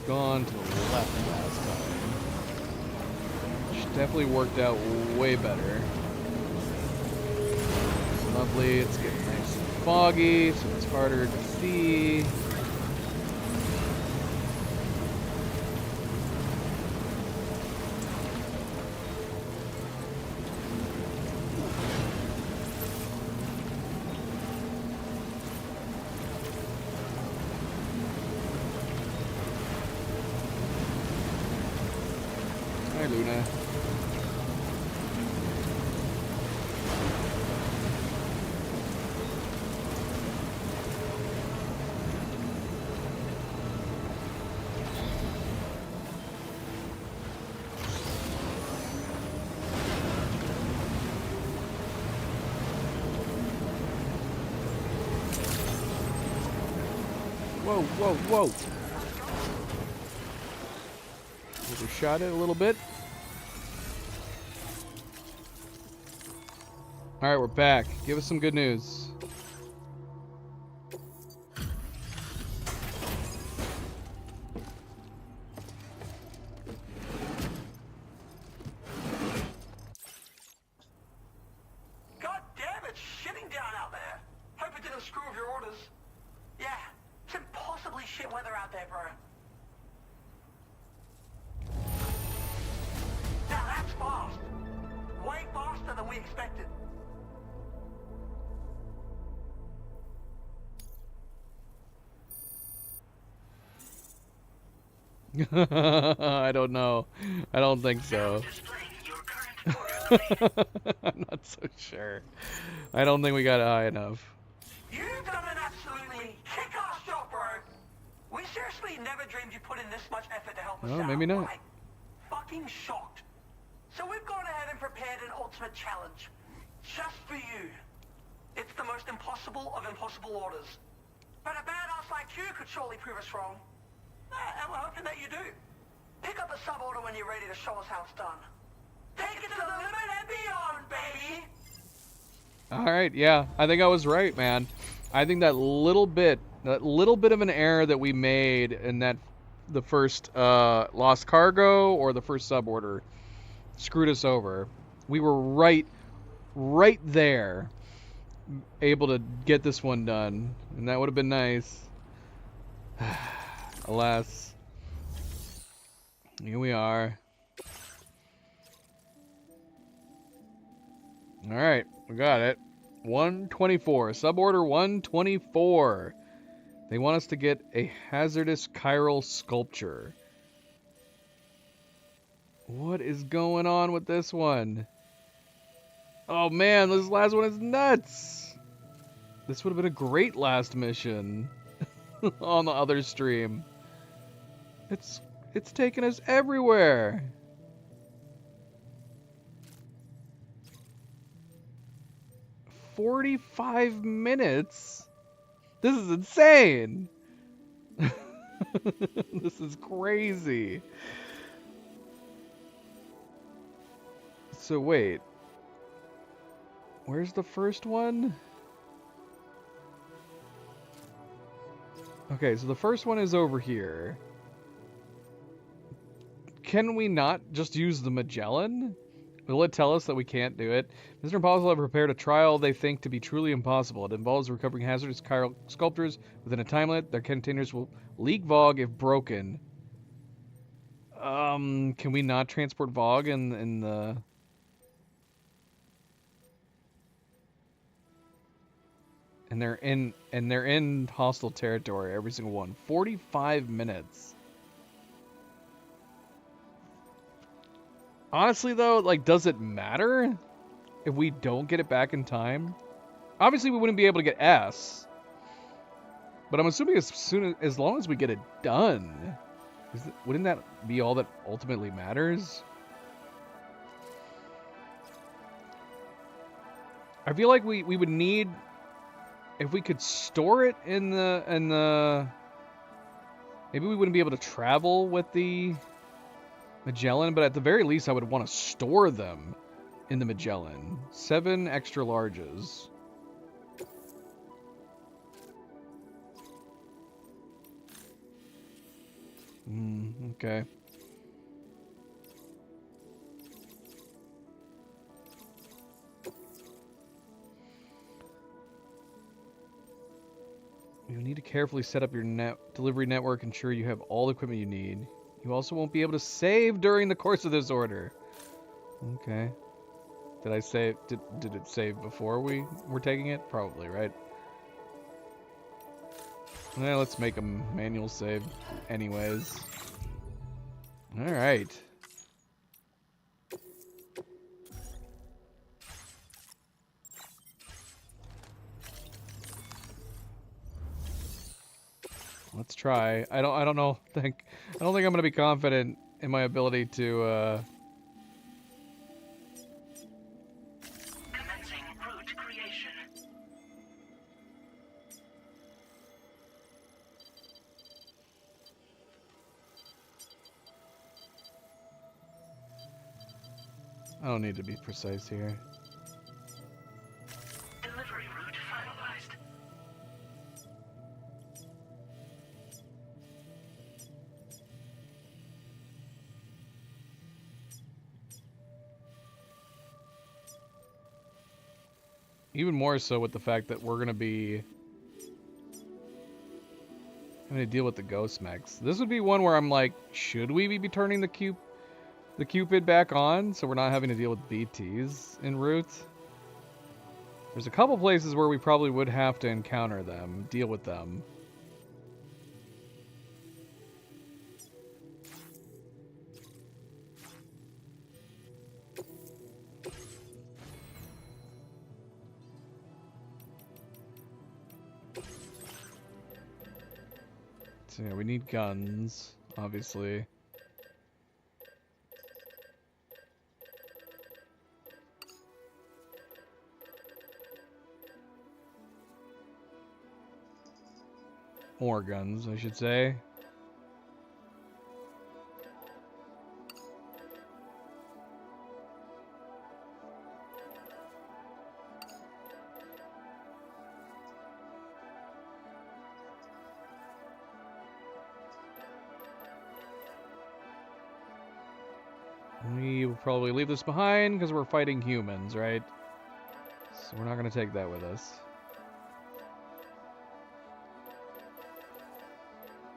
Gone to the left last time, which definitely worked out way better. Lovely, it's getting nice and foggy, so it's harder to see. Hi, Luna. Whoa, whoa, whoa. Overshot it a little bit. Alright, we're back. Give us some good news. God damn, it's shitting down out there. Hope it didn't screw with your orders. Yeah, it's impossibly shit weather out there, bro. Now that's fast. Way faster than we expected. I don't know. I don't think so. I'm not so sure. I don't think we got high enough. You've done an absolutely kick-ass job, bro. We seriously never dreamed you put in this much effort to help us No, out. maybe not. Like, fucking shocked. So we've gone ahead and prepared an ultimate challenge. Just for you. It's the most impossible of impossible orders. But a badass like you could surely prove us wrong. And we're hoping that you do. Pick up a sub-order when you're ready to show us how it's done. Take it to the limit and beyond, baby! Alright, yeah. I think I was right, man. I think that little bit of an error that we made in the first lost cargo or the first suborder screwed us over. We were right there, able to get this one done, and that would have been nice. Alas, here we are. Alright, we got it. 124. Suborder 124. They want us to get a hazardous chiral sculpture. What is going on with this one? Oh man, this last one is nuts! This would have been a great last mission on the other stream. It's taken us everywhere. "45 minutes? This is insane!" This is crazy. So wait. Where's the first one? Okay, so the first one is over here. Can we not just use the Magellan? Will it tell us that we can't do it? Mr. Impossible have prepared a trial they think to be truly impossible. It involves recovering hazardous chiral sculptures within a time limit. Their containers will leak Vogue if broken. Can we not transport Vogue in the... And they're in hostile territory, every single one. 45 minutes. Honestly, though, like, does it matter if we don't get it back in time? Obviously, we wouldn't be able to get S. But I'm assuming as long as we get it done, wouldn't that be all that ultimately matters? I feel like we would need, if we could store it in the maybe we wouldn't be able to travel with the Magellan, but at the very least I would want to store them in the Magellan. 7 extra larges. Okay. You need to carefully set up your delivery network, ensure you have all the equipment you need. You also won't be able to save during the course of this order. Okay. Did I save? Did it save before we were taking it? Probably, right? Well, let's make a manual save anyways. Alright. Let's try. I don't know. I don't think I'm gonna be confident in my ability to Commencing route creation. don't need to be precise here. Delivery route finalized. Even more so with the fact that we're gonna be having to deal with the ghost mechs. This would be one where I'm like, should we be turning the Cupid back on so we're not having to deal with BTs en route? There's a couple places where we probably would have to encounter them, deal with them. So yeah, we need guns, obviously. More guns, I should say. We will probably leave this behind because we're fighting humans, right? So we're not going to take that with us.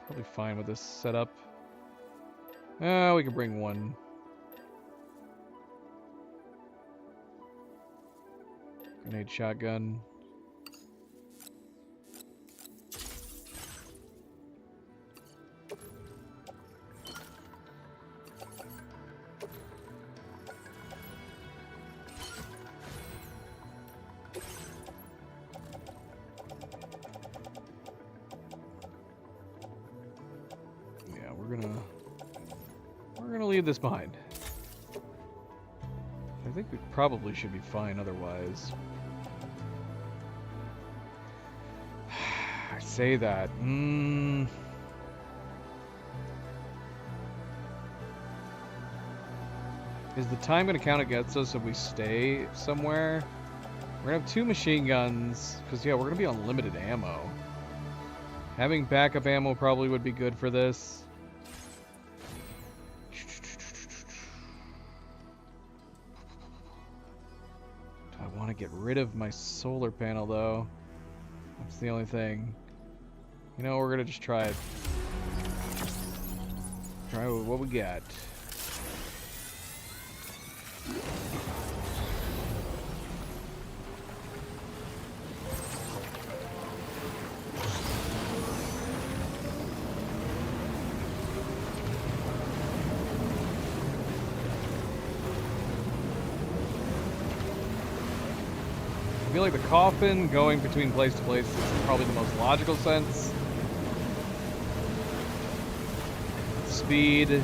Probably fine with this setup. We can bring one. Grenade shotgun. We're gonna leave this behind. I think we probably should be fine otherwise. I say that. Is the time gonna count against us if we stay somewhere? We're gonna have 2 machine guns, because yeah, we're gonna be on limited ammo. Having backup ammo probably would be good for this. I want to get rid of my solar panel though. That's the only thing. You know, we're gonna just try it. Try what we got. I feel like the coffin going between place to place is probably the most logical sense. Speed. Would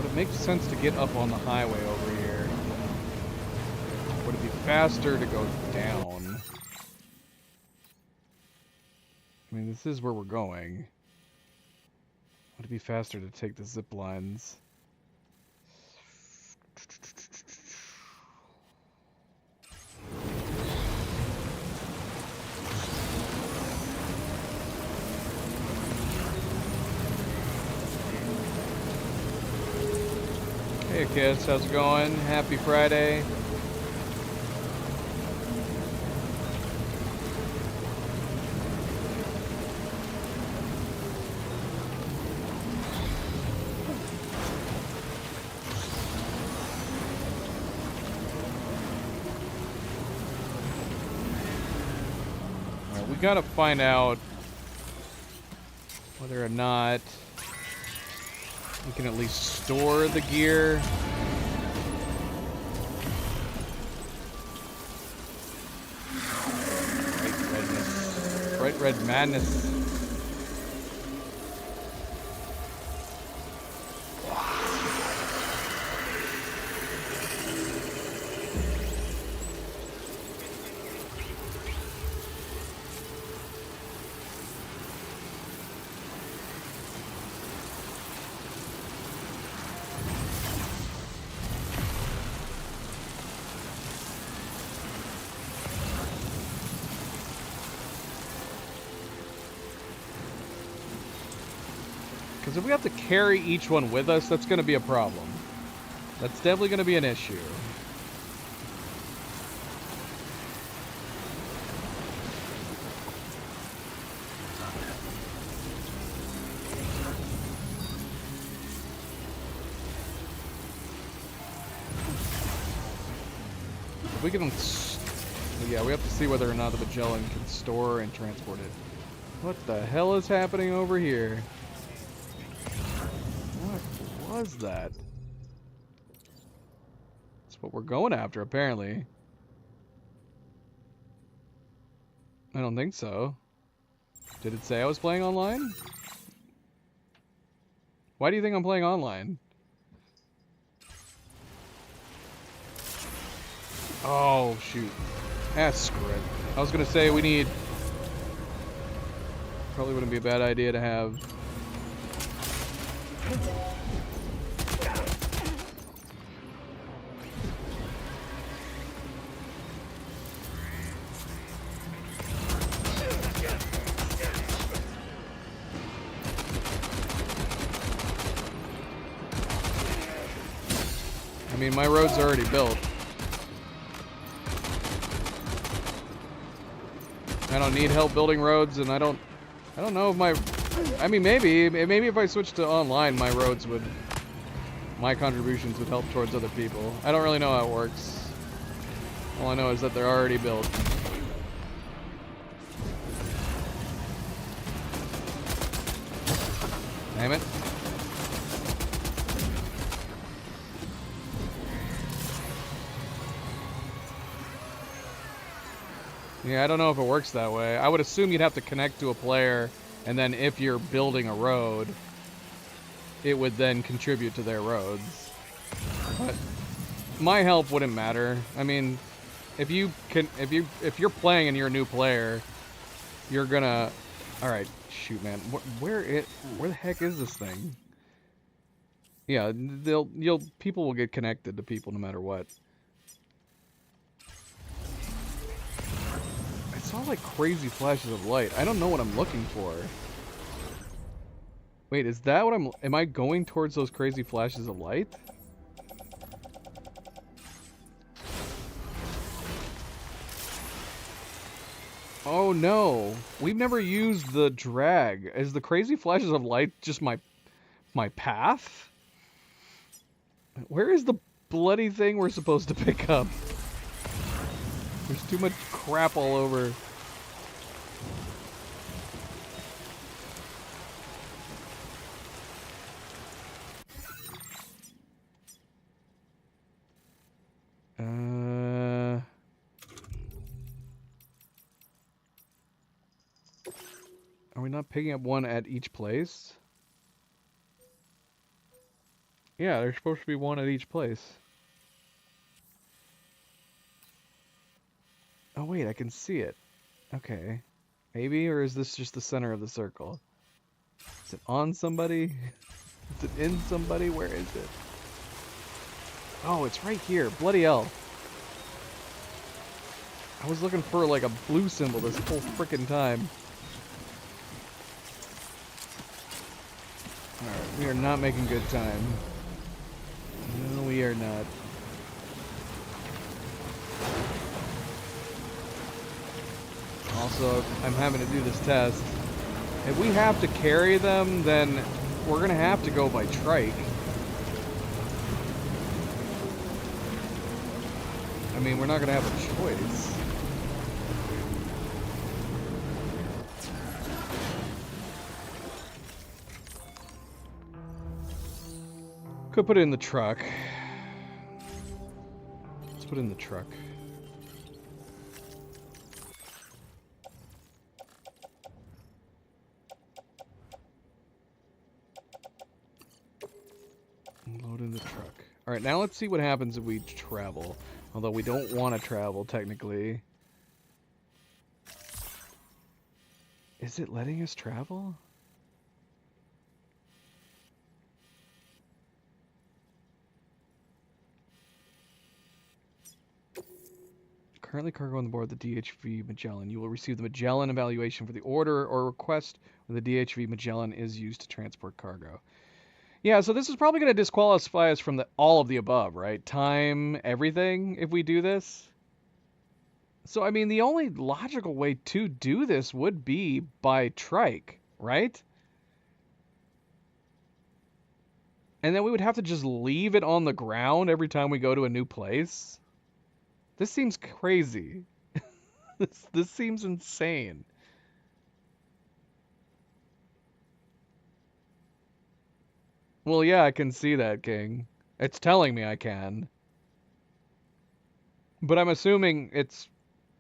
it make sense to get up on the highway over here? Would it be faster to go down? I mean, this is where we're going. Would it be faster to take the zip lines? Hey kids, how's it going? Happy Friday. Gotta find out whether or not we can at least store the gear. Bright red madness. Because if we have to carry each one with us, that's going to be a problem. That's definitely going to be an issue. If we can... Yeah, we have to see whether or not the Magellan can store and transport it. What the hell is happening over here? What was that? That's what we're going after, apparently. I don't think so. Did it say I was playing online? Why do you think I'm playing online? Oh, shoot. Ah, screw it. I was gonna say we need... Probably wouldn't be a bad idea to have... I mean, my road's already built. I don't need help building roads, and I don't know if my... I mean, maybe if I switched to online, my roads would... My contributions would help towards other people. I don't really know how it works. All I know is that they're already built. Damn it. Yeah, I don't know if it works that way. I would assume you'd have to connect to a player, and then if you're building a road, it would then contribute to their roads. But my help wouldn't matter. I mean, if you're playing and you're a new player, you're gonna... Alright, shoot, man. Where the heck is this thing? Yeah, people will get connected to people no matter what. I saw like crazy flashes of light. I don't know what I'm looking for. Wait, is that what am I going towards those crazy flashes of light? Oh no, we've never used the drag. Is the crazy flashes of light just my path? Where is the bloody thing we're supposed to pick up? There's too much crap all over. Are we not picking up one at each place? Yeah, there's supposed to be one at each place. Oh wait, I can see it. Okay. Maybe, or is this just the center of the circle? Is it on somebody? Is it in somebody? Where is it? Oh, it's right here. Bloody hell. I was looking for like a blue symbol this whole frickin' time. Alright, we are not making good time. No, we are not. Also, I'm having to do this test. If we have to carry them, then we're gonna have to go by trike. I mean, we're not gonna have a choice. Could put it in the truck. Let's put it in the truck. Load in the truck. Alright, now let's see what happens if we travel. Although we don't want to travel, technically. Is it letting us travel? currently cargo on the board the DHV Magellan. You will receive the Magellan evaluation for the order or request when the DHV Magellan is used to transport cargo. Yeah, so this is probably going to disqualify us from all of the above, right? Time, everything, if we do this. So, I mean, the only logical way to do this would be by trike, right? And then we would have to just leave it on the ground every time we go to a new place. This seems crazy. This seems insane. Well, yeah, I can see that, King. It's telling me I can. But I'm assuming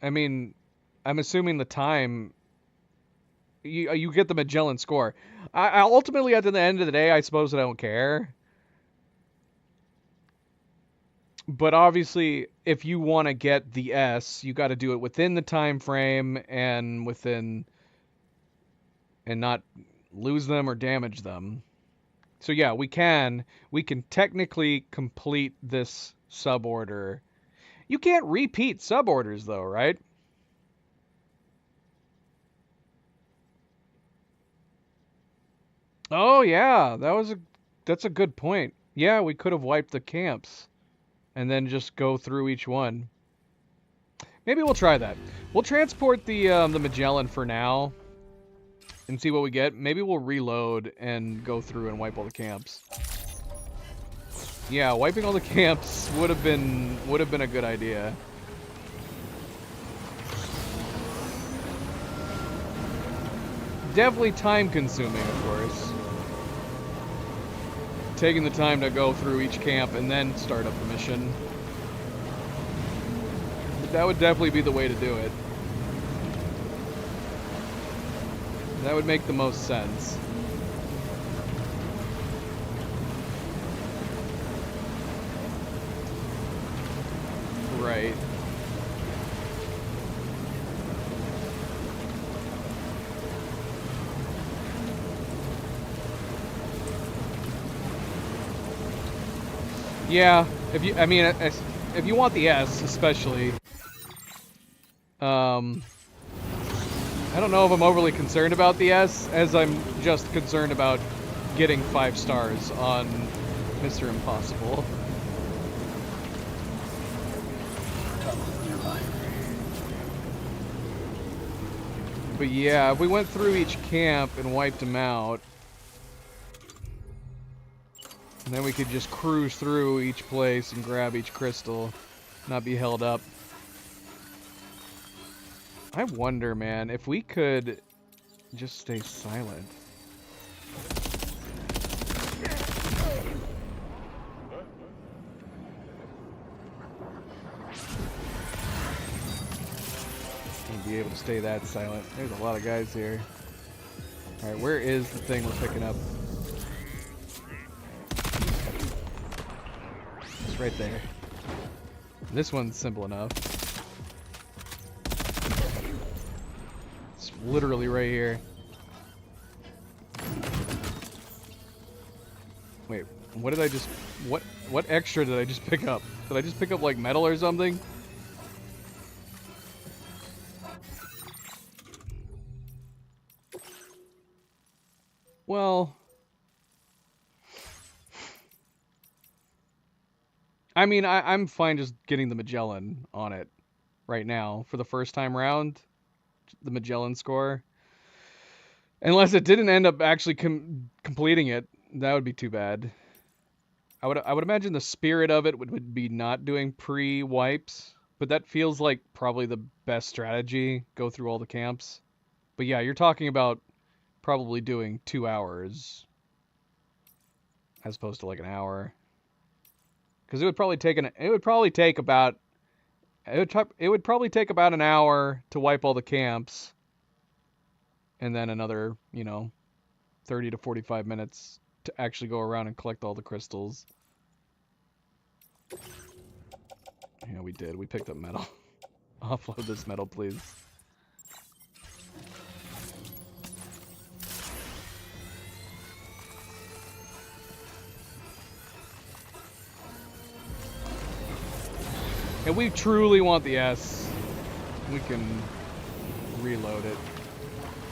I'm assuming the time, you get the Magellan score. I ultimately, at the end of the day, I suppose I don't care. But obviously, if you want to get the S, you got to do it within the time frame and not lose them or damage them. So yeah, we can technically complete this suborder. You can't repeat suborders though, right? Oh yeah, that's a good point. Yeah, we could have wiped the camps and then just go through each one. Maybe we'll try that. We'll transport the Magellan for now and see what we get. Maybe we'll reload and go through and wipe all the camps. Yeah, wiping all the camps would have been a good idea. Definitely time consuming, of course. Taking the time to go through each camp and then start up the mission. But that would definitely be the way to do it. That would make the most sense. Right. Yeah, if you want the S, especially, I don't know if I'm overly concerned about the S, as I'm just concerned about getting 5 stars on Mr. Impossible. But yeah, if we went through each camp and wiped them out, and then we could just cruise through each place and grab each crystal, not be held up. I wonder, man, if we could just stay silent. And be able to stay that silent. There's a lot of guys here. Alright, where is the thing we're picking up? It's right there. This one's simple enough. It's literally right here. Wait, what did I just... What extra did I just pick up? Did I just pick up, like, metal or something? Well... I mean, I'm fine just getting the Magellan on it right now for the first time round. The Magellan score. Unless it didn't end up actually completing it. That would be too bad. I would imagine the spirit of it would be not doing pre-wipes. But that feels like probably the best strategy. Go through all the camps. But yeah, you're talking about probably doing 2 hours. As opposed to like an hour. Because it would probably take about an hour to wipe all the camps, and then another, 30 to 45 minutes to actually go around and collect all the crystals. Yeah, we did. We picked up metal. Offload this metal, please. And we truly want the S. we can reload it.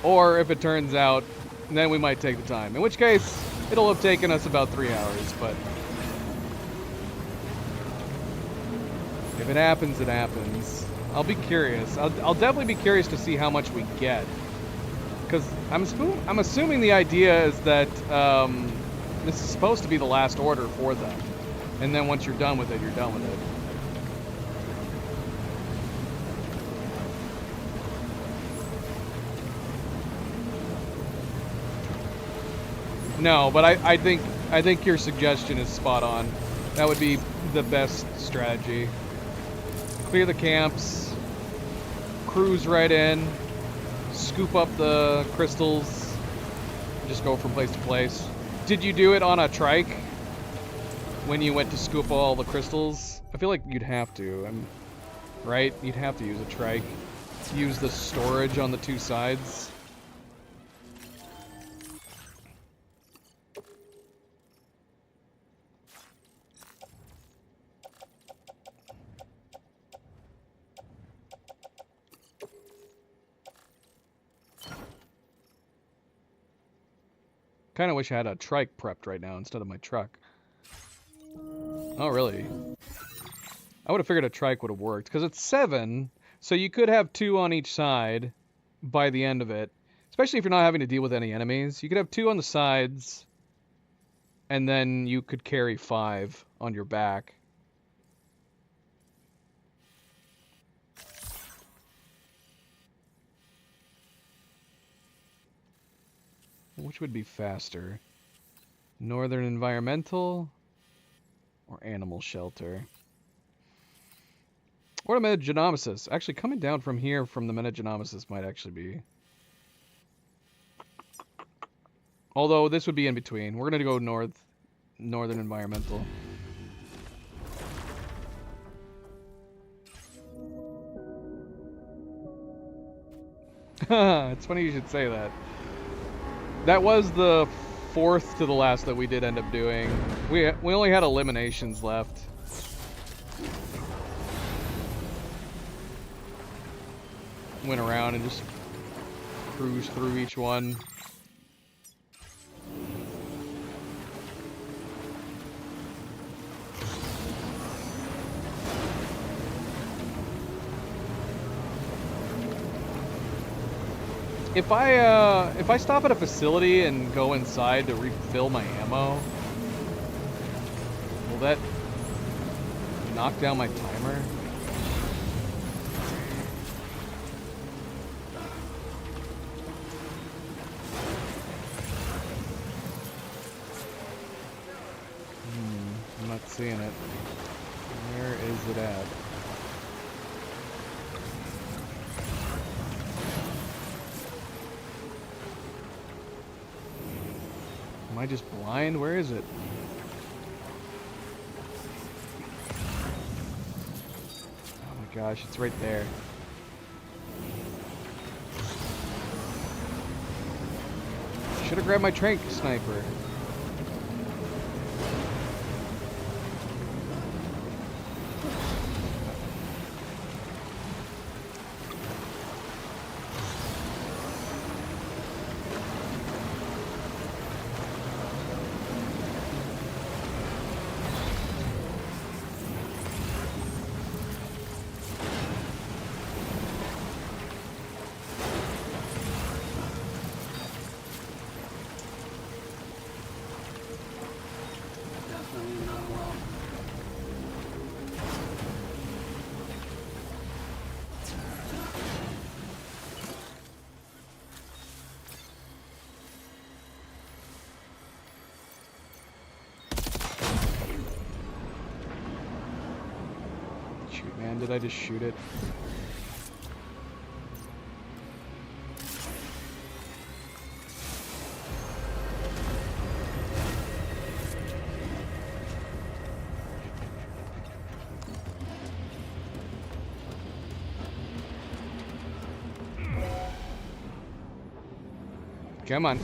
Or if it turns out, then we might take the time. In which case, it'll have taken us about 3 hours, but if it happens, it happens. I'll be curious. I'll definitely be curious to see how much we get. Because I'm assuming the idea is that this is supposed to be the last order for them. And then once you're done with it, you're done with it. No, but I think your suggestion is spot on. That would be the best strategy. Clear the camps, cruise right in, scoop up the crystals, just go from place to place. Did you do it on a trike when you went to scoop all the crystals? I feel like you'd have to, right? You'd have to use a trike. Use the storage on the two sides. Kind of wish I had a trike prepped right now instead of my truck. Oh, really? I would have figured a trike would have worked, because it's 7, so you could have 2 on each side by the end of it. Especially if you're not having to deal with any enemies. You could have 2 on the sides, and then you could carry 5 on your back. Which would be faster? Northern Environmental or Animal Shelter? Or a Metagenomicis. Actually, coming down from here from the Metagenomicis might actually be. Although this would be in between. We're going to go Northern Environmental. It's funny you should say that. That was the 4th to the last that we did end up doing. We only had eliminations left. Went around and just cruised through each one. If I stop at a facility and go inside to refill my ammo, will that knock down my timer? I'm not seeing it. Where is it at? Am I just blind? Where is it? Oh my gosh, it's right there. Should have grabbed my trank sniper. Definitely not well. Shoot, man, did I just shoot it? Come on.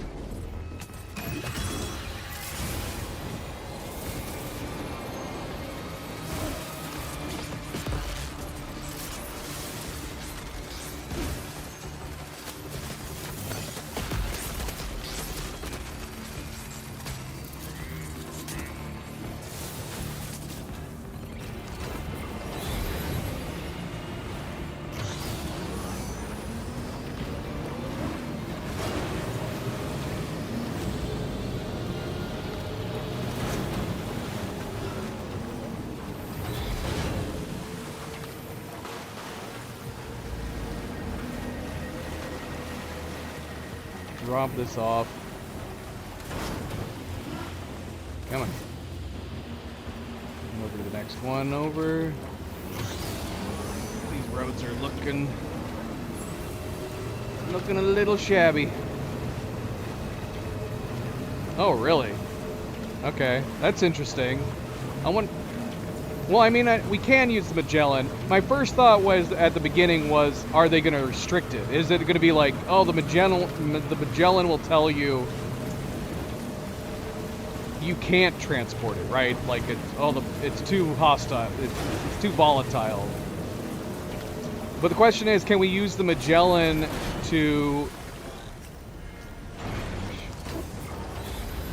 drop this off. Come on. Over to the next one over. These roads are looking a little shabby. Oh, really? Okay, that's interesting. Well, I mean, we can use the Magellan. My first thought was, at the beginning, was, are they going to restrict it? Is it going to be like, oh, the Magellan will tell you you can't transport it, right? Like, it's too hostile, it's too volatile. But the question is, can we use the Magellan to...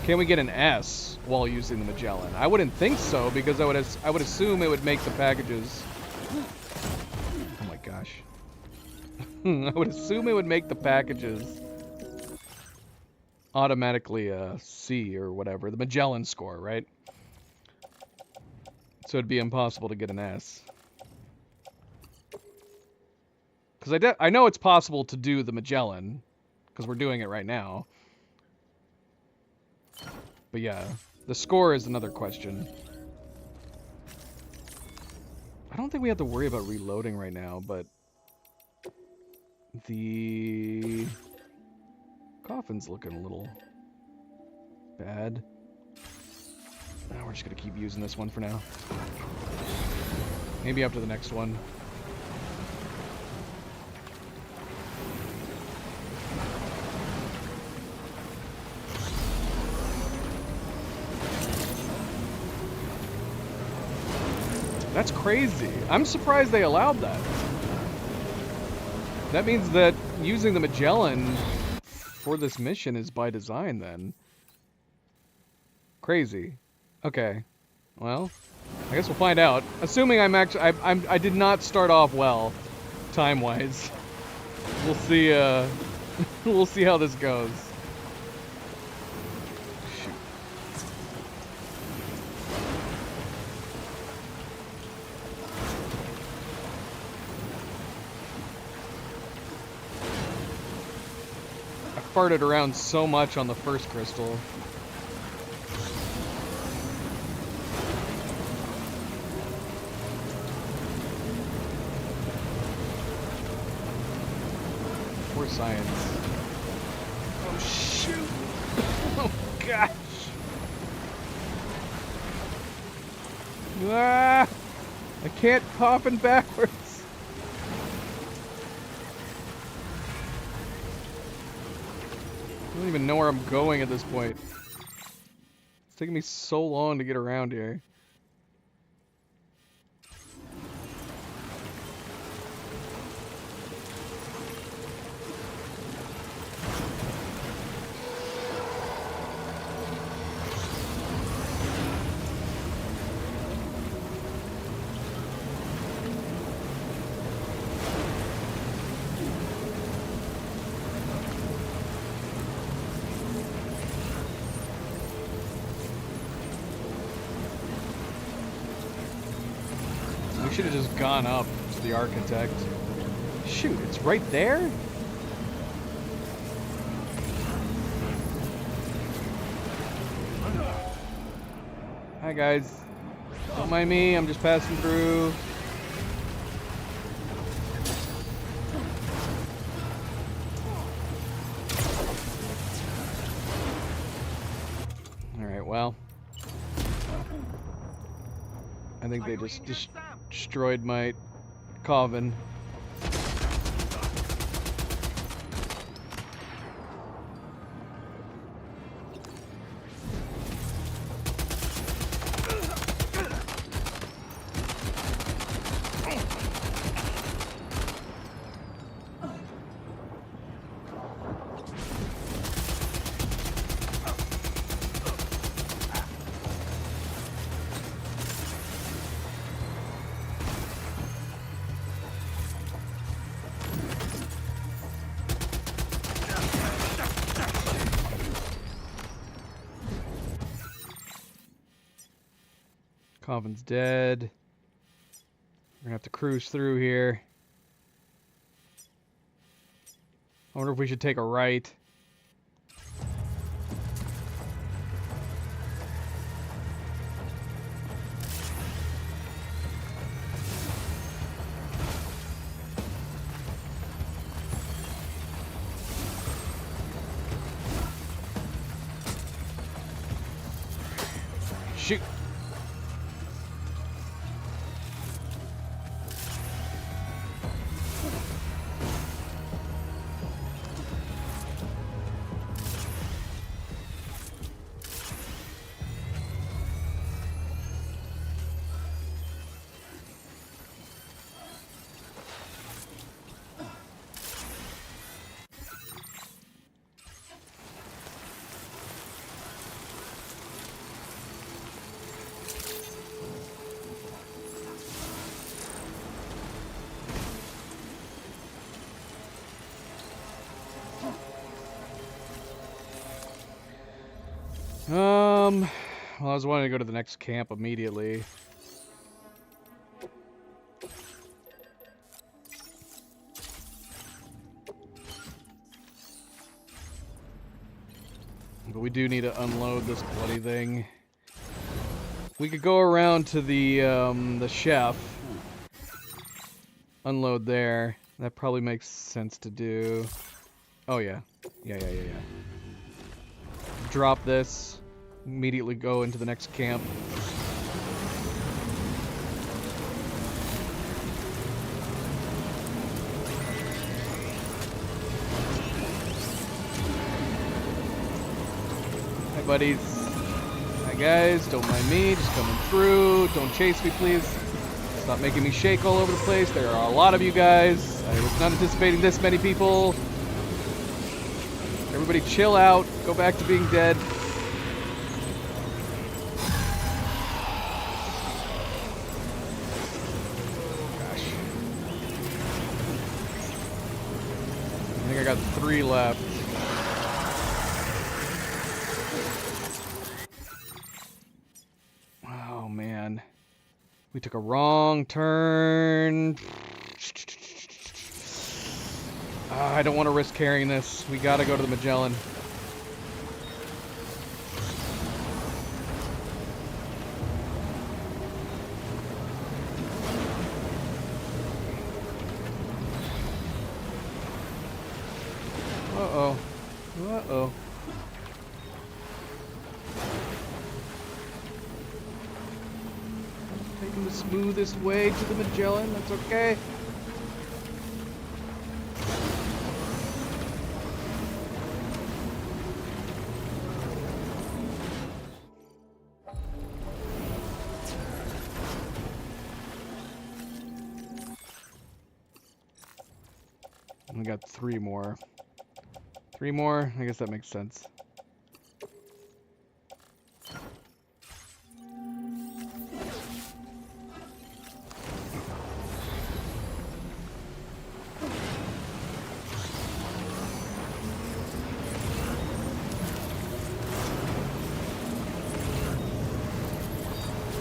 Can we get an S while using the Magellan? I wouldn't think so, because I would assume it would make the packages... Oh my gosh. I would assume it would make the packages automatically a C or whatever, the Magellan score, right? So it'd be impossible to get an S. Because I know it's possible to do the Magellan, because we're doing it right now. But yeah, the score is another question. I don't think we have to worry about reloading right now, but the coffin's looking a little bad. Now we're just gonna keep using this one for now. Maybe after the next one. That's crazy. I'm surprised they allowed that. That means that using the Magellan for this mission is by design then. Crazy. Okay. Well, I guess we'll find out. Assuming I did not start off well, time-wise. We'll see, we'll see how this goes. Farted around so much on the first crystal. Poor science. Oh shoot! Oh gosh! Ah! I can't coffin backwards. I don't even know where I'm going at this point. It's taking me so long to get around here. We should have just gone up to the architect. Shoot, it's right there? Hi guys. Don't mind me, I'm just passing through. Alright, well. I think they just destroyed my coffin. Coffin's dead. We're gonna have to cruise through here. I wonder if we should take a right. shoot. Well, I was wanting to go to the next camp immediately. But we do need to unload this bloody thing. We could go around to the chef. Unload there. That probably makes sense to do. Oh yeah. Yeah. Drop this. Immediately go into the next camp. Hi buddies. Hi guys, don't mind me, just coming through. Don't chase me please. Stop making me shake all over the place. There are a lot of you guys. I was not anticipating this many people. Everybody chill out. Go back to being dead. I think I got 3 left. Oh man. We took a wrong turn. I don't want to risk carrying this. We gotta go to the Magellan. Uh-oh. Uh-oh. Taking the smoothest way to the Magellan. That's okay. We got 3 more. 3 more? I guess that makes sense.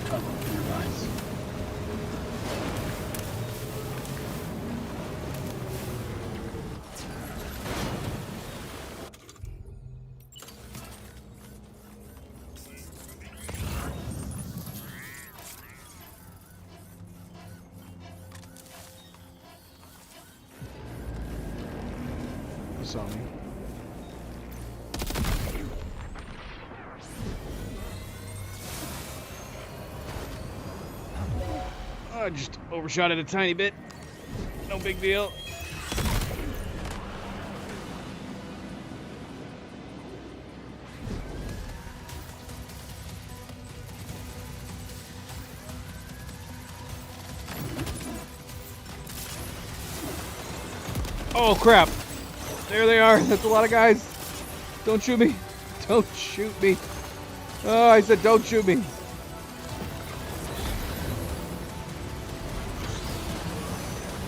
Cover for your eyes. You saw me. I just overshot it a tiny bit. No big deal. Oh crap. There they are. That's a lot of guys. Don't shoot me. Don't shoot me. Oh, I said don't shoot me.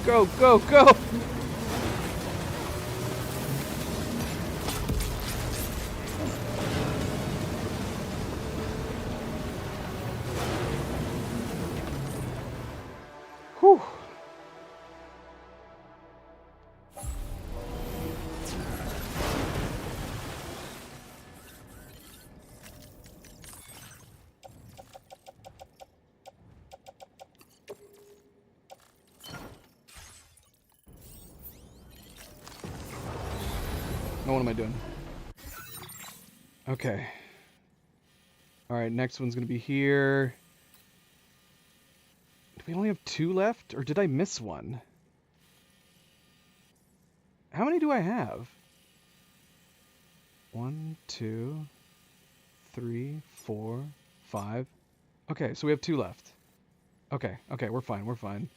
Go, go, go! Whew. Now what am I doing? Okay. Alright, next one's gonna be here. Do we only have 2 left? Or did I miss one? How many do I have? 1, 2, 3, 4, 5. Okay, so we have 2 left. Okay, we're fine, we're fine.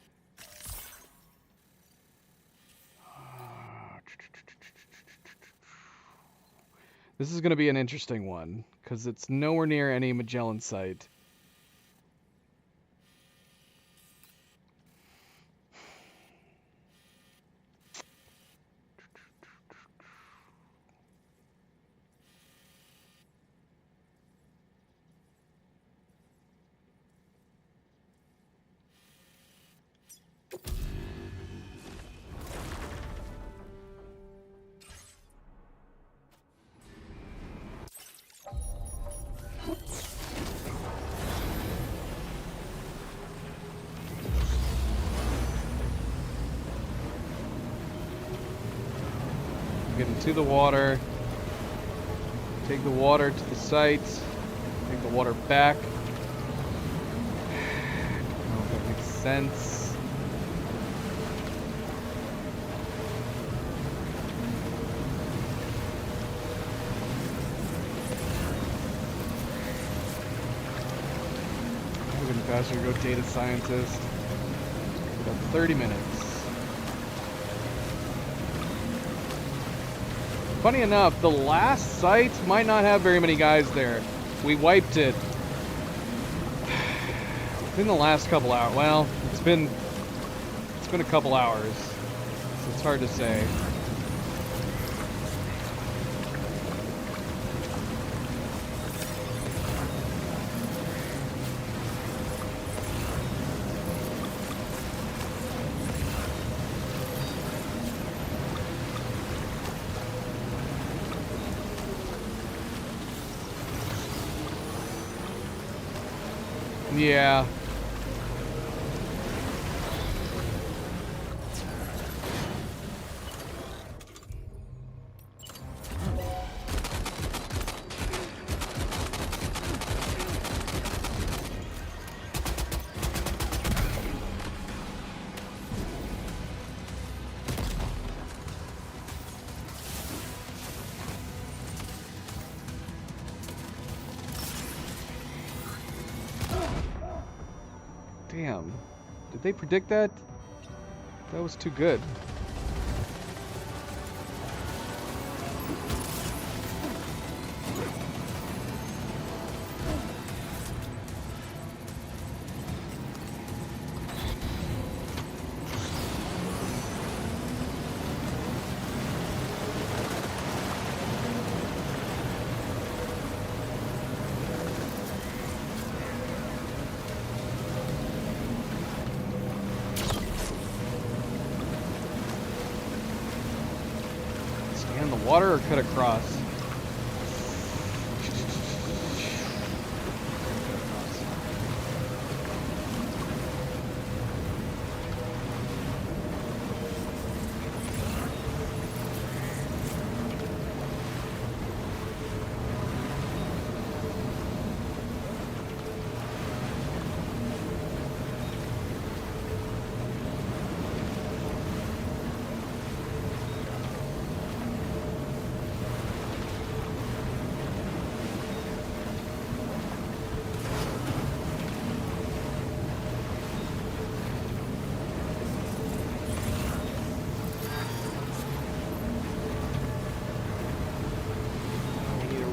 This is going to be an interesting one, because it's nowhere near any Magellan site. Get into the water. Take the water to the site. Take the water back. I don't know if that makes sense. Moving faster, go data scientist. About 30 minutes. Funny enough, the last site might not have very many guys there. We wiped it within the last couple hours. Well, it's been a couple hours, so it's hard to say. Yeah. Damn. Did they predict that? That was too good. Scan the water or cut across?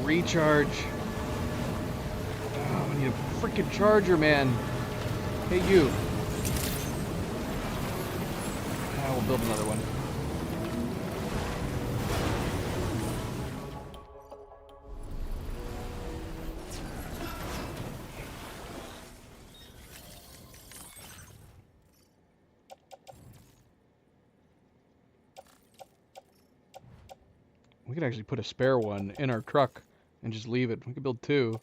Recharge. Oh, I need a freaking charger, man. Hey, you. We'll build another one. We could actually put a spare one in our truck and just leave it. We could build 2.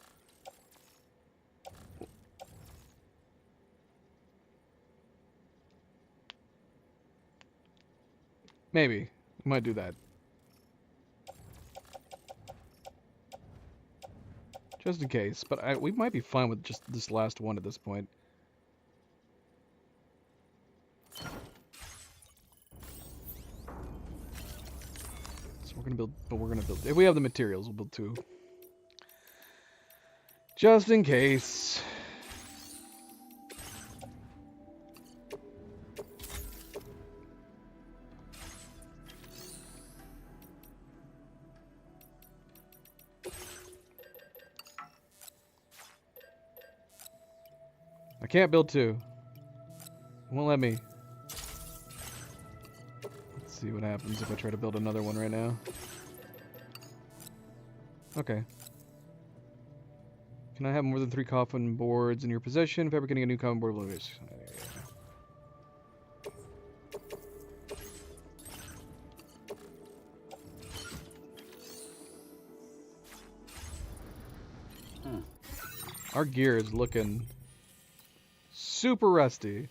Maybe. We might do that. Just in case. But we might be fine with just this last one at this point. So we're gonna build, but we're gonna build. If we have the materials, we'll build 2. Just in case. I can't build 2. It won't let me. Let's see what happens if I try to build another one right now. Okay. Can I have more than 3 coffin boards in your possession? Fabricating a new coffin board. Our gear is looking super rusty.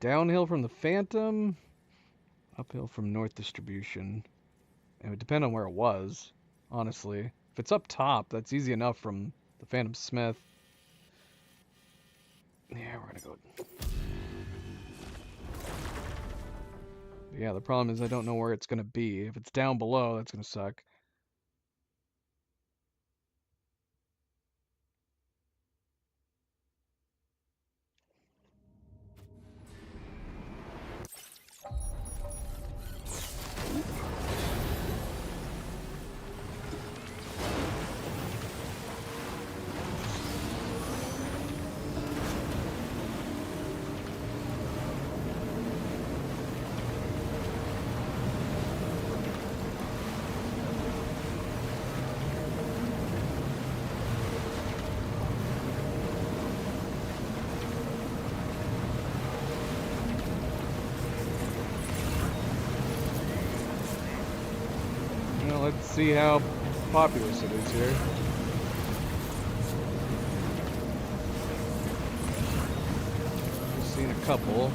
Downhill from the Phantom, uphill from North Distribution. It would depend on where it was, honestly. If it's up top, that's easy enough from the Phantom Smith. Yeah, we're gonna go. Yeah, the problem is I don't know where it's gonna be. If it's down below, that's gonna suck. Let's see how populous it is here. I've seen a couple.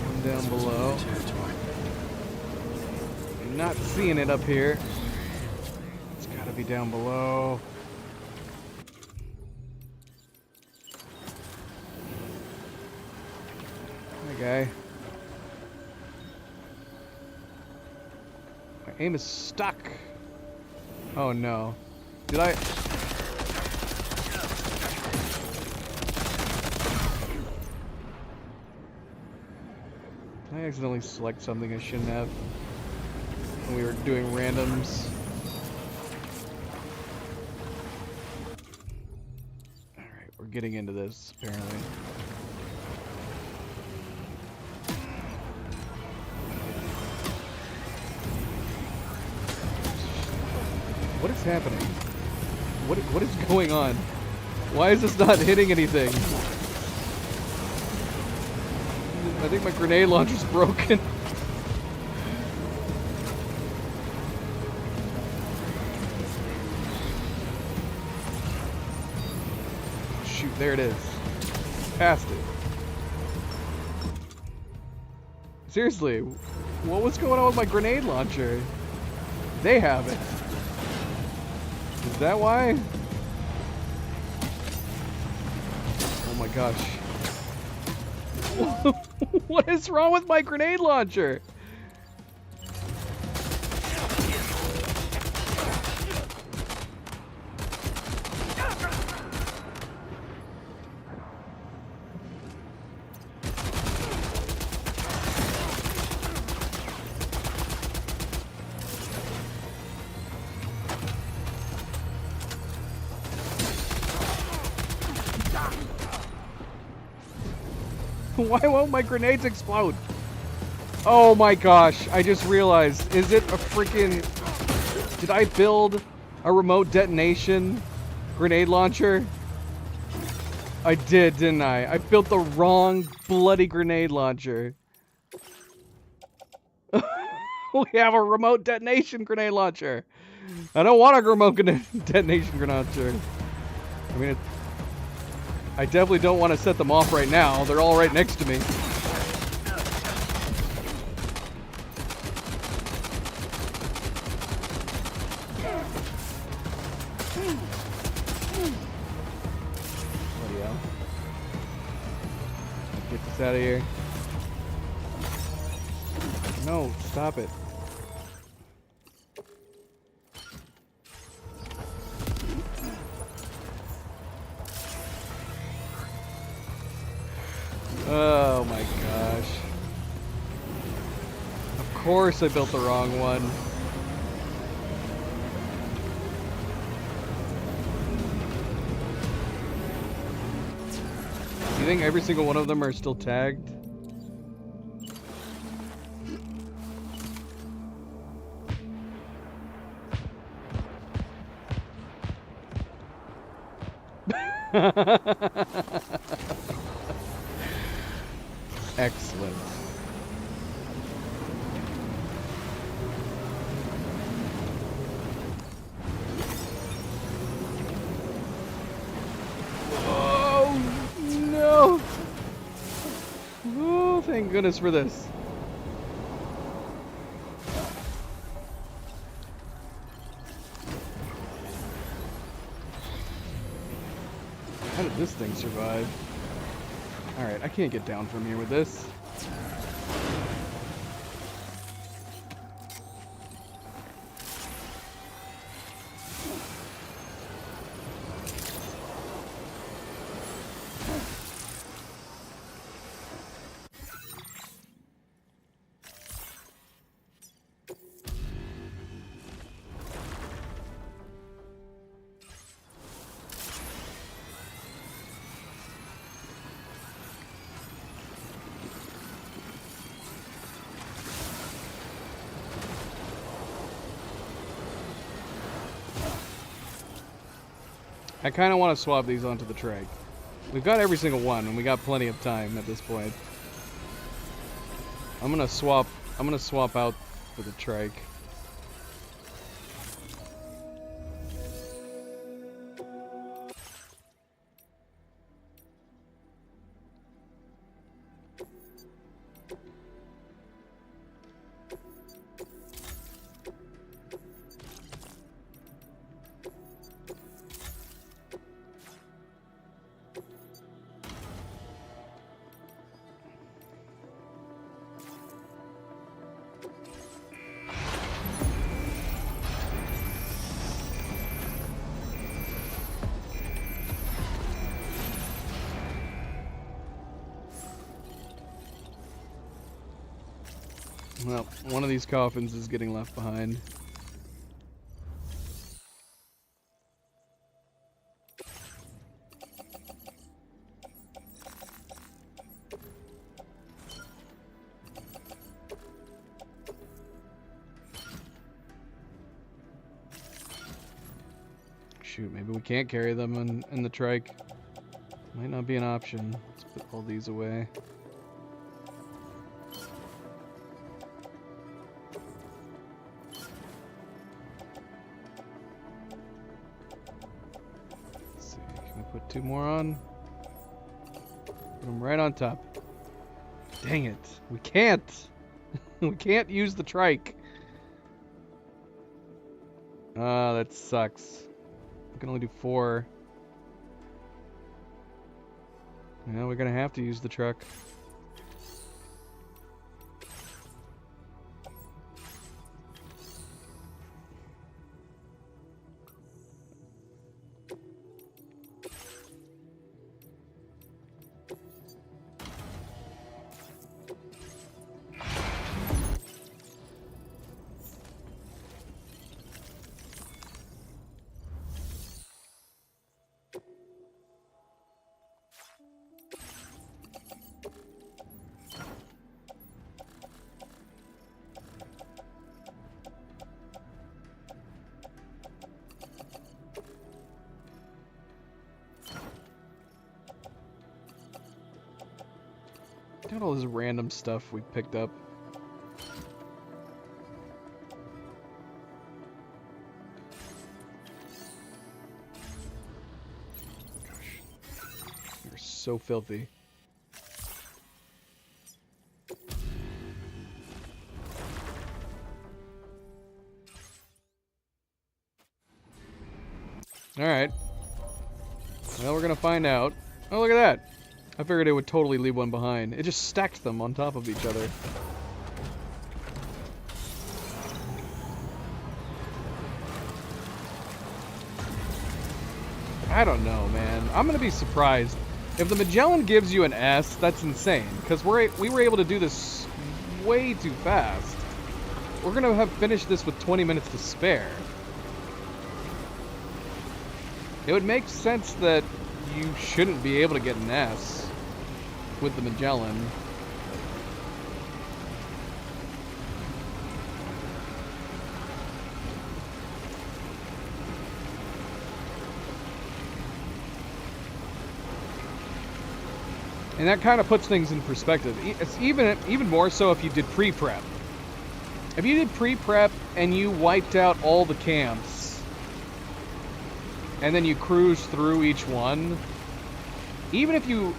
One down below. I'm not seeing it up here. It's gotta be down below. Okay. Aim is stuck. Oh no. Did I? Did I accidentally select something I shouldn't have when we were doing randoms? Alright, we're getting into this apparently. What is happening? What is going on? Why is this not hitting anything? I think my grenade launcher's broken. Shoot, there it is. Passed it. Seriously, what was going on with my grenade launcher? They have it. Is that why? Oh my gosh. What is wrong with my grenade launcher? Why won't my grenades explode? Oh my gosh, I just realized. Is it a freaking... Did I build a remote detonation grenade launcher? I did, didn't I? I built the wrong bloody grenade launcher. We have a remote detonation grenade launcher. I don't want a remote detonation grenade launcher. I mean, I definitely don't want to set them off right now. They're all right next to me. Bloody hell. Get this out of here. No, stop it. Oh my gosh. Of course I built the wrong one. Do you think every single one of them are still tagged? Excellent. Oh no! Oh, thank goodness for this. How did this thing survive? Alright, I can't get down from here with this. I kind of want to swap these onto the trike. We've got every single one, and we got plenty of time at this point. I'm gonna swap out for the trike. Well, one of these coffins is getting left behind. Shoot, maybe we can't carry them in the trike. Might not be an option. Let's put all these away. Put two more on. Put them right on top. Dang it. We can't. We can't use the trike. Ah, that sucks. I can only do 4. Yeah, we're gonna have to use the truck. Look at all this random stuff we picked up. Gosh. so filthy. Alright. Well, we're gonna find out. Oh, look at that! I figured it would totally leave one behind. It just stacked them on top of each other. I don't know, man. I'm gonna be surprised. If the Magellan gives you an S, that's insane. Because we were able to do this way too fast. We're gonna have finished this with 20 minutes to spare. It would make sense that you shouldn't be able to get an S with the Magellan. And that kind of puts things in perspective. It's even more so if you did pre-prep. If you did pre-prep and you wiped out all the camps, and then you cruise through each one, even if you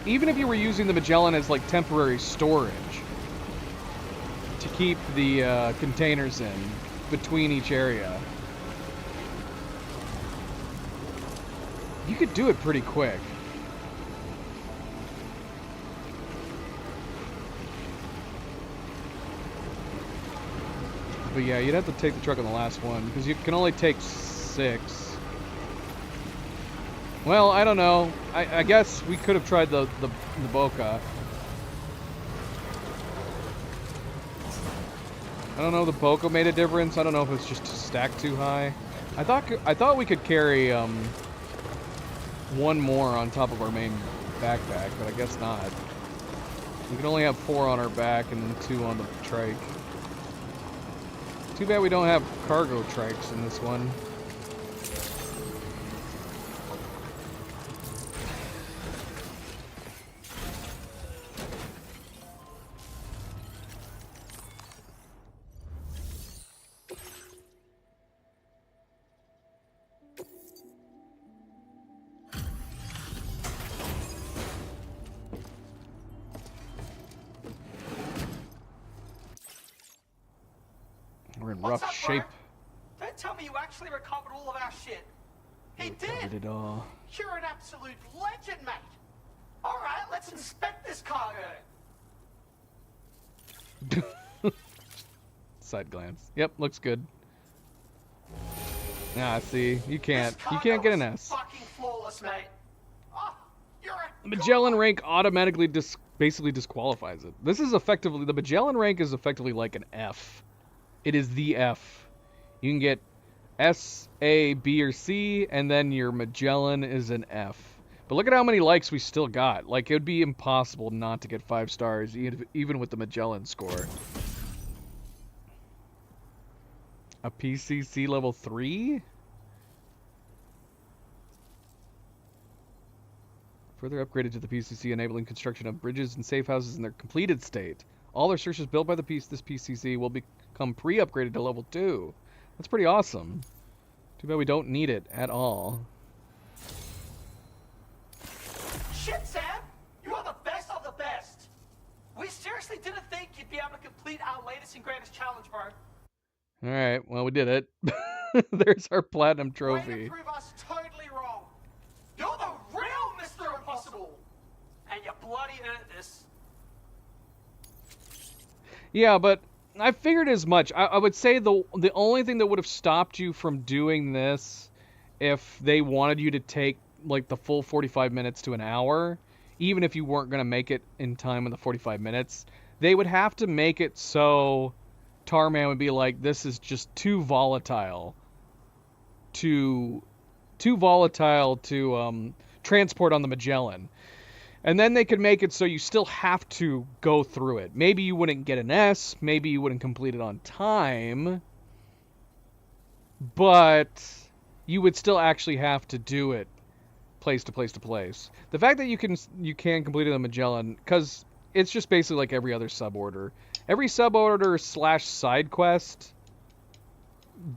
were using the Magellan as like temporary storage to keep the containers in between each area, you could do it pretty quick. But yeah, you'd have to take the truck on the last one, because you can only take 6. Well, I don't know. I guess we could have tried the Boca. I don't know if the Boca made a difference. I don't know if it's just stacked too high. I thought we could carry one more on top of our main backpack, but I guess not. We can only have 4 on our back and then 2 on the trike. Too bad we don't have cargo trikes in this one. We're in rough shape. Don't tell me you actually recovered all of our shit. He Did it all. You're an absolute legend, mate. All right, let's inspect this cargo. Side glance. Yep, looks good. Ah, see, you can't get an S. Fucking flawless, mate. Oh, you're a The Magellan rank automatically basically disqualifies it. This is effectively, the Magellan rank is effectively like an F. It is the F. You can get S, A, B, or C, and then your Magellan is an F. But look at how many likes we still got. Like, it would be impossible not to get 5 stars, even with the Magellan score. A PCC level 3? Further upgraded to the PCC, enabling construction of bridges and safe houses in their completed state. All their structures built by this PCC will become pre-upgraded to level 2. That's pretty awesome. Too bad we don't need it at all. Shit, Sam! You are the best of the best! We seriously didn't think you'd be able to complete our latest and greatest challenge, bro. Alright, well, we did it. There's our platinum Way trophy. to prove us totally wrong. You're the real Mr. Impossible! And you bloody earned this. Yeah, but I figured as much. I would say the only thing that would have stopped you from doing this if they wanted you to take like the full 45 minutes to an hour, even if you weren't going to make it in time in the 45 minutes, they would have to make it so Tarman would be like, this is just too volatile to transport on the Magellan. And then they could make it so you still have to go through it. Maybe you wouldn't get an S, maybe you wouldn't complete it on time, but you would still actually have to do it place to place to place. The fact that you can complete it on Magellan, because it's just basically like every other suborder. Every suborder / side quest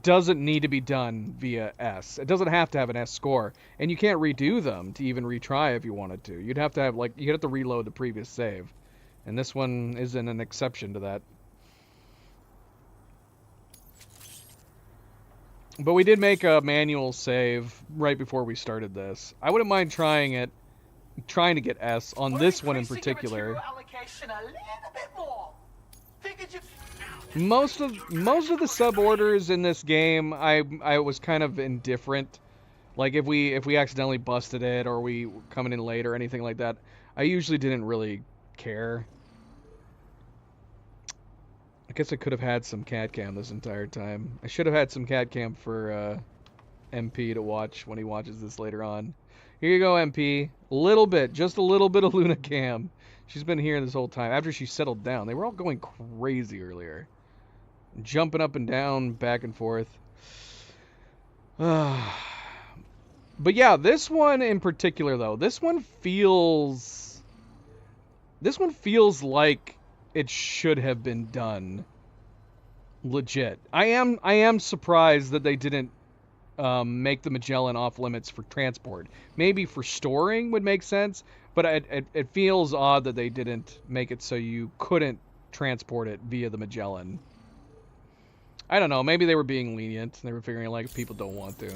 doesn't need to be done via S. It doesn't have to have an S score, and you can't redo them to even retry if you wanted to. You'd have to have you'd have to reload the previous save, and this one isn't an exception to that. But we did make a manual save right before we started this. I wouldn't mind trying to get S on this one in particular. Allocation a little bit more. Figured you... Most of the sub orders in this game, I was kind of indifferent. Like if we accidentally busted it or we coming in late or anything like that, I usually didn't really care. I guess I could have had some CAD cam this entire time. I should have had some CAD cam for MP to watch when he watches this later on. Here you go, MP. Just a little bit of Luna cam. She's been here this whole time. After she settled down, they were all going crazy earlier. Jumping up and down, back and forth. But yeah, this one in particular, though, this one feels like it should have been done legit. I am surprised that they didn't make the Magellan off limits for transport. Maybe for storing would make sense, but it feels odd that they didn't make it so you couldn't transport it via the Magellan. I don't know. Maybe they were being lenient. They were figuring like people don't want to.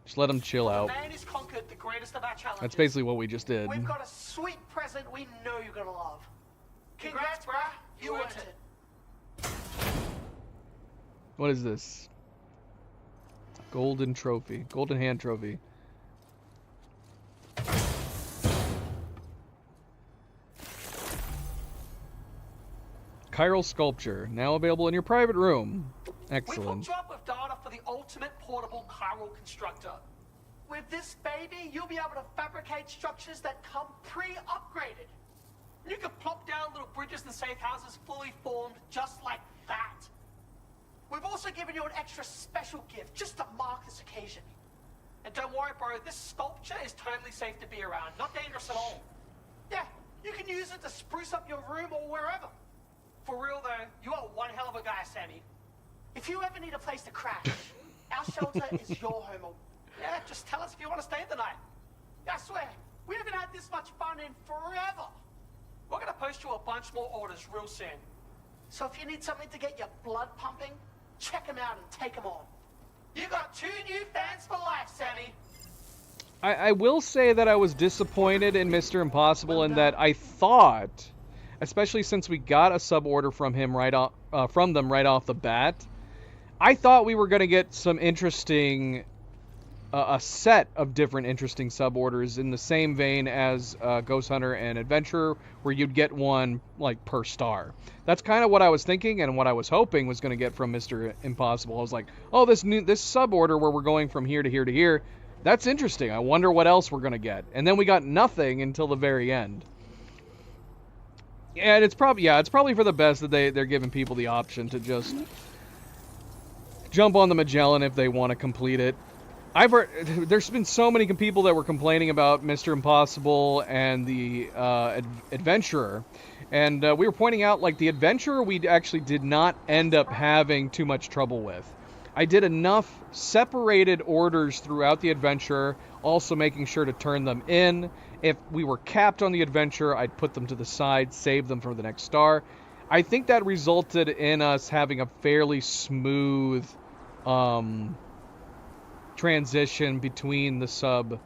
Just let them chill out. The man who's conquered the greatest of our challenges. That's basically what we just did. We've got a sweet present we know you're gonna love. Congrats, bruh. You earned it. What is this? Golden trophy. Golden hand trophy. Chiral sculpture. Now available in your private room. We Excellent. hooked you up with data for the ultimate portable chiral constructor. With this baby, you'll be able to fabricate structures that come pre-upgraded. You can plop down little bridges and safe houses fully formed just like that. We've also given you an extra special gift just to mark this occasion. And don't worry, bro, this sculpture is totally safe to be around, not dangerous at all. Yeah, you can use it to spruce up your room or wherever. For real though, you are one hell of a guy, Sammy. If you ever need a place to crash, our shelter is your home. Yeah, just tell us if you want to stay the night. I swear, we haven't had this much fun in forever. We're gonna post you a bunch more orders real soon. So if you need something to get your blood pumping, check them out and take them on. You got 2 new fans for life, Sammy. I will say that I was disappointed in Mr. Impossible in that I thought, especially since we got a sub order from him from them right off the bat, I thought we were going to get some interesting, a set of different interesting sub orders in the same vein as Ghost Hunter and Adventurer, where you'd get one like per star. That's kind of what I was thinking and what I was hoping was going to get from Mr. Impossible. I was like, oh, this sub order where we're going from here to here to here, that's interesting. I wonder what else we're going to get. And then we got nothing until the very end. And it's probably for the best that they're giving people the option to just jump on the Magellan if they want to complete it. I've heard there's been so many people that were complaining about Mr. Impossible and the Adventurer, and we were pointing out like the Adventurer we actually did not end up having too much trouble with. I did enough separated orders throughout the Adventurer, also making sure to turn them in. If we were capped on the Adventurer, I'd put them to the side, save them for the next star. I think that resulted in us having a fairly smooth transition between the sub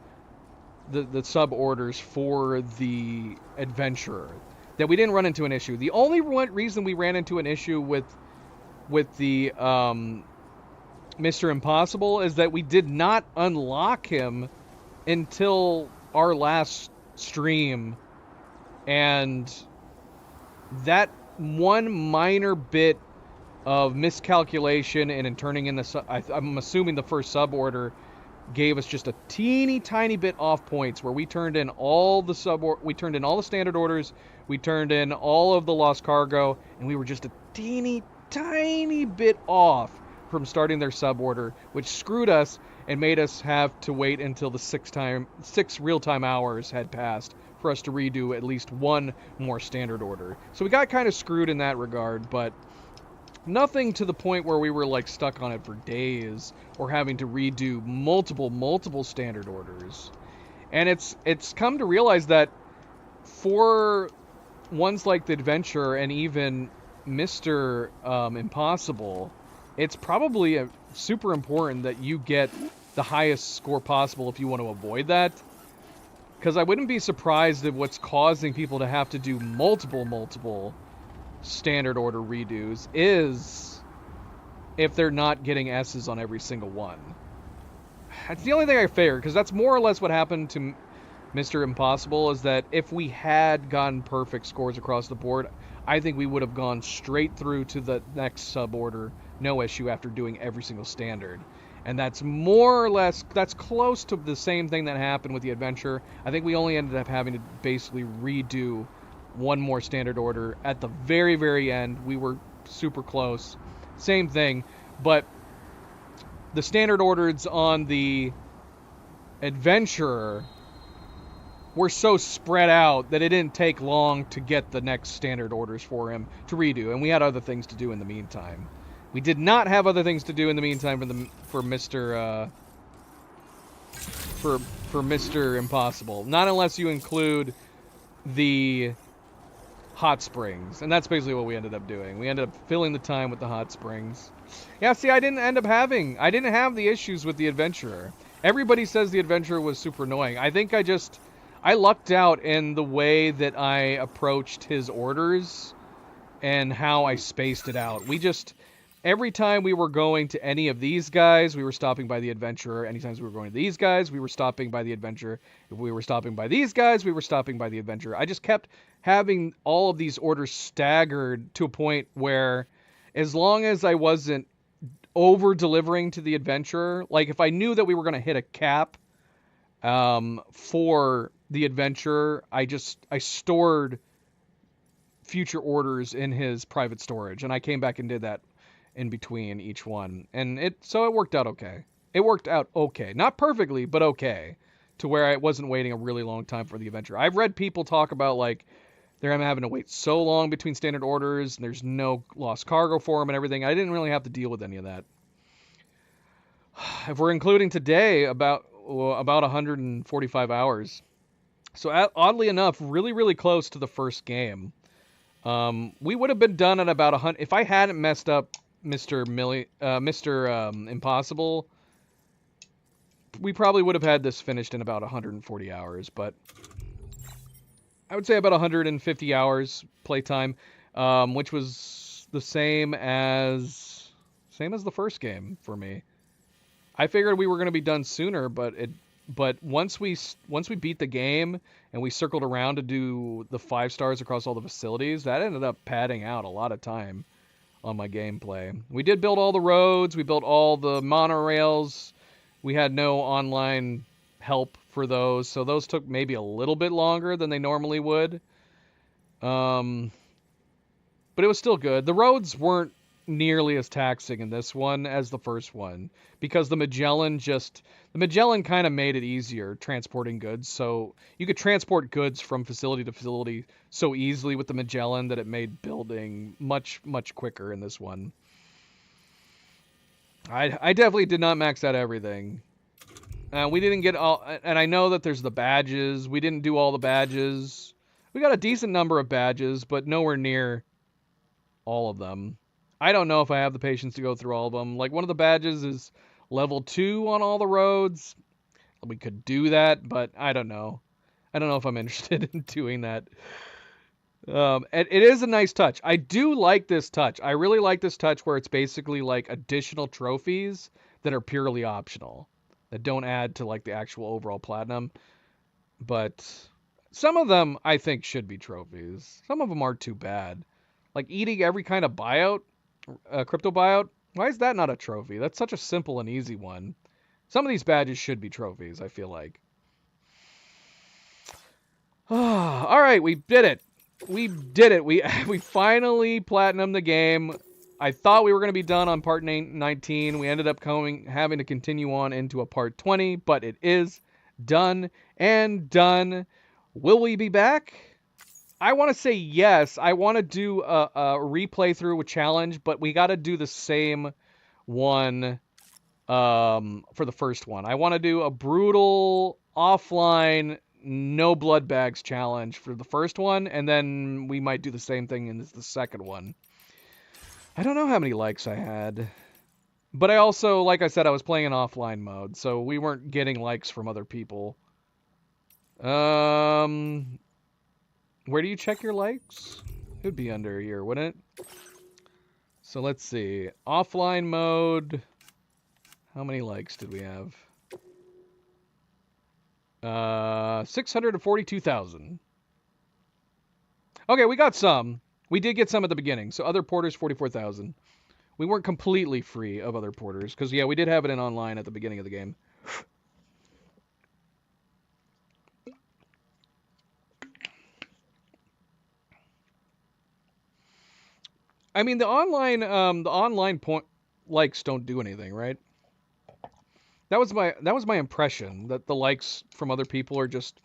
orders for the Adventurer, that we didn't run into an issue. The only reason we ran into an issue with the Mr. Impossible is that we did not unlock him until our last stream, and that one minor bit of miscalculation and in turning in I'm assuming the first sub order gave us just a teeny tiny bit off points, where we turned in all the standard orders, we turned in all of the lost cargo, and we were just a teeny tiny bit off from starting their sub order, which screwed us and made us have to wait until the 6 real-time hours had passed for us to redo at least one more standard order. So we got kind of screwed in that regard, but Nothing to the point where we were like stuck on it for days or having to redo multiple standard orders. And it's come to realize that for ones like the Adventure and even Mr. Impossible, it's probably super important that you get the highest score possible if you want to avoid that. Because I wouldn't be surprised if what's causing people to have to do multiple standard order redos is if they're not getting S's on every single one. That's the only thing I fear, because that's more or less what happened to Mr. Impossible, is that if we had gotten perfect scores across the board, I think we would have gone straight through to the next sub-order, no issue, after doing every single standard. And that's more or less, that's close to the same thing that happened with the Adventure. I think we only ended up having to basically redo one more standard order at the very end. We were super close. Same thing, but the standard orders on the Adventurer were so spread out that it didn't take long to get the next standard orders for him to redo, and we had other things to do in the meantime. We did not have other things to do in the meantime for Mr. Impossible. Not unless you include the hot springs, and that's basically what we ended up doing. We ended up filling the time with the hot springs. Yeah, see, I didn't have the issues with the Adventurer. Everybody says the Adventurer was super annoying. I think I lucked out in the way that I approached his orders and how I spaced it out. Every time we were going to any of these guys, we were stopping by the Adventurer. Anytime we were going to these guys, we were stopping by the Adventurer. If we were stopping by these guys, we were stopping by the Adventurer. I just kept having all of these orders staggered to a point where, as long as I wasn't over-delivering to the Adventurer, like if I knew that we were going to hit a cap for the Adventurer, I stored future orders in his private storage, and I came back and did that in between each one, and so it worked out okay. It worked out okay, not perfectly, but okay, to where I wasn't waiting a really long time for the Adventure. I've read people talk about like they're having to wait so long between standard orders, and there's no lost cargo for them and everything. I didn't really have to deal with any of that. If we're including today, about 145 hours. So oddly enough, really close to the first game. We would have been done at about 100 if I hadn't messed up Mr. Impossible. We probably would have had this finished in about 140 hours, but I would say about 150 hours playtime, which was the same as the first game for me. I figured we were going to be done sooner, but once we beat the game and we circled around to do the 5 stars across all the facilities, that ended up padding out a lot of time on my gameplay. We did build all the roads, we built all the monorails. We had no online help for those, so those took maybe a little bit longer than they normally would. But it was still good. The roads weren't nearly as taxing in this one as the first one, because the Magellan kind of made it easier transporting goods. So you could transport goods from facility to facility so easily with the Magellan that it made building much quicker in this one. I definitely did not max out everything. We didn't get all, and I know that there's the badges. We didn't do all the badges. We got a decent number of badges, but nowhere near all of them. I don't know if I have the patience to go through all of them. Like, one of the badges is level 2 on all the roads. We could do that, but I don't know. I don't know if I'm interested in doing that. It is a nice touch. I do like this touch. I really like this touch where it's basically like additional trophies that are purely optional, that don't add to like the actual overall platinum. But some of them I think should be trophies. Some of them aren't too bad. Like eating every kind of buyout, crypto buyout. Why is that not a trophy? That's such a simple and easy one. Some of these badges should be trophies, I feel like. All right, we did it. We did it. We finally platinumed the game. I thought we were going to be done on part 19. We ended up having to continue on into a part 20, but it is done and done. Will we be back? I want to say yes. I want to do a replay through with challenge, but we got to do the same one for the first one. I want to do a brutal offline no blood bags challenge for the first one, and then we might do the same thing in the second one. I don't know how many likes I had. But I also, like I said, I was playing in offline mode, so we weren't getting likes from other people. Where do you check your likes? It would be under here, wouldn't it? So let's see. Offline mode. How many likes did we have? 642,000. Okay, we got some. We did get some at the beginning. So other porters, 44,000. We weren't completely free of other porters, because, yeah, we did have it in online at the beginning of the game. I mean, the online point likes don't do anything, right? That was my impression, that the likes from other people are just,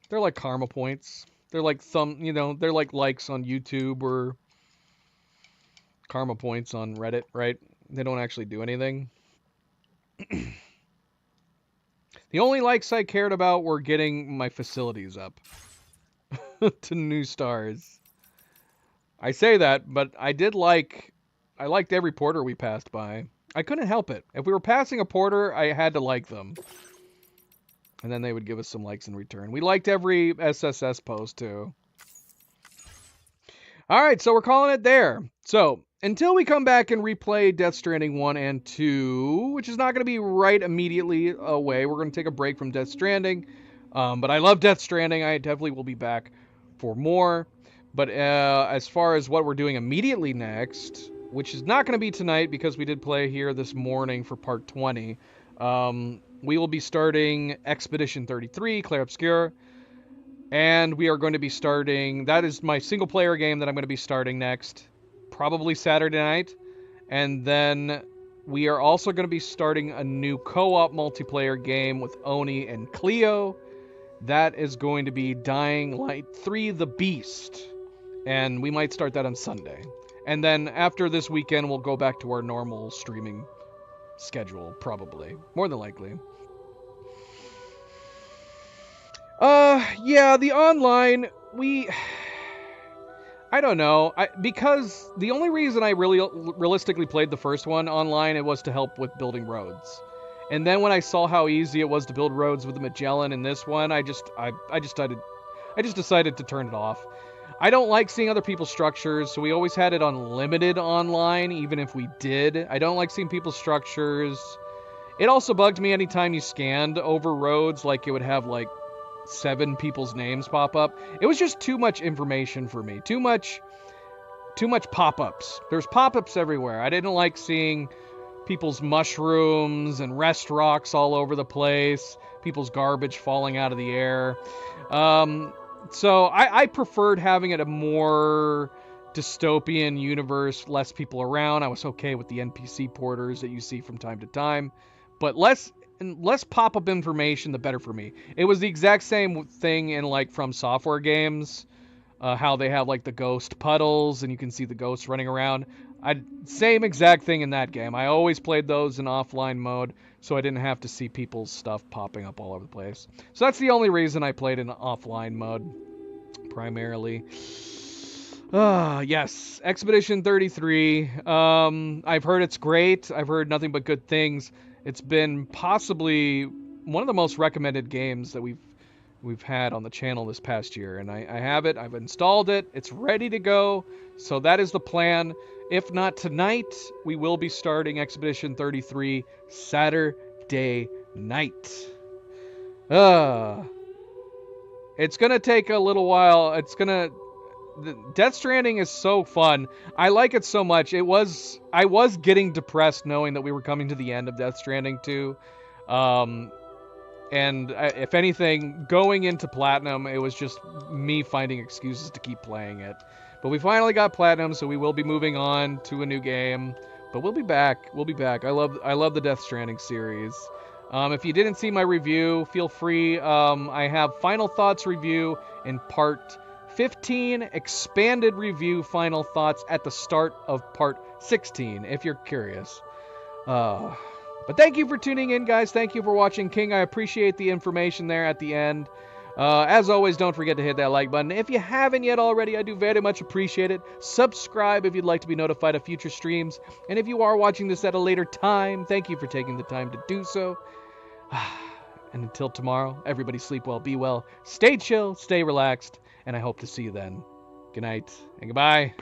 they're like karma points. They're like they're like likes on YouTube or karma points on Reddit, right? They don't actually do anything. The only likes I cared about were getting my facilities up to new stars. I say that, but I liked every porter we passed by. I couldn't help it. If we were passing a porter, I had to like them. And then they would give us some likes in return. We liked every SSS post, too. Alright, so we're calling it there. So, until we come back and replay Death Stranding 1 and 2, which is not going to be right immediately away. We're going to take a break from Death Stranding. But I love Death Stranding. I definitely will be back for more. But as far as what we're doing immediately next, which is not going to be tonight because we did play here this morning for part 20, we will be starting Expedition 33, Clair Obscur. And we are going to be starting, that is my single player game that I'm going to be starting next, probably Saturday night. And then we are also going to be starting a new co-op multiplayer game with Oni and Cleo. That is going to be Dying Light 3 The Beast. And we might start that on Sunday. And then after this weekend, we'll go back to our normal streaming schedule, probably. More than likely. Yeah, the online, I don't know. Because the only reason I realistically played the first one online, it was to help with building roads. And then when I saw how easy it was to build roads with the Magellan in this one, I just decided to turn it off. I don't like seeing other people's structures, so we always had it on limited online, even if we did. I don't like seeing people's structures. It also bugged me anytime you scanned over roads, like it would have like 7 people's names pop up. It was just too much information for me. Too much pop-ups. There's pop-ups everywhere. I didn't like seeing people's mushrooms and rest rocks all over the place, people's garbage falling out of the air. So I preferred having it a more dystopian universe, less people around. I was okay with the NPC porters that you see from time to time, but less pop-up information, the better for me. It was the exact same thing in like From Software games, how they have like the ghost puddles and you can see the ghosts running around. Same exact thing in that game. I always played those in offline mode, so I didn't have to see people's stuff popping up all over the place. So that's the only reason I played in offline mode, primarily. Yes, Expedition 33. I've heard it's great. I've heard nothing but good things. It's been possibly one of the most recommended games that we've had on the channel this past year, and I have it. I've installed it. It's ready to go. So that is the plan. If not tonight, we will be starting Expedition 33 Saturday night. It's gonna take a little while. Death Stranding is so fun. I like it so much. I was getting depressed knowing that we were coming to the end of Death Stranding 2. And if anything, going into Platinum, it was just me finding excuses to keep playing it. But we finally got Platinum, so we will be moving on to a new game. But we'll be back. We'll be back. I love the Death Stranding series. If you didn't see my review, feel free. I have Final Thoughts review in part 15 expanded review final thoughts at the start of part 16, if you're curious. But thank you for tuning in, guys. Thank you for watching King. I appreciate the information there at the end. As always, don't forget to hit that like button. If you haven't yet already, I do very much appreciate it. Subscribe if you'd like to be notified of future streams. And if you are watching this at a later time, thank you for taking the time to do so. And until tomorrow, everybody sleep well, be well, stay chill, stay relaxed, and I hope to see you then. Good night and goodbye.